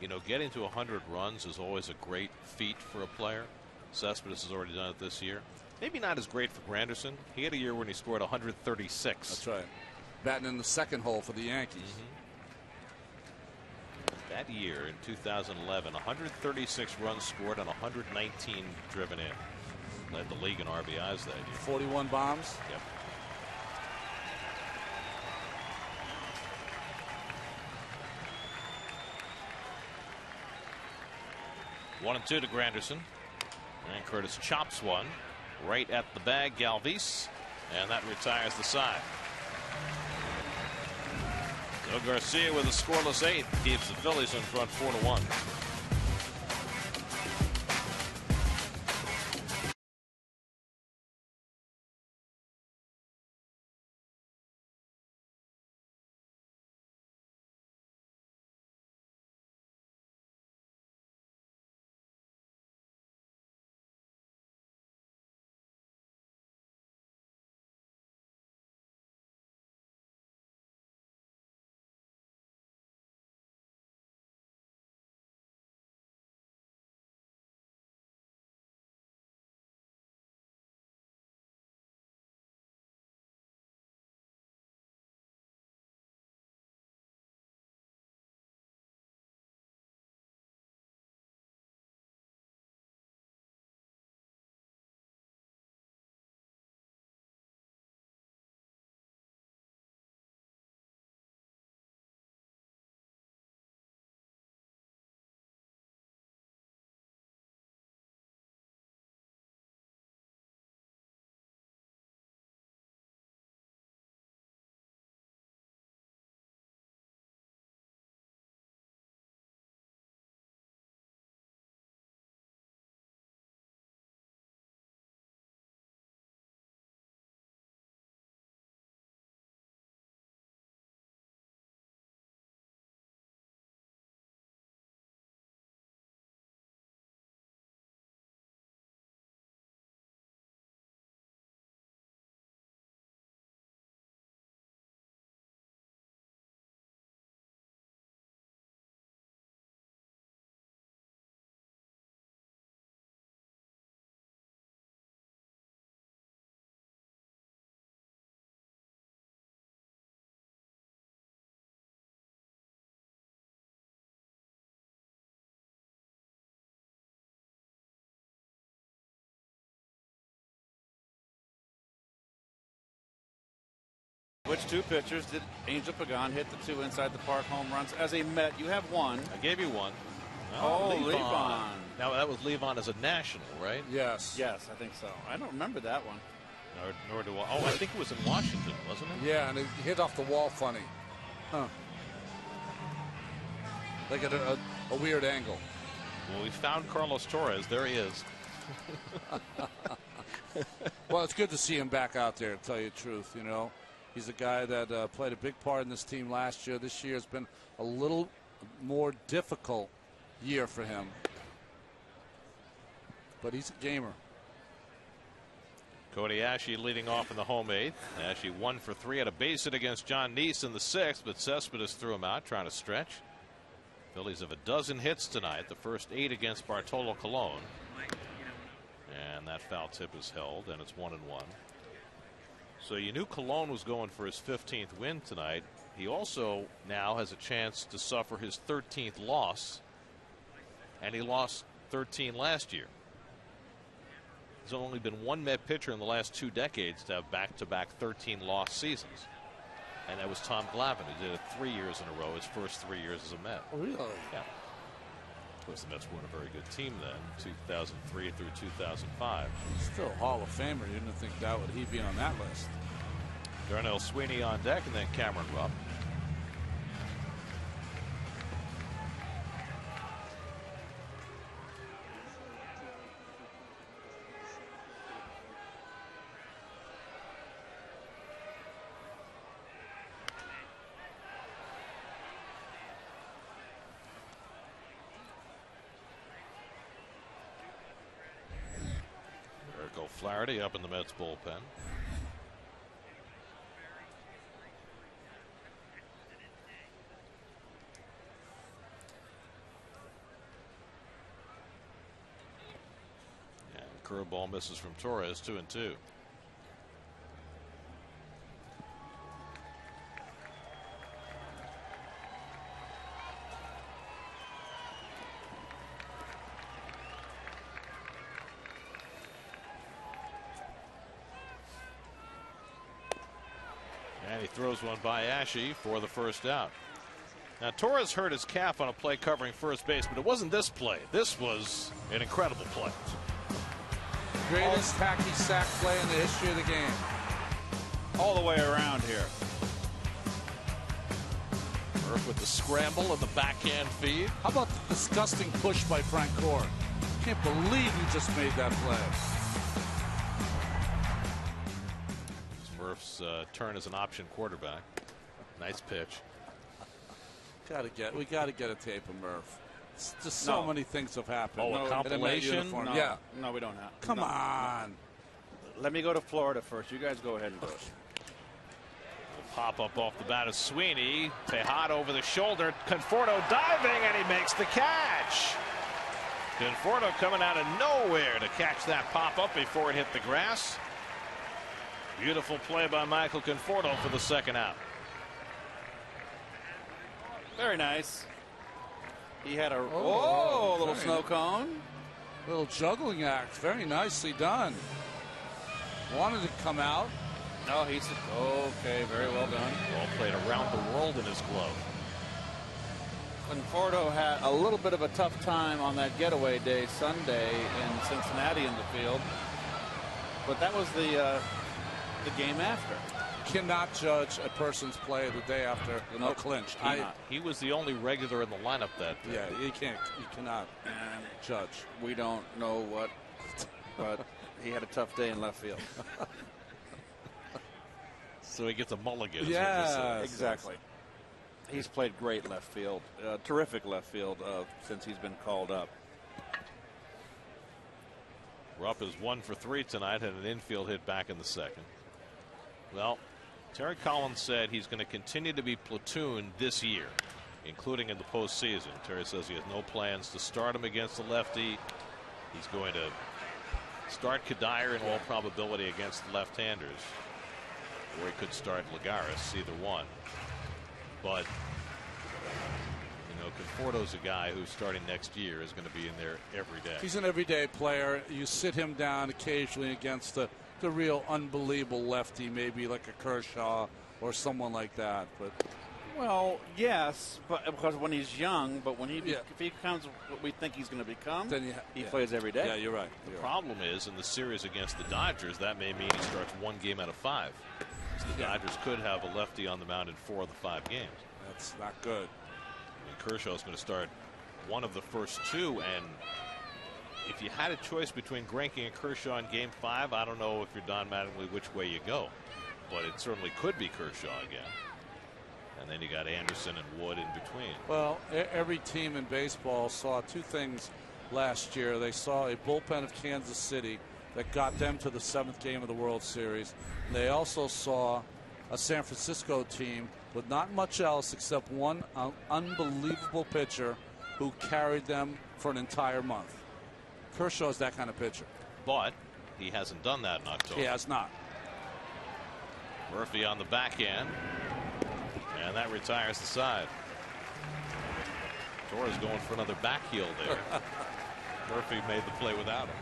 You know, getting to 100 runs is always a great feat for a player. Cespedes has already done it this year. Maybe not as great for Granderson. He had a year when he scored 136. That's right. Batting in the second hole for the Yankees. That year in 2011, 136 runs scored and 119 driven in. Led the league in RBIs that year. 41 bombs. Yep. One and two to Granderson. And Curtis chops one right at the bag, Galvis, and that retires the side. So Garcia with a scoreless 8 keeps the Phillies in front 4-1. Which two pitchers did Angel Pagan hit the two inside the park home runs? As a Met, you have one. I gave you one. Levon. Now that was Levon as a national, right? Yes. Yes, I think so. I don't remember that one. Nor do I. Oh, I think it was in Washington, wasn't it? Yeah, and it hit off the wall funny. Huh. Like at a weird angle. Well, we found Carlos Torres. There he is. Well, it's good to see him back out there, to tell you the truth, you know. He's a guy that played a big part in this team last year. This year has been a little more difficult year for him. But he's a gamer. Cody Ashe leading off in the home 8th. Ashe 1 for 3 at a base hit against Jon Niese in the 6th, but Cespedes threw him out trying to stretch. Phillies have a dozen hits tonight, the first 8 against Bartolo Colon. And that foul tip is held, and it's 1-1. So you knew Colon was going for his 15th win tonight. He also now has a chance to suffer his 13th loss, and he lost 13 last year. There's only been one Met pitcher in the last 2 decades to have back-to-back 13-loss seasons, and that was Tom Glavine, who did it 3 years in a row, his first 3 years as a Met. Oh, really? Yeah. Of course, the Mets weren't a very good team then, 2003 through 2005. Still a Hall of Famer. You didn't think he'd be on that list. Darnell Sweeney on deck, and then Cameron Rupp. Flaherty up in the Mets bullpen. And Curveball misses from Torres, 2-2. And he throws one by Ashe for the first out. Now, Torres hurt his calf on a play covering first base, but it wasn't this play. This was an incredible play. Greatest hacky sack play in the history of the game. All the way around here. Murph with the scramble and the backhand feed. How about the disgusting push by Frank Gore? Can't believe he just made that play. Murph's turn as an option quarterback. Nice pitch. We got to get a tape of Murph. It's just so many things have happened. Oh, a compilation? No, yeah. No, we don't have. Come on. Let me go to Florida first. You guys go ahead and do it. Pop up off the bat of Sweeney. Tejada over the shoulder. Conforto diving, and he makes the catch. Conforto coming out of nowhere to catch that pop up before it hit the grass. Beautiful play by Michael Conforto for the second out. Very nice. He had a little snow cone. Little juggling act. Very nicely done. Wanted to come out. No, he said, okay, very well done. Ball played around the world in his glove. Conforto had a little bit of a tough time on that getaway day Sunday in Cincinnati in the field. But that was the game after. Cannot judge a person's play the day after a clinch. He was the only regular in the lineup that day. Yeah, you cannot judge. We don't know what, but he had a tough day in left field. So he gets a mulligan. Yeah, exactly. He's played great left field, terrific left field since he's been called up. Rupp is 1 for 3 tonight, had an infield hit back in the second. Well, Terry Collins said he's going to continue to be platooned this year, including in the postseason. Terry says he has no plans to start him against the lefty. He's going to start Kadire in all probability against the left-handers, or he could start Lagares, either one. But Conforto's a guy who's starting next year is going to be in there every day. He's an everyday player. You sit him down occasionally against the real unbelievable lefty, maybe like a Kershaw or someone like that. But well, yes, but because when he's young, but when if he becomes what we think he's going to become, then he plays every day. Yeah, you're right. The problem is in the series against the Dodgers, that may mean he starts 1 game out of 5. So the Dodgers could have a lefty on the mound in 4 of the 5 games. That's not good. And Kershaw's going to start 1 of the first 2, and if you had a choice between Greinke and Kershaw in Game 5, I don't know if you're Don Mattingly which way you go, but it certainly could be Kershaw again. And then you got Anderson and Wood in between. Well, every team in baseball saw 2 things last year. They saw a bullpen of Kansas City that got them to the 7th game of the World Series. They also saw a San Francisco team with not much else except one unbelievable pitcher who carried them for an entire month. Kershaw is that kind of pitcher. But he hasn't done that in October. He has not. Murphy on the backhand. And that retires the side. Torres going for another back heel there. Murphy made the play without him.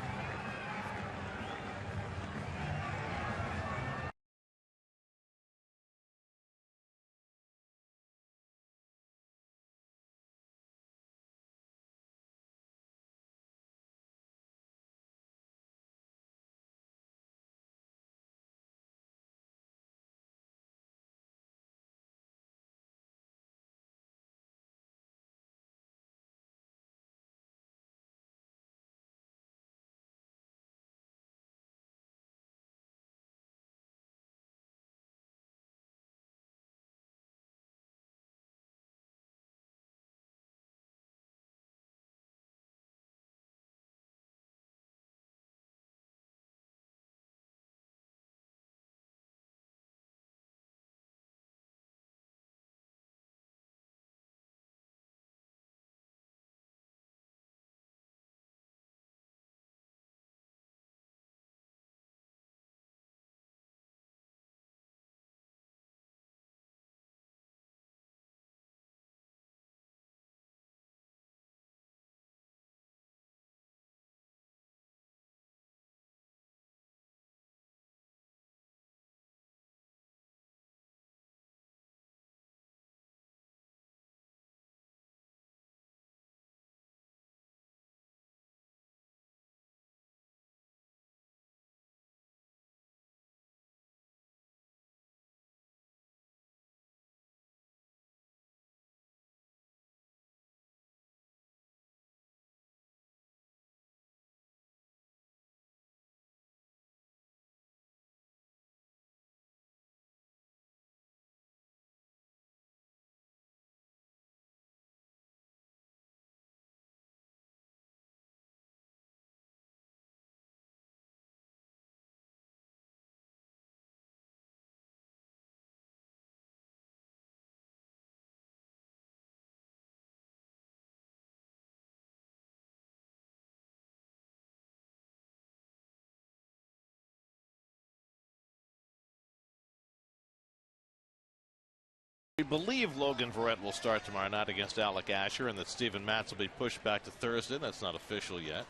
We believe Logan Verrett will start tomorrow night against Alec Asher, and that Steven Matz will be pushed back to Thursday. That's not official yet.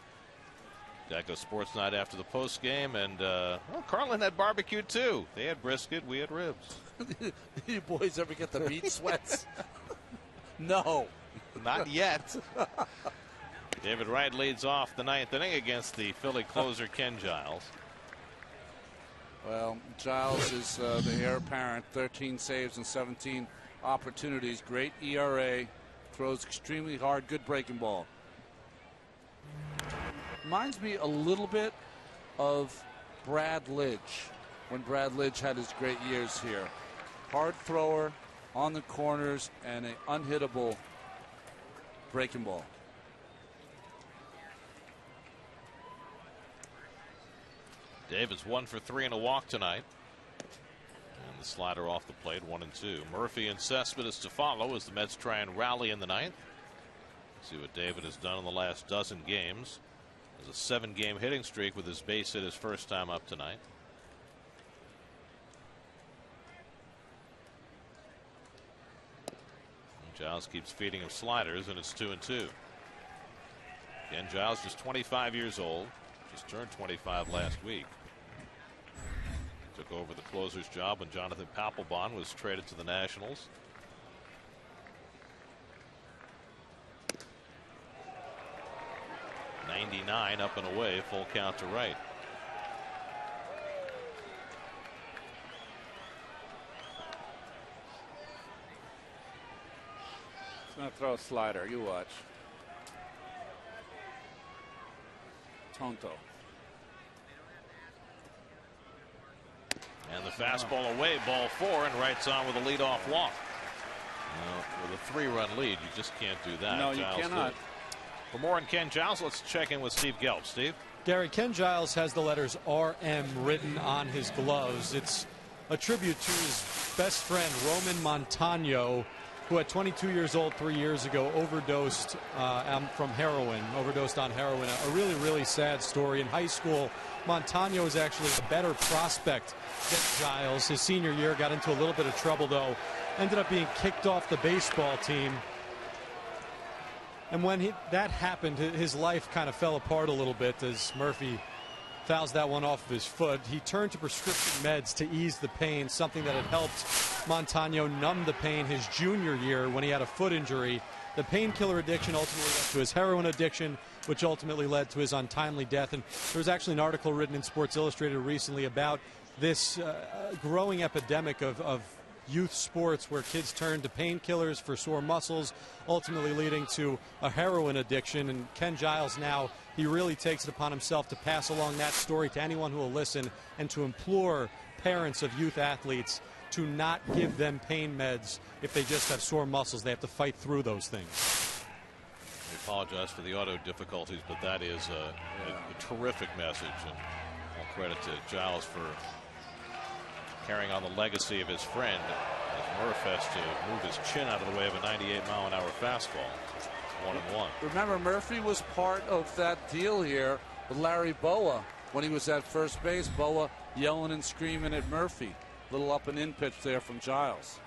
Deco Sports Night after the post game, and Carlin had barbecue too. They had brisket, we had ribs. You boys ever get the meat sweats? No, not yet. David Wright leads off the 9th inning against the Philly closer Ken Giles. Well, Giles is the heir apparent. 13 saves and 17 opportunities. Great ERA. Throws extremely hard. Good breaking ball. Reminds me a little bit of Brad Lidge when Brad Lidge had his great years here. Hard thrower on the corners and an unhittable breaking ball. David's 1 for 3 and a walk tonight. And the slider off the plate, 1-2. Murphy and Cespedes to follow as the Mets try and rally in the 9th. See what David has done in the last dozen games. There's a 7-game hitting streak with his base hit his first time up tonight. And Giles keeps feeding him sliders, and it's 2-2. Again, Giles just 25 years old. Just turned 25 last week. Took over the closer's job when Jonathan Papelbon was traded to the Nationals. '99 up and away, full count to right. He's going to throw a slider. You watch. Tonto. And the fastball away, ball 4, and Wright's on with a leadoff walk. With a 3-run lead, you just can't do that. No, you cannot. Did. For more on Ken Giles, let's check in with Steve Gelb. Steve? Gary, Ken Giles has the letters RM written on his gloves. It's a tribute to his best friend, Roman Montano, who at 22 years old 3 years ago overdosed from heroin, overdosed on heroin. A really, really sad story. In high school, Montano was actually a better prospect than Giles. His senior year got into a little bit of trouble, though. Ended up being kicked off the baseball team. And when that happened, his life kind of fell apart a little bit as Murphy fouls that one off of his foot. He turned to prescription meds to ease the pain, something that had helped Montano numb the pain his junior year when he had a foot injury. The painkiller addiction ultimately led to his heroin addiction, which ultimately led to his untimely death. And there was actually an article written in Sports Illustrated recently about this growing epidemic of youth sports where kids turn to painkillers for sore muscles, ultimately leading to a heroin addiction. And Ken Giles now, he really takes it upon himself to pass along that story to anyone who will listen and to implore parents of youth athletes to not give them pain meds if they just have sore muscles. They have to fight through those things. We apologize for the auto difficulties, but that is a terrific message, and all credit to Giles for carrying on the legacy of his friend as Murph has to move his chin out of the way of a 98-mile-an-hour fastball. 1-1. Remember, Murphy was part of that deal here with Larry Boa when he was at first base. Boa yelling and screaming at Murphy. Little up and in pitch there from Giles.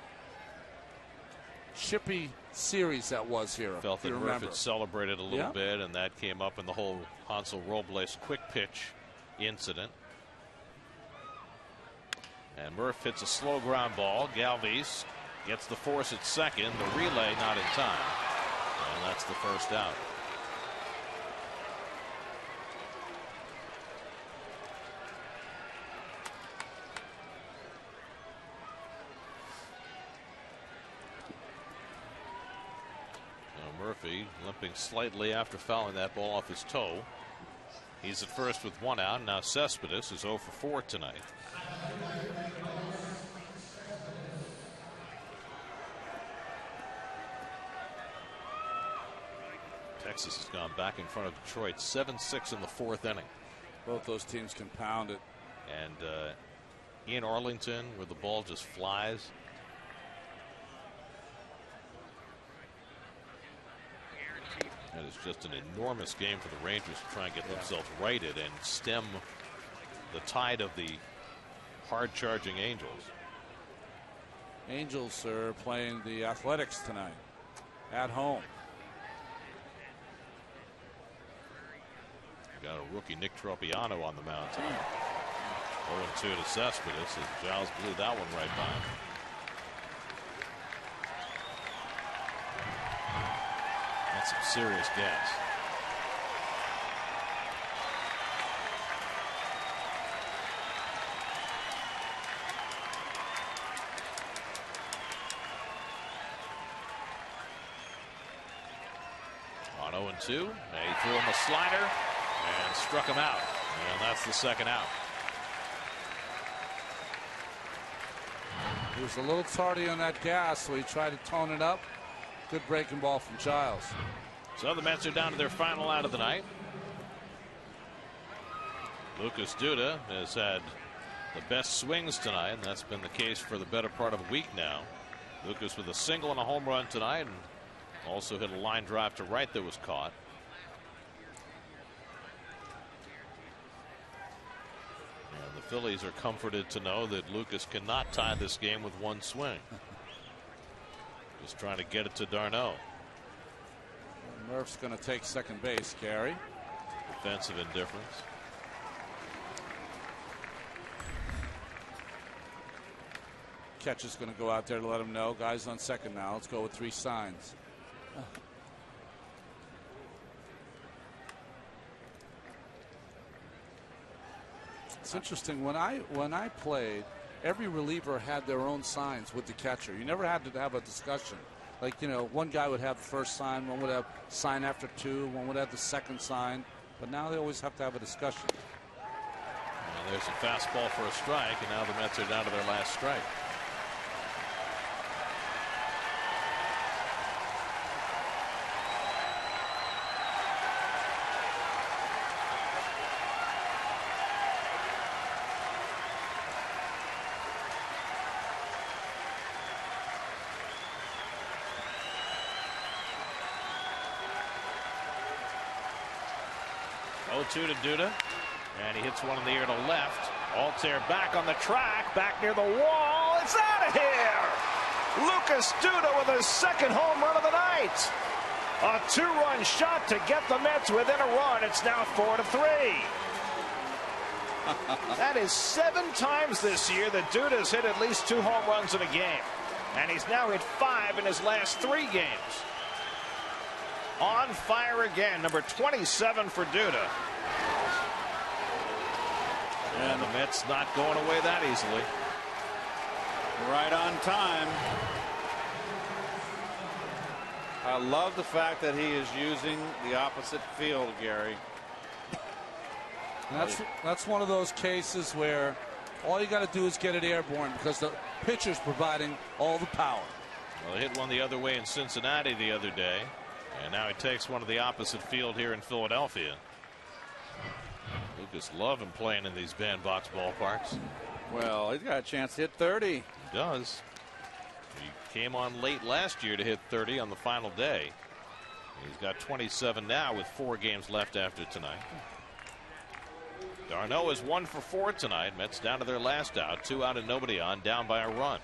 Chippy series that was here. Felt that Murph had celebrated a little bit, and that came up in the whole Hansel Robles quick pitch incident. And Murph hits a slow ground ball. Galvis gets the force at second. The relay not in time. And that's the first out. Now Murphy limping slightly after fouling that ball off his toe. He's at first with 1 out. Now Cespedes is 0 for 4 tonight. Texas has gone back in front of Detroit 7-6 in the 4th inning. Both those teams can pound it. And in Arlington, where the ball just flies. That is just an enormous game for the Rangers to try and get themselves righted and stem the tide of the hard-charging Angels. Angels are playing the Athletics tonight at home. Got a rookie Nick Tropiano on the mound tonight. 0-2 to Cespedes as Giles blew that one right by him. That's some serious gas. On 0-2, he threw him a slider and struck him out, and that's the second out. He was a little tardy on that gas, so he tried to tone it up. Good breaking ball from Giles. So the Mets are down to their final out of the night. Lucas Duda has had the best swings tonight, and that's been the case for the better part of a week now. Lucas with a single and a home run tonight, and also hit a line drive to right that was caught. And the Phillies are comforted to know that Lucas cannot tie this game with one swing. Just trying to get it to d'Arnaud. Murph's going to take second base, Gary. Defensive indifference. Catcher's going to go out there to let him know. Guys on second now. Let's go with 3 signs. It's interesting. When I played, every reliever had their own signs with the catcher. You never had to have a discussion. Like, you know, one guy would have the first sign, one would have sign after 2, one would have the second sign. But now they always have to have a discussion. Well, there's a fastball for a strike, and now the Mets are down to their last strike. To Duda, and he hits one in the air to left. Altair back on the track, back near the wall. It's out of here. Lucas Duda with his second home run of the night. A 2-run shot to get the Mets within a run. It's now 4-3. That is 7 times this year that Duda's hit at least 2 home runs in a game, and he's now hit 5 in his last 3 games. On fire again, number 27 for Duda. And the Mets not going away that easily. Right on time. I love the fact that he is using the opposite field, Gary. That's one of those cases where all you got to do is get it airborne because the pitcher's providing all the power. Well, he hit one the other way in Cincinnati the other day, and now he takes one to the opposite field here in Philadelphia. Lucas loving playing in these bandbox ballparks. Well, he's got a chance to hit 30. He does. He came on late last year to hit 30 on the final day. He's got 27 now with 4 games left after tonight. d'Arnaud is 1 for 4 tonight. Mets down to their last out. 2 out and nobody on, down by a run.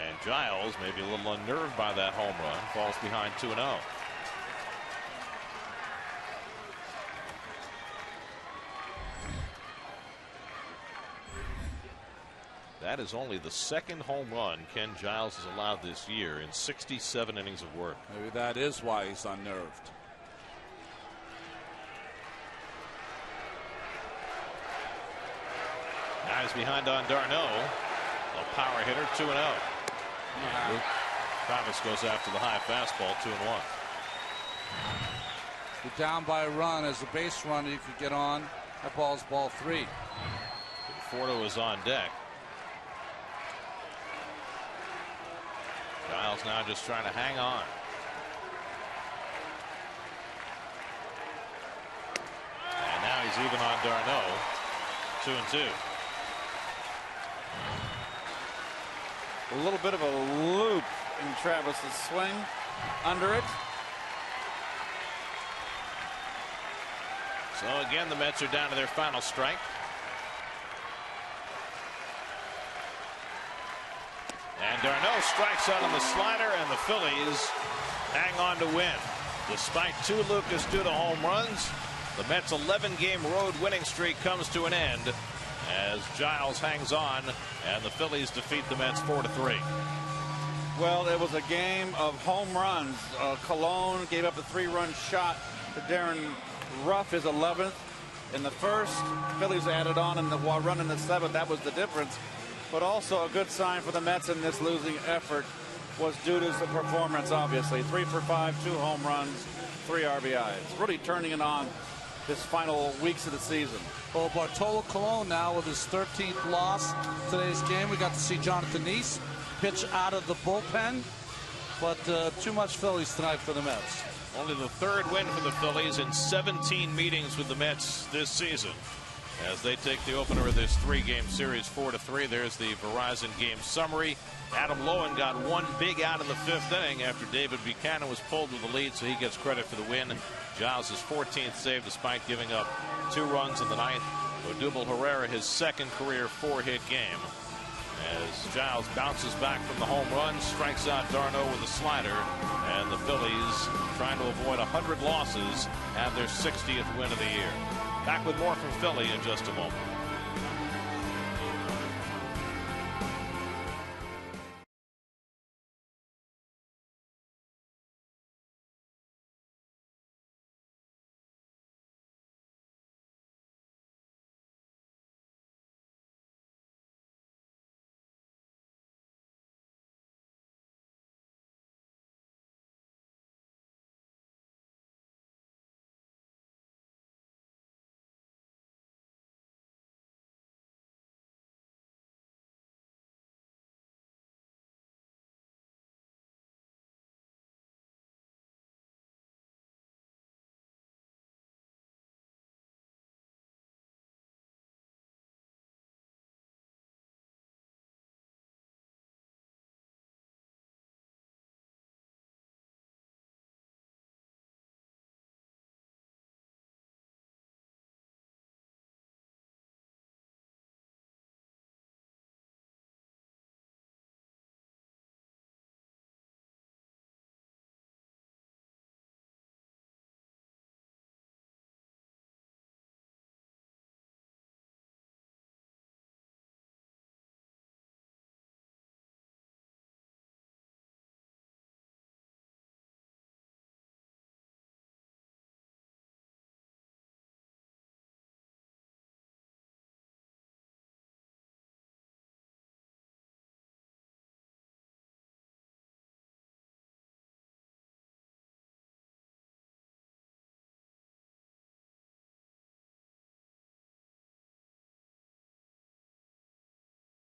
And Giles, maybe a little unnerved by that home run, falls behind 2-0. That is only the 2nd home run Ken Giles has allowed this year in 67 innings of work. Maybe that is why he's unnerved. Now he's behind on d'Arnaud. A power hitter, 2-0. Travis goes after the high fastball, 2-1. You're down by a run. As a base runner, you could get on. That ball's ball 3. Conforto is on deck. Giles now just trying to hang on. And now he's even on d'Arnaud. 2-2. A little bit of a loop in Travis's swing. Under it. So again, the Mets are down to their final strike. And d'Arnaud strikes out on the slider, and the Phillies hang on to win. Despite 2 Lucas Duda home runs, the Mets' 11-game road winning streak comes to an end as Giles hangs on, and the Phillies defeat the Mets 4-3. Well, it was a game of home runs. Colon gave up a 3-run shot to Darren Ruff, his 11th in the first. Phillies added on in the run in the 7th. That was the difference. But also a good sign for the Mets in this losing effort was Duda's performance, obviously. 3 for 5, 2 home runs, 3 RBIs. Really turning it on this final weeks of the season. Well, Bartolo Colon now with his 13th loss today's game. We got to see Jon Niese pitch out of the bullpen, but too much Phillies tonight for the Mets. Only the 3rd win for the Phillies in 17 meetings with the Mets this season, as they take the opener of this 3-game series 4-3. There's the Verizon game summary. Adam Lowen got 1 big out in the 5th inning after David Buchanan was pulled with the lead, so he gets credit for the win. Giles' 14th save despite giving up 2 runs in the 9th. Odubel Herrera, his 2nd career 4-hit game, as Giles bounces back from the home run, strikes out d'Arnaud with a slider, and the Phillies, trying to avoid 100 losses, have their 60th win of the year. Back with more from Philly in just a moment.